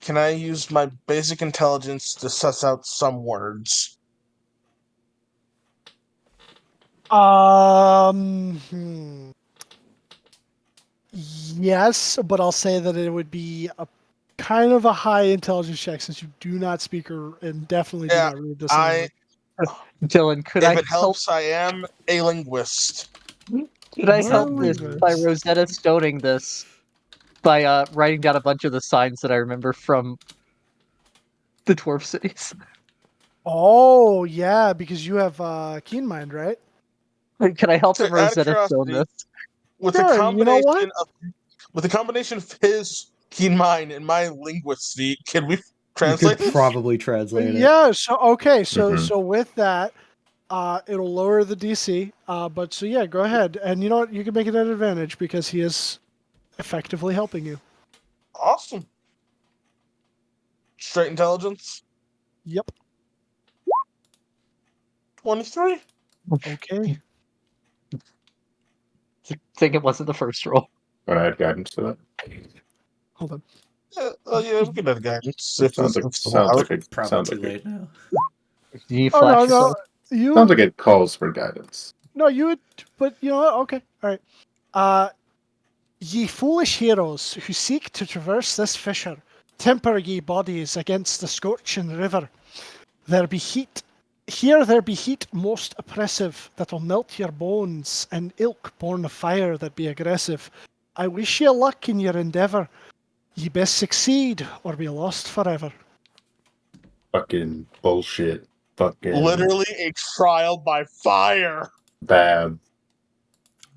can I use my basic intelligence to suss out some words? Hmm. Yes, but I'll say that it would be a kind of a high intelligence check since you do not speak and definitely do Yeah, not read this I. language. Dylan, could If I it help? helps, I am a linguist. Could I Not help only this by this. Rosetta Stoning this by writing down a bunch of the signs that I remember from the dwarf cities? Oh yeah, because you have keen mind, right? Can I help him Out of Rosetta Stone curiosity, this? with the Sure. You know what? combination of his keen mind and my linguisty, can we You translate could this? probably translate it. Yeah. So okay. So Mhm. so with that, it'll lower the DC. But so yeah, go ahead. And you know what? You can make it an advantage because he is effectively helping you. Awesome. Straight intelligence, Yep. 23. Okay. Think it wasn't the first roll. Want to add guidance to that? Hold on. Yeah, we can have guidance It if this is sounds allowed. like it Probably sounds too like it late now. Do you Oh flash no no yourself? you sounds like it calls for guidance. no you would. But you know what? Okay. All right. Ye foolish heroes who seek to traverse this fissure, temper ye bodies against the scorching river. There be heat. Here there be heat most oppressive, that'll melt your bones, and ilk born of fire that be aggressive. I wish ye luck in your endeavour. Ye best succeed, or be lost forever. Fucking bullshit. Fucking Literally a trial by fire. bad.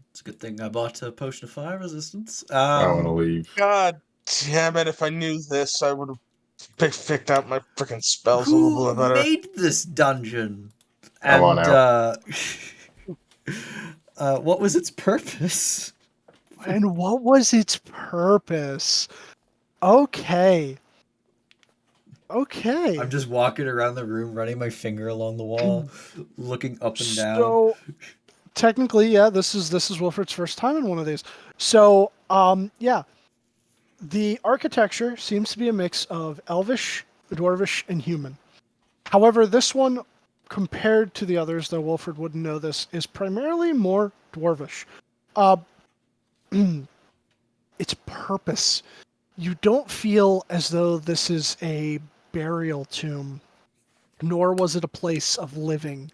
It's a good thing I bought a potion of fire resistance. I want to leave. God damn it, if I knew this, I would have picked out my freaking spells a Who little bit better. made this dungeon? I'm on And what was its purpose? And what was its purpose? Okay. Okay. I'm just walking around the room, running my finger along the wall, looking up and down. So technically, yeah, this is Wilfred's first time in one of these. So, yeah, the architecture seems to be a mix of Elvish, Dwarvish, and human. However, this one, compared to the others, though Wilfred wouldn't know this, is primarily more Dwarvish. Its purpose. You don't feel as though this is a burial tomb, nor was it a place of living.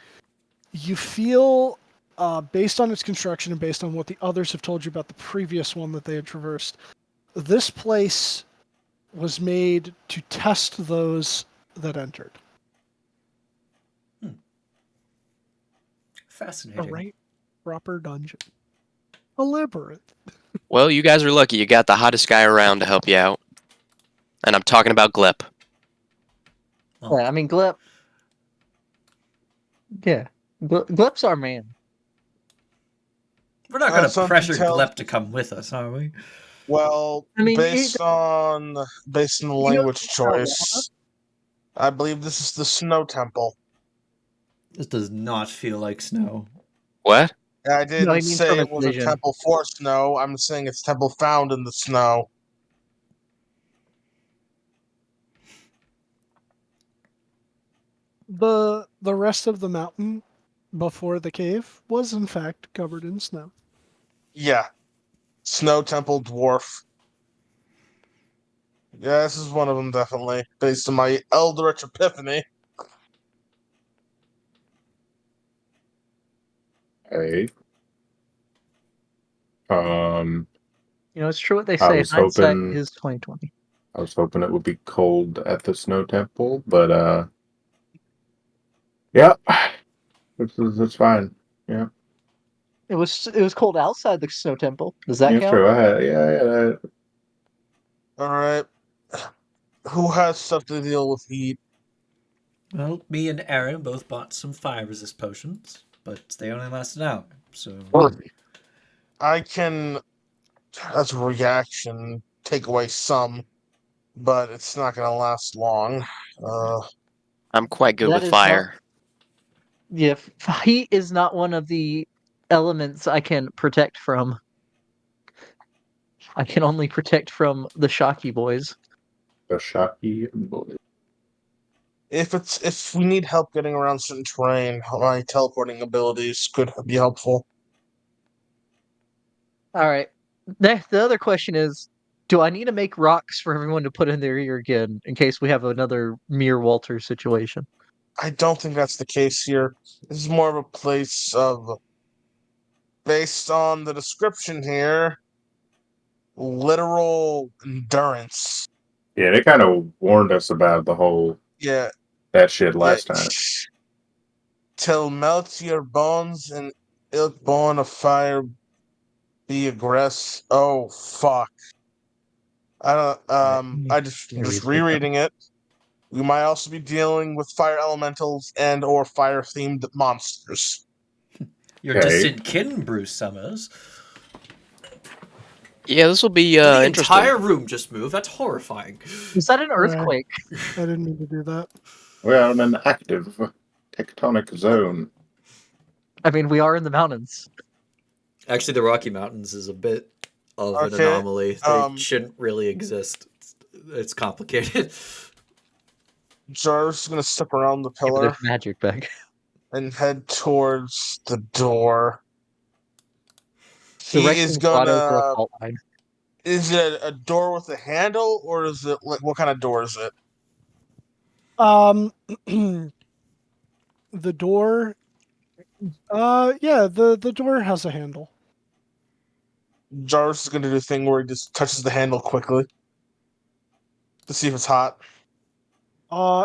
You feel, based on its construction and based on what the others have told you about the previous one that they had traversed, this place was made to test those that entered. Fascinating. A right proper dungeon. A labyrinth. Well, you guys are lucky. You got the hottest guy around to help you out. And I'm talking about Glep. Oh. Yeah, I mean, Glep. Yeah, Glep's our man. We're not going to Some pressure details. Glep to come with us, are we? Well, I mean, based on the language knows choice, I believe this is the Snow Temple. This does not feel like snow. What? I No, didn't he means say from it its was a vision. temple for snow. I'm saying it's a temple found in the snow. The rest of the mountain before the cave was in fact covered in snow. Yeah. Snow Temple Dwarf. Yeah, this is one of them, definitely. Based on my Eldritch Epiphany. Hey. You know, it's true what they I say. was Hindsight hoping is 2020. I was hoping it would be cold at the Snow Temple, but yeah, it's fine. Yeah, It was cold outside the snow temple. Does that yeah, count? true. Yeah. Alright. Who has stuff to deal with heat? Well, me and Aaron both bought some fire resist potions, but they only last an hour, so... I can, as a reaction, take away some, but it's not going to last long. I'm quite good That with is not- fire. Yeah, heat is not one of the elements I can protect from. I can only protect from the Shocky boys. The Shocky boy. If we need help getting around certain terrain, my teleporting abilities could be helpful. All right. The other question is, do I need to make rocks for everyone to put in their ear again in case we have another Mere Walter situation? I don't think that's the case here. This is more of a place of, based on the description here, literal endurance. Yeah, they kind of warned us about the whole Yeah, that shit yeah. last time. Till melt your bones and ilk bone of fire be aggress. Oh fuck. I don't. I just Let me read that. rereading it. We might also be dealing with fire elementals and or fire themed monsters. Your Okay. distant kin, Bruce Summers. Yeah, this will be The interesting. entire room just moved. That's horrifying. Is that an Right. earthquake? I didn't mean to do that. We're in an active tectonic zone. I mean, we are in the mountains. Actually, the Rocky Mountains is a bit of an Okay, anomaly. They shouldn't really exist. It's complicated. Jar's gonna step around the Yeah, but pillar there's magic back. and head towards the door. The He is Rexing grottos are a gonna. fault line. Is it a door with a handle, or is it like what kind of door is it? The door. Yeah, the door has a handle. Jarvis is gonna do a thing where he just touches the handle quickly to see if it's hot.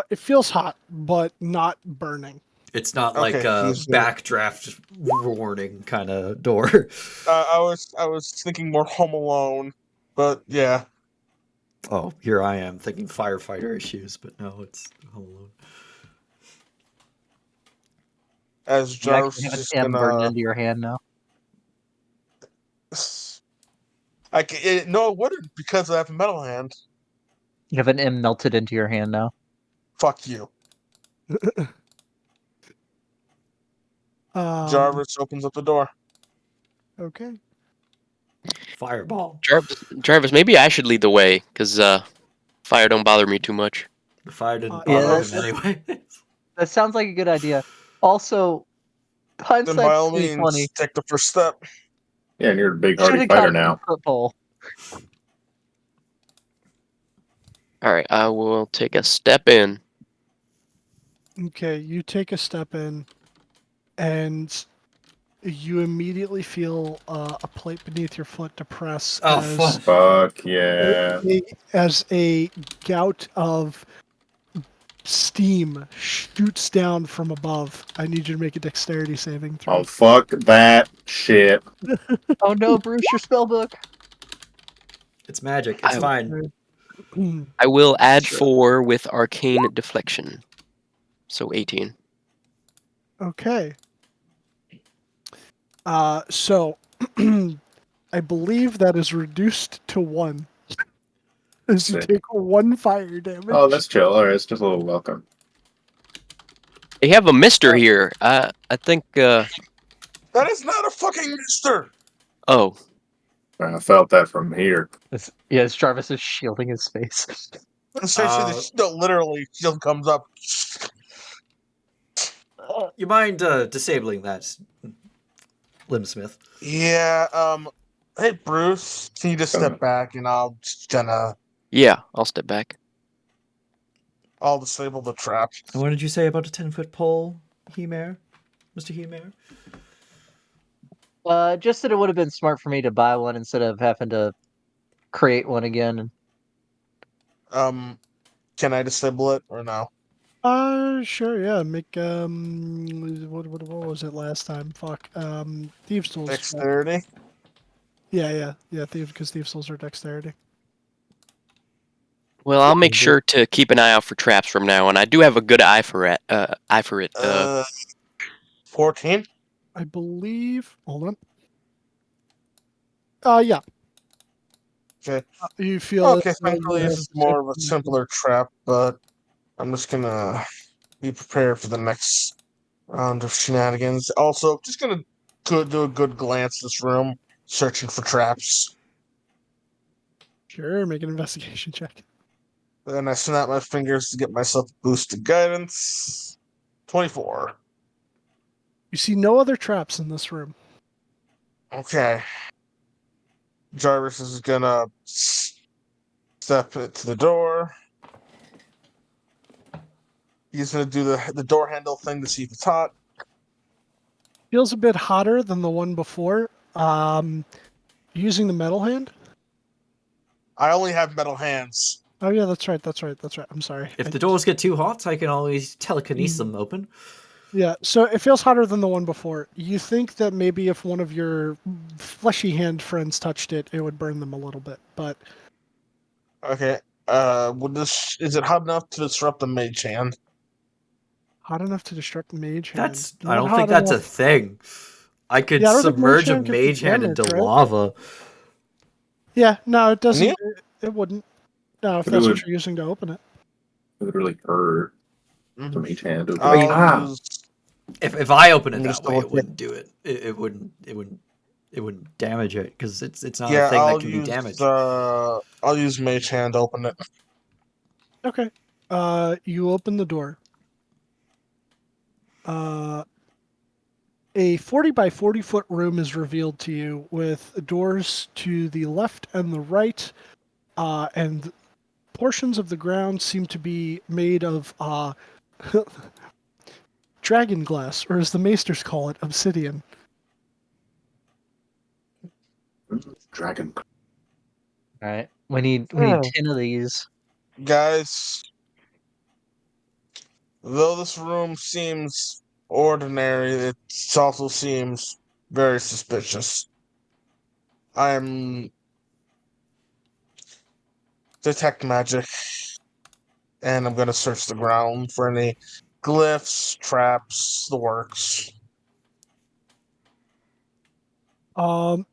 It feels hot, but not burning. It's not like Okay, a he's gonna- backdraft warning kind of door. I was thinking more Home Alone, but yeah. Oh, here I am thinking firefighter issues, but no, it's Home Alone. As You Jarvis actually have is an just M burned gonna. into your hand now. No, it wouldn't because I have a metal hand. You have an M melted into your hand now. Fuck you. Um, Jarvis opens up the door. Okay. Fireball. Jarvis, maybe I should lead the way, because fire don't bother me too much. The fire didn't Yeah, bother that's- him anyway. That sounds like a good idea. Also, Then hindsight's by all 2020. means, take the first step. Yeah, and you're a big Should hardy have fighter gotten now. a football. All right, I will take a step in. Okay, you take a step in, and you immediately feel a plate beneath your foot depress Oh, as Fuck yeah. as a gout of steam shoots down from above. I need you to make a dexterity saving throw. Oh, fuck that shit. Oh no, Bruce, your spell book. It's magic. It's I- fine. I will add Sure. 4 with arcane deflection, so 18. Okay. So I believe that is reduced to 1. As you Sick. take 1 fire damage. Oh, that's chill. Alright, it's just a little welcome. They have a mister here. I think. That is not a fucking mister. Oh, I felt that from here. Yes, Jarvis is shielding his face. Essentially, literally, shield comes up. You mind disabling that, Limsmith? Yeah. Hey, Bruce, can you just step back and I'll just gonna. yeah. I'll step back. I'll disable the trap. And what did you say about a 10-foot pole, He-Mare? Mr. He-Mare? Just that it would have been smart for me to buy one instead of having to create one again. Can I disable it or no? Sure, yeah. Make what was it last time? Fuck. Thieves tools. Dexterity. Yeah. Because thieves tools are dexterity. Well, I'll make sure to keep an eye out for traps from now on. I do have a good eye for it. 14. I believe. Hold on. Yeah. Okay. You feel Okay, as though you thankfully have it's more of a simpler trap, but I'm just gonna be prepared for the next round of shenanigans. Also, just gonna do a good glance this room, searching for traps. Sure, make an investigation check. Then I snap my fingers to get myself a boost of guidance. 24. You see no other traps in this room. Okay. Jarvis is gonna step it to the door. He's gonna do the door handle thing to see if it's hot. Feels a bit hotter than the one before. Using the metal hand? I only have metal hands. Oh yeah, that's right. I'm sorry. If the doors get too hot, I can always telekinesis them open. Yeah, so it feels hotter than the one before. You think that maybe if one of your fleshy hand friends touched it, it would burn them a little bit, but Okay. Is it hot enough to disrupt the mage hand? hot enough to disrupt the mage hand. I Not don't think hot that's a enough. thing. I could Yeah, I don't think mage submerge a hand can do mage hand into damage, right? lava. Yeah, no, it doesn't. Yeah. It wouldn't. No, if But it that's what would, you're using to open it. it would really hurt the Mhm. mage hand. It would be I'll like, use. If I open Let it me that just way, double it check. wouldn't do it. It wouldn't damage it because it's not a Yeah, thing that can be damaged. I'll use mage hand to open it. Okay. You open the door. A 40 by 40 foot room is revealed to you with doors to the left and the right, and portions of the ground seem to be made of dragon glass, or as the maesters call it, obsidian. dragon. All right. We need 10 of these. Guys, though this room seems ordinary, it also seems very suspicious. I'm detect magic, and I'm gonna search the ground for any glyphs, traps, the works. Um,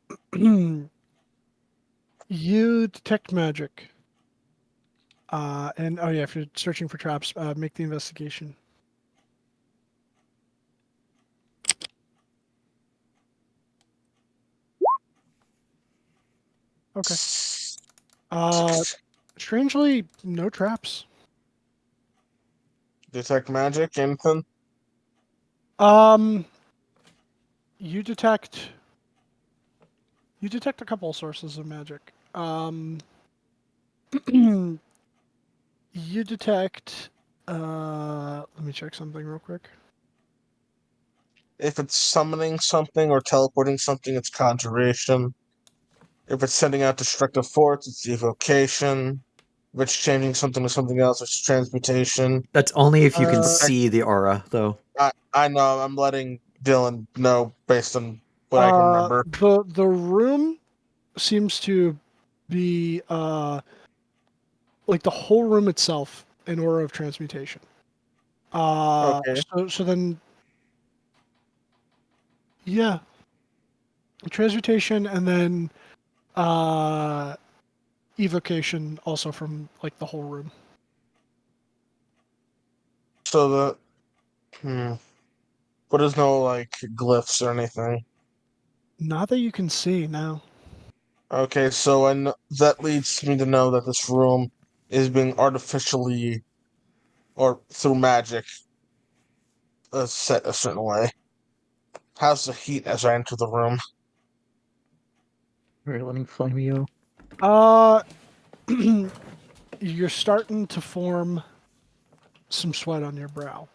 you detect magic. And oh yeah, if you're searching for traps, make the investigation. Okay. Strangely, no traps. Detect magic, anything? Um, you detect a couple of sources of magic. You detect. Let me check something real quick. If it's summoning something or teleporting something, it's conjuration. If it's sending out destructive force, it's evocation. If it's changing something to something else, it's transmutation. That's only if you can Uh, see the aura, though. I know. I'm letting Dylan know based on what I can remember. the room seems to be like the whole room itself an aura of transmutation. Okay. So then, yeah, transmutation, and then evocation also from like the whole room. So but there's no like glyphs or anything. Not that you can see now. Okay, so that leads me to know that this room is being artificially or through magic set a certain way. How's the heat as I enter the room? All right, let me flame you. Uh, you're starting to form some sweat on your brow.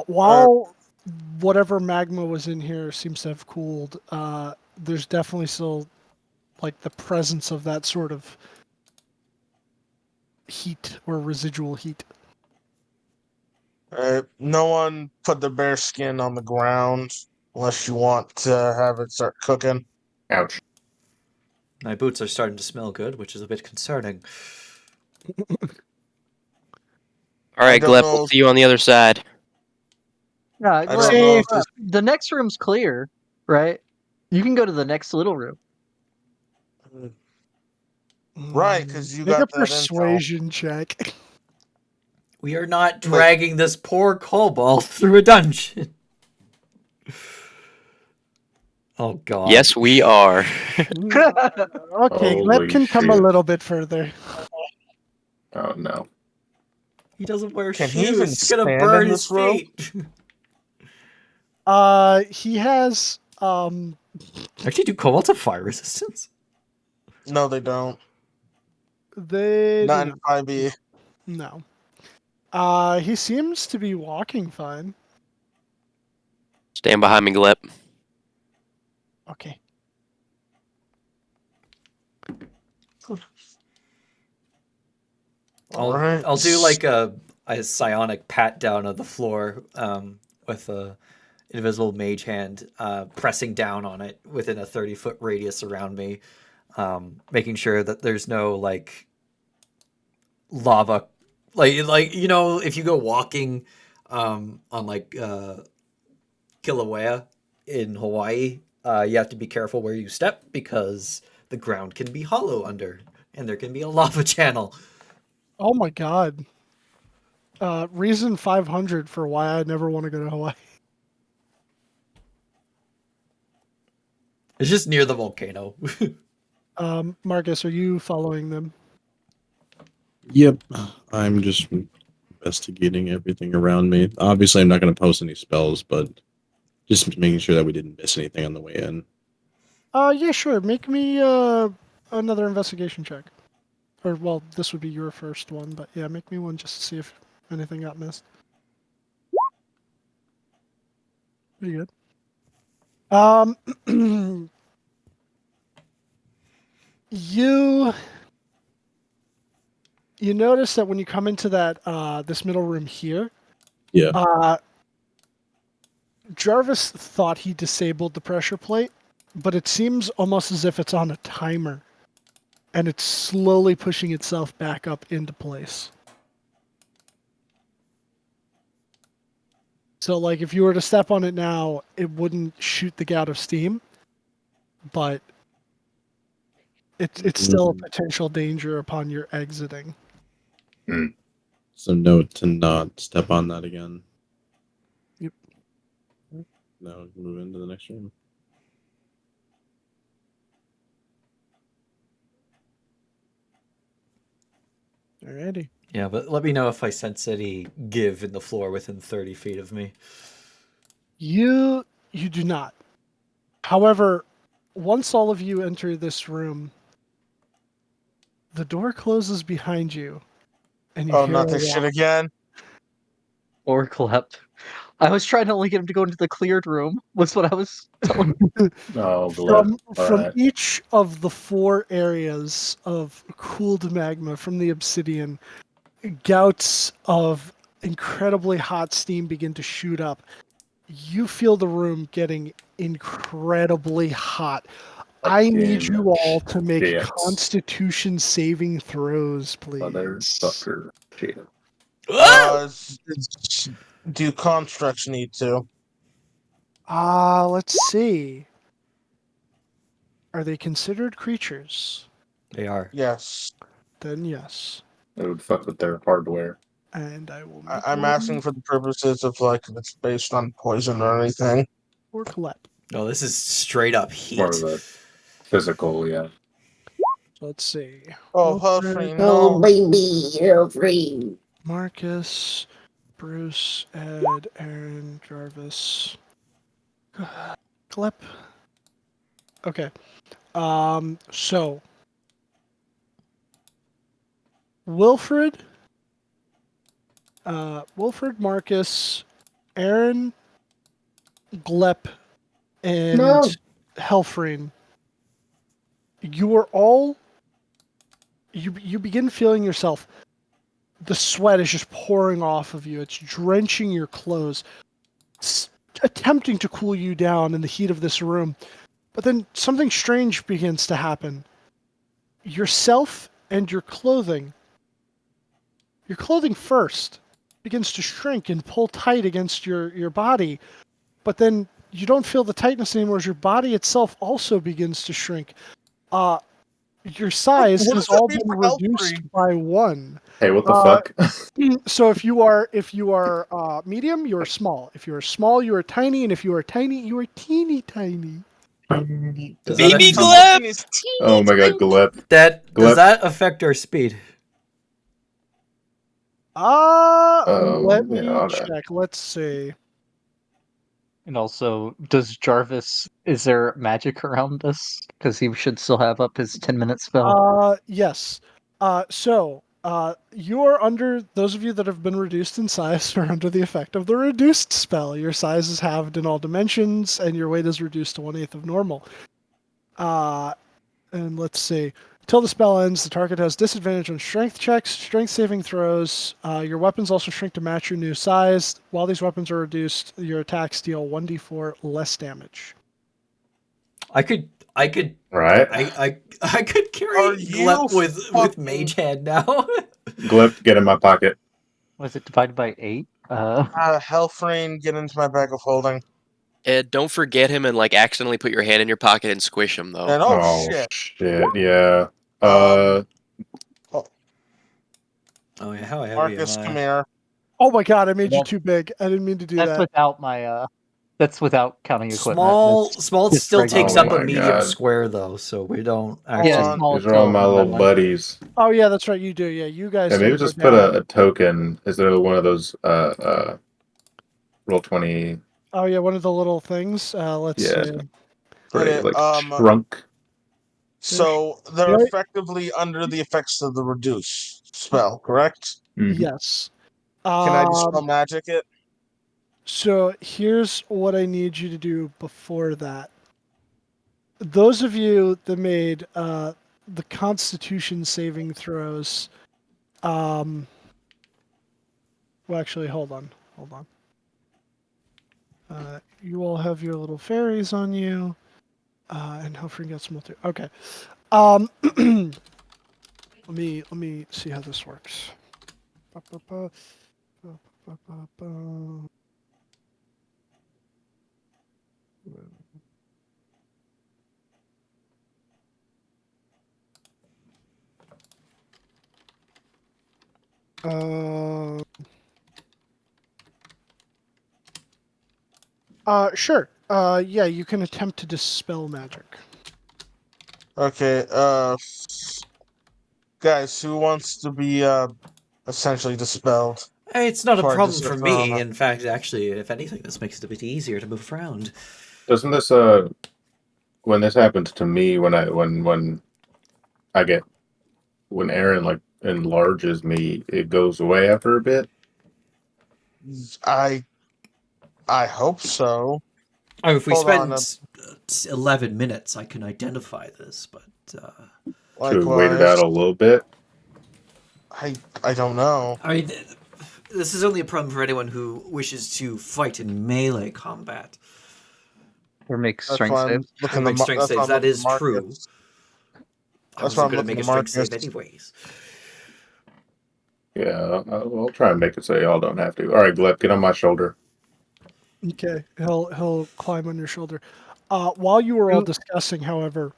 While whatever magma was in here seems to have cooled, there's definitely still like the presence of that sort of heat or residual heat. No one put the bear skin on the ground unless you want to have it start cooking. Ouch. My boots are starting to smell good, which is a bit concerning. All I right, don't Gleb, we'll know. see you on the other side. Yeah, I don't know if this. the next room's clear, right? You can go to the next little room. Right, because you Make a got that intel. persuasion check. We are not dragging this poor kobold through a dungeon. Oh God. Yes, we are. Okay, Gleb Holy can come a shit. little bit further. Oh no. He doesn't wear Can shoes. he even He's gonna stand burn in his this room? feet. He has Actually, do kobolds have fire resistance? No, they don't. they Not do in 5e. no. He seems to be walking fine. Stand behind me, Glep. Okay. Alright. I'll do like a psionic pat down of the floor with a invisible mage hand pressing down on it within a 30-foot radius around me, making sure that there's no like lava, like you know, if you go walking on like Kilauea in Hawaii, you have to be careful where you step because the ground can be hollow under and there can be a lava channel. Oh my god. Reason 500 for why I never want to go to Hawaii. It's just near the volcano. Marcus, are you following them? Yep. I'm just investigating everything around me. Obviously, I'm not going to post any spells, but just making sure that we didn't miss anything on the way in. Yeah, sure. Make me another investigation check. Or well, this would be your first one, but yeah, make me one just to see if anything got missed. Pretty good. You notice that when you come into that this middle room here, Yeah. Jarvis thought he disabled the pressure plate, but it seems almost as if it's on a timer, and it's slowly pushing itself back up into place. So, like, if you were to step on it now, it wouldn't shoot the gout of steam, but it's still a potential danger upon your exiting. So note to not step on that again. Yep. Now move into the next room. Alrighty. Yeah, but let me know if I sense any give in the floor within 30 feet of me. You do not. However, once all of you enter this room, the door closes behind you, and you Oh, hear not a this shit walk. again. Or Clep. I was trying to only get him to go into the cleared room, was what I was telling him. Oh, glad. From Alright. each of the 4 areas of cooled magma from the obsidian, gouts of incredibly hot steam begin to shoot up. You feel the room getting incredibly hot. I need Fucking you all to make shit. Constitution saving throws, please. Motherfucker. Shit. Do constructs need to? Let's see. Are they considered creatures? They are. Yes. Then yes. It would fuck with their hardware. And I will make I'm one asking for the purposes of like if it's based on poison or anything. for collect. No, this is straight up More heat. of a physical, yeah. So let's see. Oh, Wilfred, Huffrey, no. baby, you're free. Marcus, Bruce, Ed, Aaron, Jarvis, Glep. Okay. So Wilfred, Marcus, Aaron, Glep, and No. Helfreen. You are all. You begin feeling yourself. The sweat is just pouring off of you. It's drenching your clothes, attempting to cool you down in the heat of this room. But then something strange begins to happen. Yourself and your clothing first begins to shrink and pull tight against your body. But then you don't feel the tightness anymore as your body itself also begins to shrink. Your size What has does that all mean been for health reduced free? by 1. Hey, what the Uh, fuck? So if you are medium, you are small. If you are small, you are tiny, and if you are tiny, you are teeny tiny. Does Baby that, Gleb! Oh my god, Glep. does Glep. that affect our speed? Let me Yeah, check. Let's see. And also, does Jarvis, is there magic around us? Because he should still have up his 10-minute spell. Yes. You are under, those of you that have been reduced in size are under the effect of the reduced spell. Your size is halved in all dimensions, and your weight is reduced to 1/8 of normal. And let's see. Until the spell ends, the target has disadvantage on strength checks, strength saving throws. Your weapons also shrink to match your new size. While these weapons are reduced, your attacks deal 1d4 less damage. I could right? I could carry Are you Glep with fucking- Mage Hand now. Glep, get in my pocket. Was it divided by 8? Health rain, get into my bag of holding. Ed, don't forget him and like accidentally put your hand in your pocket and squish him though. And shit. Yeah. Oh, Oh yeah, how heavy Marcus, am come I? here. Oh my god, I made you That's- too big. I didn't mean to do That's that. without my, that's without counting equipment. Small That's small just still regular. takes Oh up a my medium God. square though, so we don't Hold actually. Yeah, on. small These are all still my on little my- buddies. Oh yeah, that's right. You do. Yeah, you guys. Yeah, maybe don't go just put down. a token. Is there one of those roll 20? Oh yeah, one of the little things. Let's Yeah. see. Right, Hit it. like shrunk. So they're Yeah. effectively under the effects of the reduce spell, correct? Mhm. Yes. Can I dispel magic it? So here's what I need you to do before that. Those of you that made the Constitution saving throws. Well, actually, hold on. You all have your little fairies on you, and Humphrey gets multi. Okay. Let me see how this works. Ba-ba-ba, ba-ba-ba-ba. Sure. Yeah, you can attempt to dispel magic. Okay, guys, who wants to be essentially dispelled? Hey, it's not a Before I problem just for get thrown me. out. In fact, actually, if anything, this makes it a bit easier to move around. Doesn't this when this happens to me when I get when Aaron like enlarges me, it goes away after a bit? I hope so. I mean, if we Hold on, spend 11 minutes, I can identify this, but Should we wait it out likewise. a little bit? I don't know. I mean, this is only a problem for anyone who wishes to fight in melee combat. Or make That's strength why I'm saves. looking Make the. strength That's why saves. I'm That looking is the true. Marcus. I That's why wasn't I'm going to make looking a to strength save Marcus. anyways. Yeah, I'll try and make it so y'all don't have to. All right, Gleb, get on my shoulder. Okay, he'll climb on your shoulder. While you were all Ooh. discussing, however,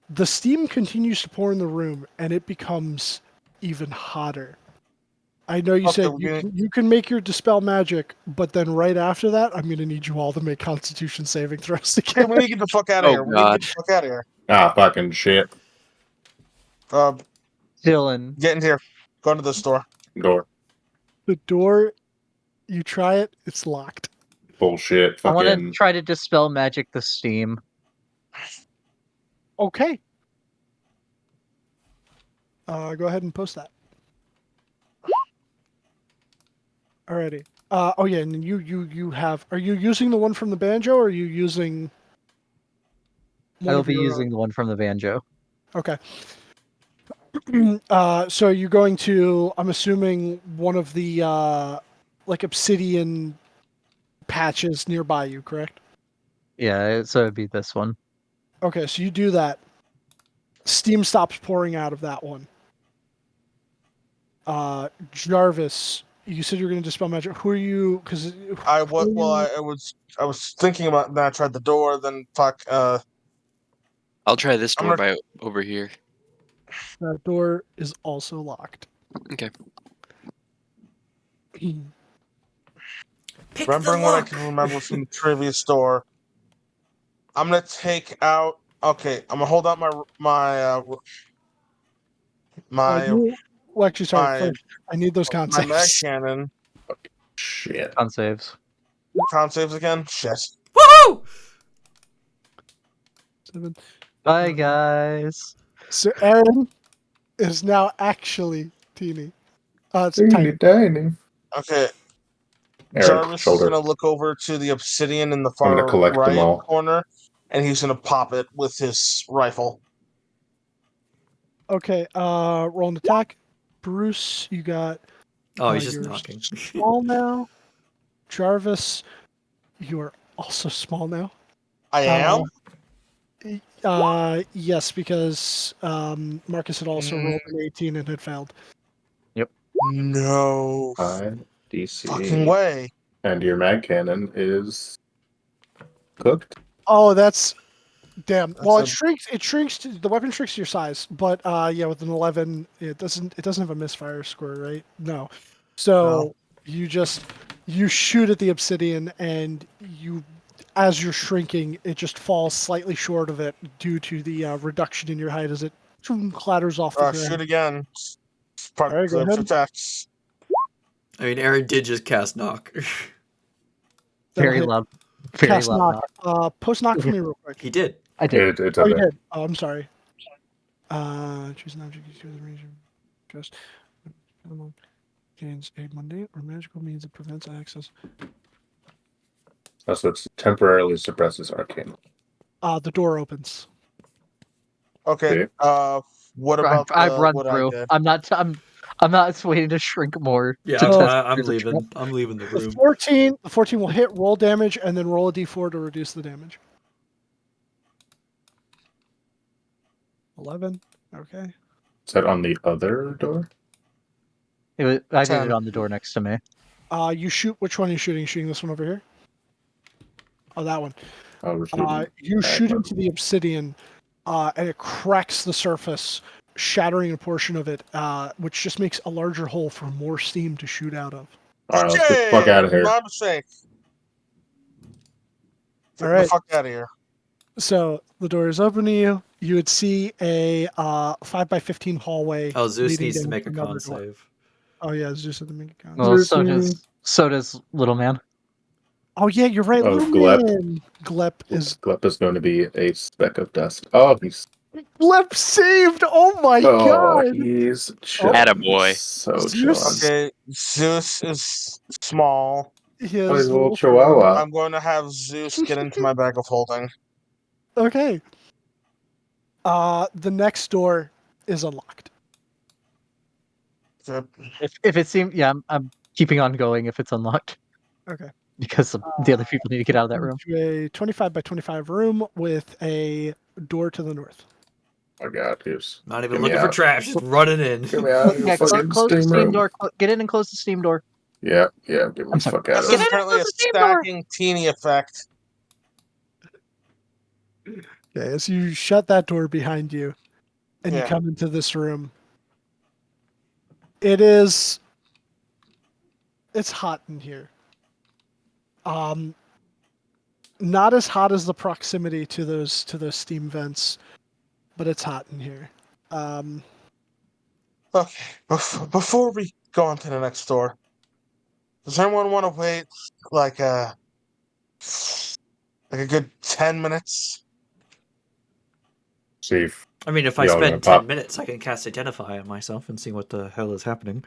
the steam continues to pour in the room, and it becomes even hotter. I know you Okay, said you can make your dispel magic, but then right after that, I'm going to need you all to make Constitution saving throws Hey, together. we need to get the fuck out of Oh, here. We need to God. get the fuck out of here. Ah, fucking shit. Dylan, Get in here. Go to the store. Door. The door, you try it, it's locked. Bullshit. I want to Fucking. try to dispel magic the steam. Okay. Go ahead and post that. Alrighty. Oh yeah, and you have. Are you using the one from the banjo, or are you using? I will of be your using the one from the banjo. own? Okay. So you're going to? I'm assuming one of the like obsidian patches nearby you, correct? Yeah, so it'd be this one. Okay, so you do that. Steam stops pouring out of that one. Jarvis, you said you were going to dispel magic. Who are you? Because I was thinking about. Then I tried the door. Then fuck. I'll try this I'm door gonna- by over here. That door is also locked. Okay. Pick Remembering the what I lock. can remember from the previous door, I'm gonna take out. Okay, I'm gonna hold out my Well, actually, sorry. my First, I need those con my mag saves. cannon. Shit. On saves. Con saves again. Shit. Woohoo! 7. Bye, guys. So Aaron is now actually teeny. It's tiny. Tiny. Okay, Aaron, Jarvis is shoulder. gonna look over to the obsidian in the I'm gonna far collect them right all. corner, and he's gonna pop it with his rifle. Okay. Roll an attack. Bruce, you got. Oh, he's just you're knocking. small now. Jarvis, you are also small now. I am. Yes, because Marcus had also rolled an 18 and had failed. No Fine. DC. fucking way. And your mag cannon is cooked. Oh, that's damn. That's Well, a- it shrinks. It shrinks. The weapon shrinks to your size, but yeah, with an 11, it doesn't. It doesn't have a misfire score, right? No. So you shoot at the obsidian, and as you're shrinking, it just falls slightly short of it due to the reduction in your height as it clatters off the ground. Shoot again. Part All right, go of ahead. attacks. I mean, Aaron did just cast knock. That'll Very hit. loud. Very Cast loud. knock. Post knock for me real quick. He did. I did. It's Oh, a you bit. did. Oh, I'm sorry. Choose an object you see within range of just gains a mundane or magical means that prevents access. So it temporarily suppresses arcane. The door opens. Okay. Okay. What about I've run what through. I did? I'm not waiting to shrink more. Yeah, to Oh. test I'm if there's a trap. leaving. I'm leaving the The room. 14 will hit, roll damage, and then roll a d4 to reduce the damage. 11. Okay. Is that on the other door? I did it 10. on the door next to me. You shoot. Which one are you shooting? Shooting this one over here? Oh, that one. Oh, we're shooting. You shoot one. into the obsidian, and it cracks the surface, shattering a portion of it, which just makes a larger hole for more steam to shoot out of. All right, let's get the fuck out of here. My mistake. Get All the right. fuck out of here. So the door is open to you. You would see a 5x15 hallway. Oh, Zeus leading needs to down make a another con door. save. Oh yeah, Zeus had to make a con. Well, There's so does little man. Oh yeah, you're right. Oh, Little Glep. man. Glep is going to be a speck of dust. Oh, he's Glep saved. Oh my god. he's Oh. Attaboy. so Zeus. chillin'. Okay, Zeus is small. He Oh, has he's a little little chihuahua. I'm going to have Zeus get into my bag of holding. Okay. The next door is unlocked. Okay. If it seems, yeah, I'm keeping on going if it's unlocked Okay. because the other people need to get out of that room. Into a 25 by 25 room with a door to the north. Oh god, he's Not even Get me looking for out. traps, just running in. get me out of Yeah, your fucking close the steam steam room. door. Get in and close the steam door. Yeah, get me I'm the sorry. fuck out This of is Get here. in and apparently close a the steam door. stacking teeny effect. Okay, as you shut that door behind you and you Yeah. come into this room, it's hot in here. Not as hot as the proximity to those steam vents, but it's hot in here. Okay, before we go on to the next door, does anyone want to wait like a good 10 minutes? See if I mean, if I Y'all gonna spend 10 pop. minutes, I can cast Identify on myself and see what the hell is happening.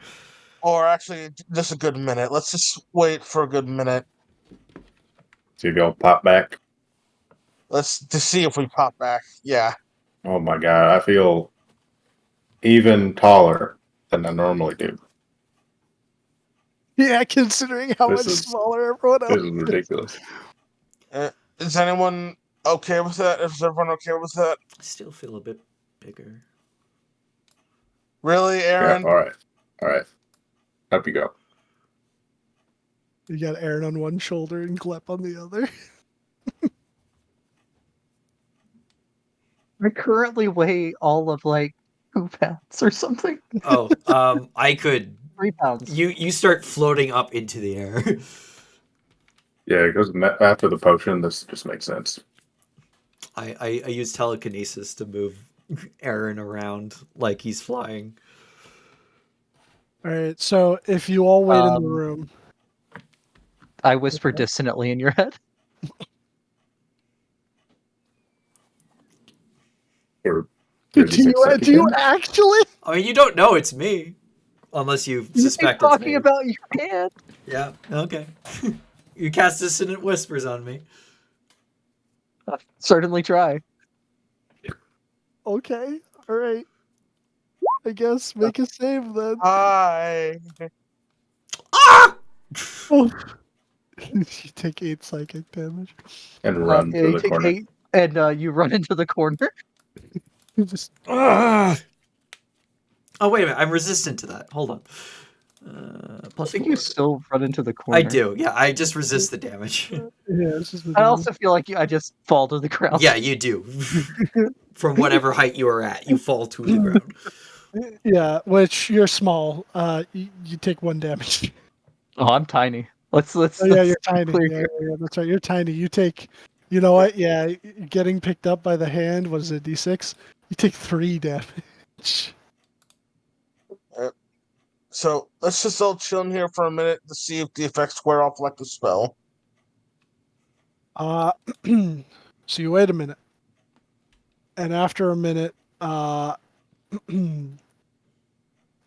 Or actually, just a good minute. Let's just wait for a good minute. y'all pop back. To see if we pop back. Yeah. Oh my god, I feel even taller than I normally do. Yeah, considering how This much is- smaller everyone else This is ridiculous. Is anyone okay with that? Is everyone okay with that? I still feel a bit bigger. Really, Aaron? Yeah, alright. Up you go. You got Aaron on one shoulder and Glep on the other. I currently weigh all of like 2 pounds or something. Oh, I could. 3 pounds. You start floating up into the air. Yeah, because after the potion, this just makes sense. I use telekinesis to move Aaron around like he's flying. All right. So if you all wait in the Um, room, I whisper Okay. dissonantly in your head. Or do 36 you psychic do you damage. actually? I mean, you don't know it's me, unless you You keep suspect it's talking me. about your hand. Yeah. Okay. You cast dissonant whispers on me. I'll certainly try. Okay. All right. I guess make a save then. Hi. Ah! Oh. You take 8 psychic damage. And run Yeah, to you the take corner. 8, and you run into the corner. You just Ah! Oh wait a minute! I'm resistant to that. Hold on. I Plus think 4. you still run into the corner. I do. Yeah, I just resist the damage. yeah, it's just the I also feel like I just fall to the ground. Yeah, you do. From whatever height you are at, you fall to the ground. Yeah, which you're small. You take 1 damage. Oh, I'm tiny. Let's Oh yeah, let's you're be tiny. clear Yeah, here. yeah, that's right. You're tiny. You take. You know what? Yeah, getting picked up by the hand. What is it? D6. You take 3 damage. So let's just all chill in here for a minute to see if the effects wear off like the spell. So you wait a minute, and after a minute,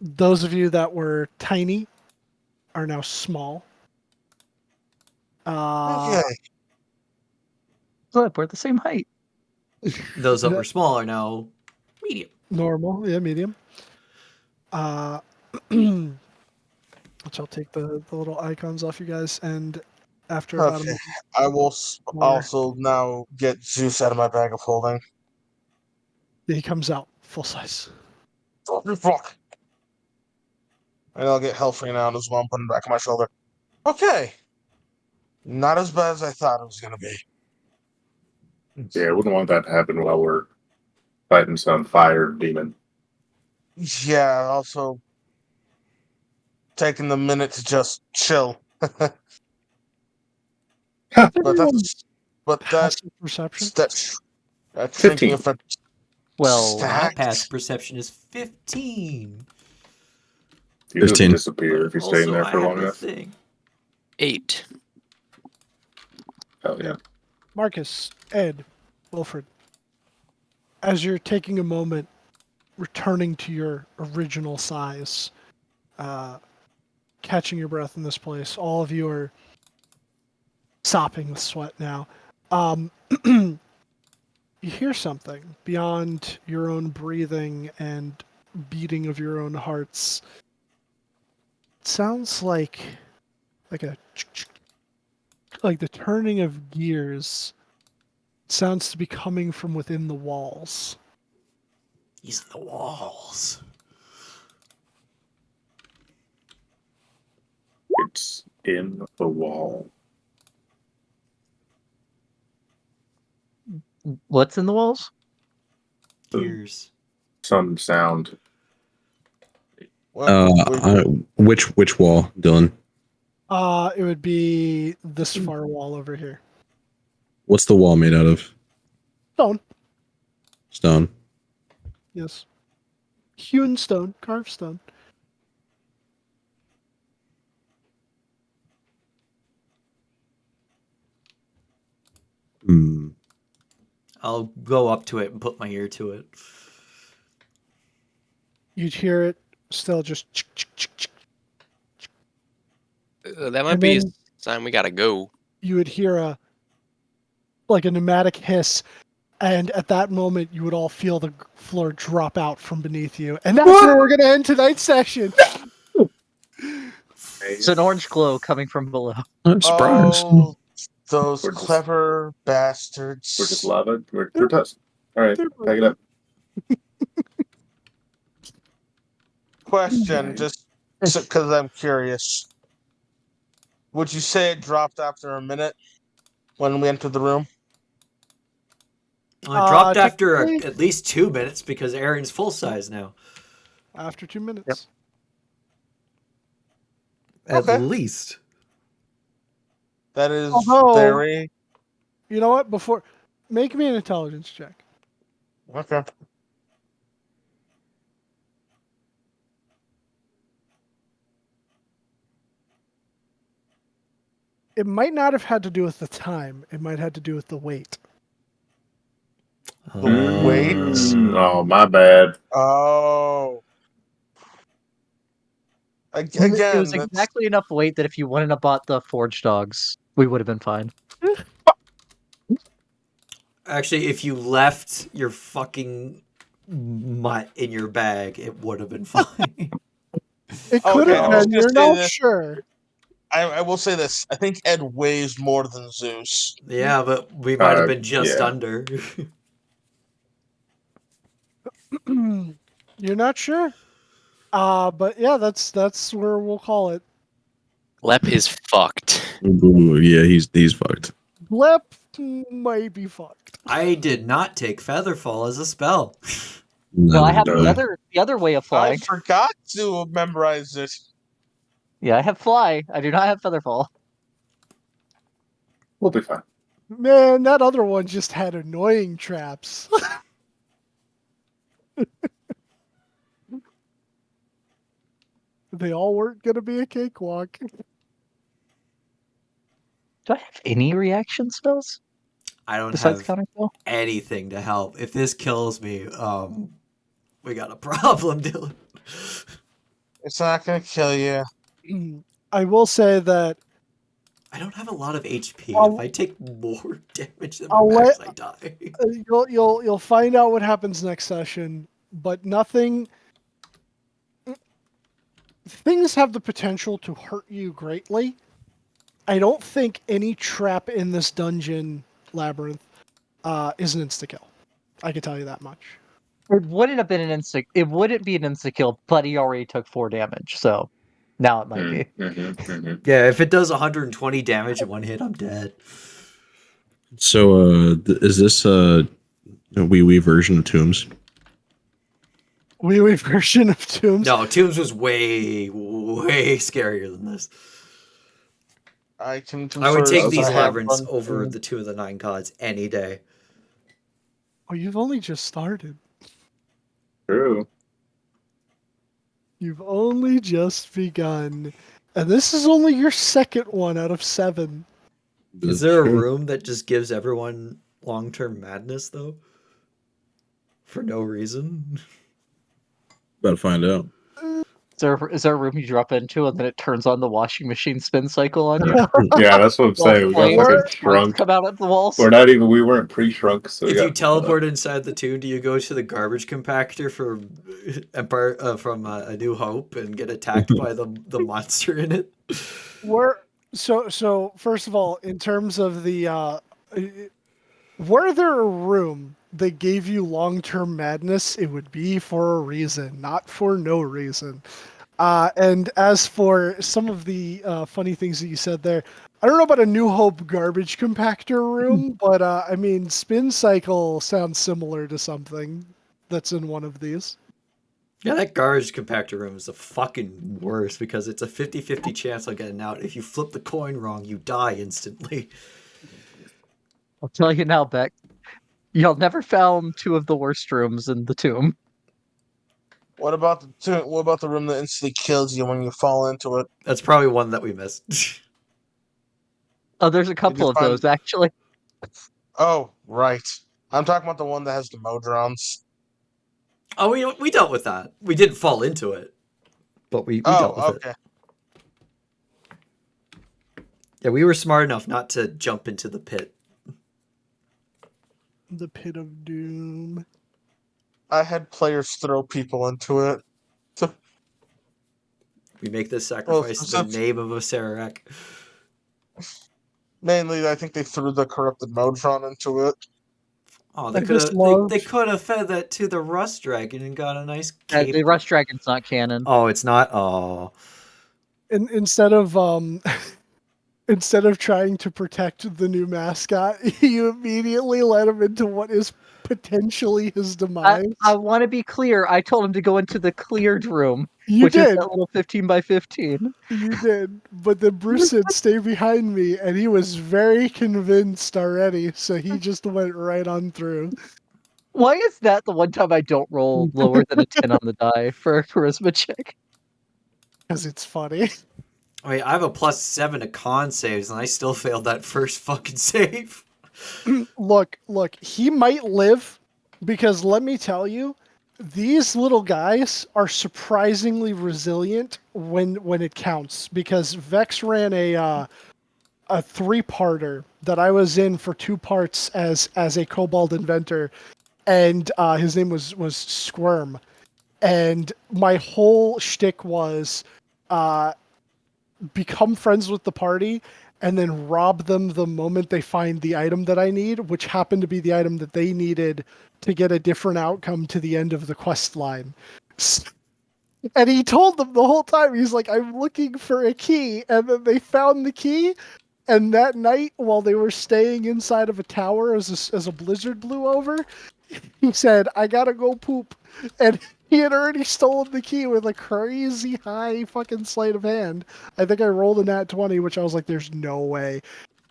those of you that were tiny are now small. Okay. Look, we're the same height. Those that were small are now medium. Normal, yeah, medium. Which I'll take the little icons off you guys, and after about a Okay. minute I will more, also now get Zeus out of my bag of holding. he comes out full size. Oh, fuck. And I'll get Hellfree out as well and put him back on my shoulder. Okay. Not as bad as I thought it was going to be. Yeah, I wouldn't want that to happen while we're fighting some fire demon. Yeah, also taking the minute to just chill. But Everyone's that passive perception. that shrinking 15. effect Well, My stacked. passive perception is 15. You just 15. disappear if you stay in Also, there I for have long a enough. thing. 8. Hell yeah. Marcus, Ed, Wilfred, as you're taking a moment, returning to your original size, catching your breath in this place, all of you are sopping with sweat now. You hear something beyond your own breathing and beating of your own hearts. It sounds like a like the turning of gears. It sounds to be coming from within the walls. He's in the walls. It's in the wall. what's in the walls? Gears. Some sound. Well, Which wall, Dylan? It would be this far wall over here. What's the wall made out of? Stone. Stone. Yes. Hewn stone, carved stone. Hmm. I'll go up to it and put my ear to it. You'd hear it still just. That might And be a then- sign we gotta go. You would hear a pneumatic hiss, and at that moment you would all feel the floor drop out from beneath you. And that's where we're gonna end tonight's session. It's an orange glow coming from below. I'm surprised. oh, those We're just- clever bastards. We're just lava. We're toast. All right, They're pack it up. Question, just because I'm curious. Would you say it dropped after a minute when we entered the room? It dropped after technically, at least 2 minutes because Aaron's full size now. after 2 minutes. At Okay. least. That is Although- very You know what? Before, make me an intelligence check. okay. It might not have had to do with the time. It might have to do with the weight. Wait. Oh, my bad. Oh. It Again, was exactly enough weight that if you wouldn't have bought the forge dogs, we would have been fine. Actually, if you left your fucking mutt in your bag, it would have been fine. It could Okay, have I'm just been. gonna You're say not this. sure. I will say this. I think Ed weighs more than Zeus. Yeah, but we might have been just yeah. under. You're not sure. But yeah, that's where we'll call it. Lep is fucked. Ooh, yeah, he's fucked. Blep might be fucked. I did not take Featherfall as a spell. Well, I have No. the other way of I flying. forgot to memorize it. Yeah, I have fly. I do not have featherfall. We'll be fine. Man, that other one just had annoying traps. They all weren't gonna be a cakewalk. Do I have any reaction spells I don't besides have counterspell? anything to help. If this kills me, we got a problem, Dylan. It's not gonna kill you. I will say that I don't have a lot of HP. I'll- If I take more damage than my I'll max, let- I die. you'll find out what happens next session, but nothing. Things have the potential to hurt you greatly. I don't think any trap in this dungeon labyrinth is an insta kill. I can tell you that much. It wouldn't have been an insta. It wouldn't be an insta kill, but he already took 4 damage, so now it might be. Yeah, if it does 120 damage in one hit, I'm dead. So, is this a wee version of Tombs? Wee version of Tombs. No, Tombs was way, way scarier than this. I can. I would take confirm these I have labyrinths run over through- the 2 of the 9 gods any day. Oh, you've only just started. True. You've only just begun. And this is only your second one out of 7. Is there a room that just gives everyone long-term madness, though? For no reason? About to find out. Is there a room you drop into and then it turns on the washing machine spin cycle on you? Yeah, that's what I'm While saying. We got flames fucking and sparks shrunk. come out of the walls. We're not even. We weren't pre-shrunk, so we If got, you teleport inside the tomb, do you go to the garbage compactor for Empire from A New Hope and get attacked by the monster in it? So first of all, in terms of the were there a room that gave you long-term madness, it would be for a reason, not for no reason. And as for some of the funny things that you said there, I don't know about a New Hope garbage compactor room, but I mean, spin cycle sounds similar to something that's in one of these. Yeah, that garbage compactor room is the fucking worst because it's a 50-50 chance on getting out. If you flip the coin wrong, you die instantly. I'll tell you now, Beck. Y'all never found 2 of the worst rooms in the tomb. What about the room that instantly kills you when you fall into it? That's probably one that we missed. Oh, there's a couple of find- those actually. Oh, right. I'm talking about the one that has the Modrons. Oh, we dealt with that. We didn't fall into it, but we dealt with okay. it. Yeah, we were smart enough not to jump into the pit. The pit of doom. I had players throw people into it. We make this sacrifice in the name of Osarek. Mainly, I think they threw the corrupted Modron into it. Oh, I just love- they could have fed that to the Rust Dragon and got a nice cape. The Rush Dragon's not canon. Oh, it's not. Oh, Instead of instead of trying to protect the new mascot, you immediately led him into what is potentially his demise. I want to be clear. I told him to go into the cleared room, You which is did. that little 15 by 15. You did. But then Bruce said, stay behind me, and he was very convinced already, so he just went right on through. Why is that the one time I don't roll lower than a 10 on the die for a charisma check? Because it's funny. I mean, I have a +7 to con saves, and I still failed that first fucking save. Look, he might live, because let me tell you, these little guys are surprisingly resilient when it counts. Because Vex ran a 3-parter that I was in for 2 parts as a kobold inventor, and his name was Squirm, and my whole shtick was become friends with the party and then rob them the moment they find the item that I need, which happened to be the item that they needed to get a different outcome to the end of the quest line. And he told them the whole time, he's like, I'm looking for a key. And then they found the key. And that night, while they were staying inside of a tower as a blizzard blew over, he said, I gotta go poop. And he had already stolen the key with a crazy high fucking sleight of hand. I think I rolled a nat 20, which I was like, there's no way.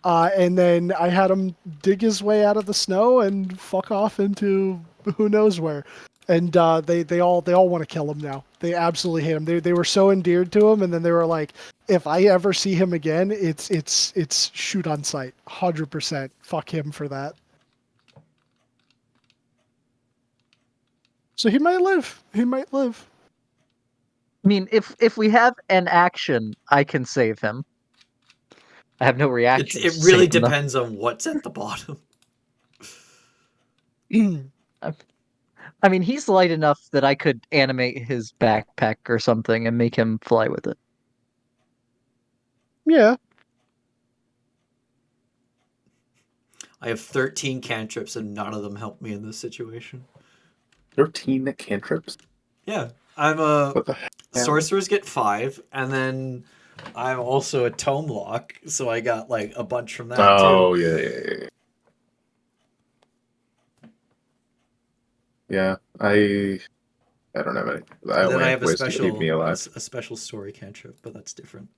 And then I had him dig his way out of the snow and fuck off into who knows where. And they all want to kill him now. They absolutely hate him. They were so endeared to him, and then they were like, if I ever see him again, it's shoot on sight, 100%. Fuck him for that. So he might live. He might live. I mean, if we have an action, I can save him. I have no reaction. It really depends on what's at the bottom. I mean, he's light enough that I could animate his backpack or something and make him fly with it. Yeah. I have 13 cantrips, and none of them help me in this situation. 13 cantrips? Yeah, I'm a What the heck? sorcerers get 5, and then I'm also a tome lock, so I got like a bunch from that too. Oh, yeah. Yeah, I don't have any. I And then only I have have ways to keep me alive. a special story cantrip, but that's different.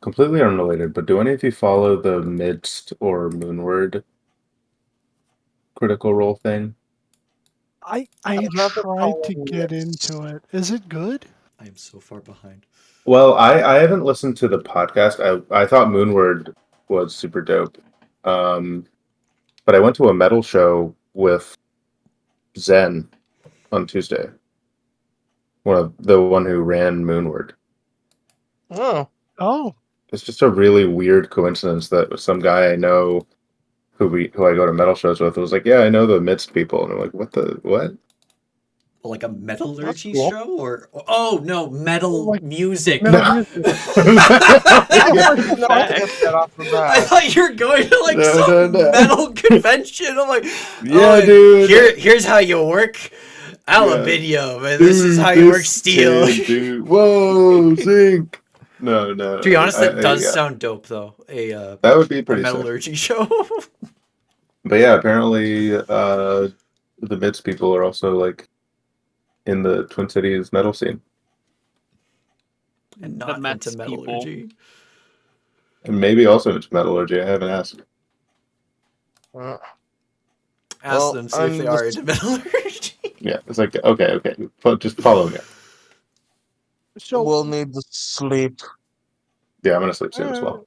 Completely unrelated, but do any of you follow the Midst or Moonward critical role thing? I I've never tried to followed get this. into it. Is it good? I am so far behind. Well, I haven't listened to the podcast. I thought Moonward was super dope. But I went to a metal show with Zen on Tuesday. The one who ran Moonward. Oh, Oh, It's just a really weird coincidence that some guy I know who I go to metal shows with was like, yeah, I know the Midst people, and I'm like, what? Like a metallurgy cool. show, or oh no, metal Like music. metal No. music. I didn't know to get that off the I bat. thought you were going to like No, some no. metal convention. I'm like, Yeah, dude. Here's how you work aluminium, and this is Dude, how you work this steel. kid, dude. Whoa, zinc. No. To be honest, that does yeah. sound dope though. That would be A pretty sick. metallurgy show. But yeah, apparently the Midst people are also like in the Twin Cities metal scene. And The not Mets into people. metallurgy. And maybe also into metallurgy. I haven't asked. Ask them, see if I'm they are into metallurgy. Yeah, it's like, okay. Just follow me. So We'll need to sleep. Yeah, I'm going to sleep soon as well.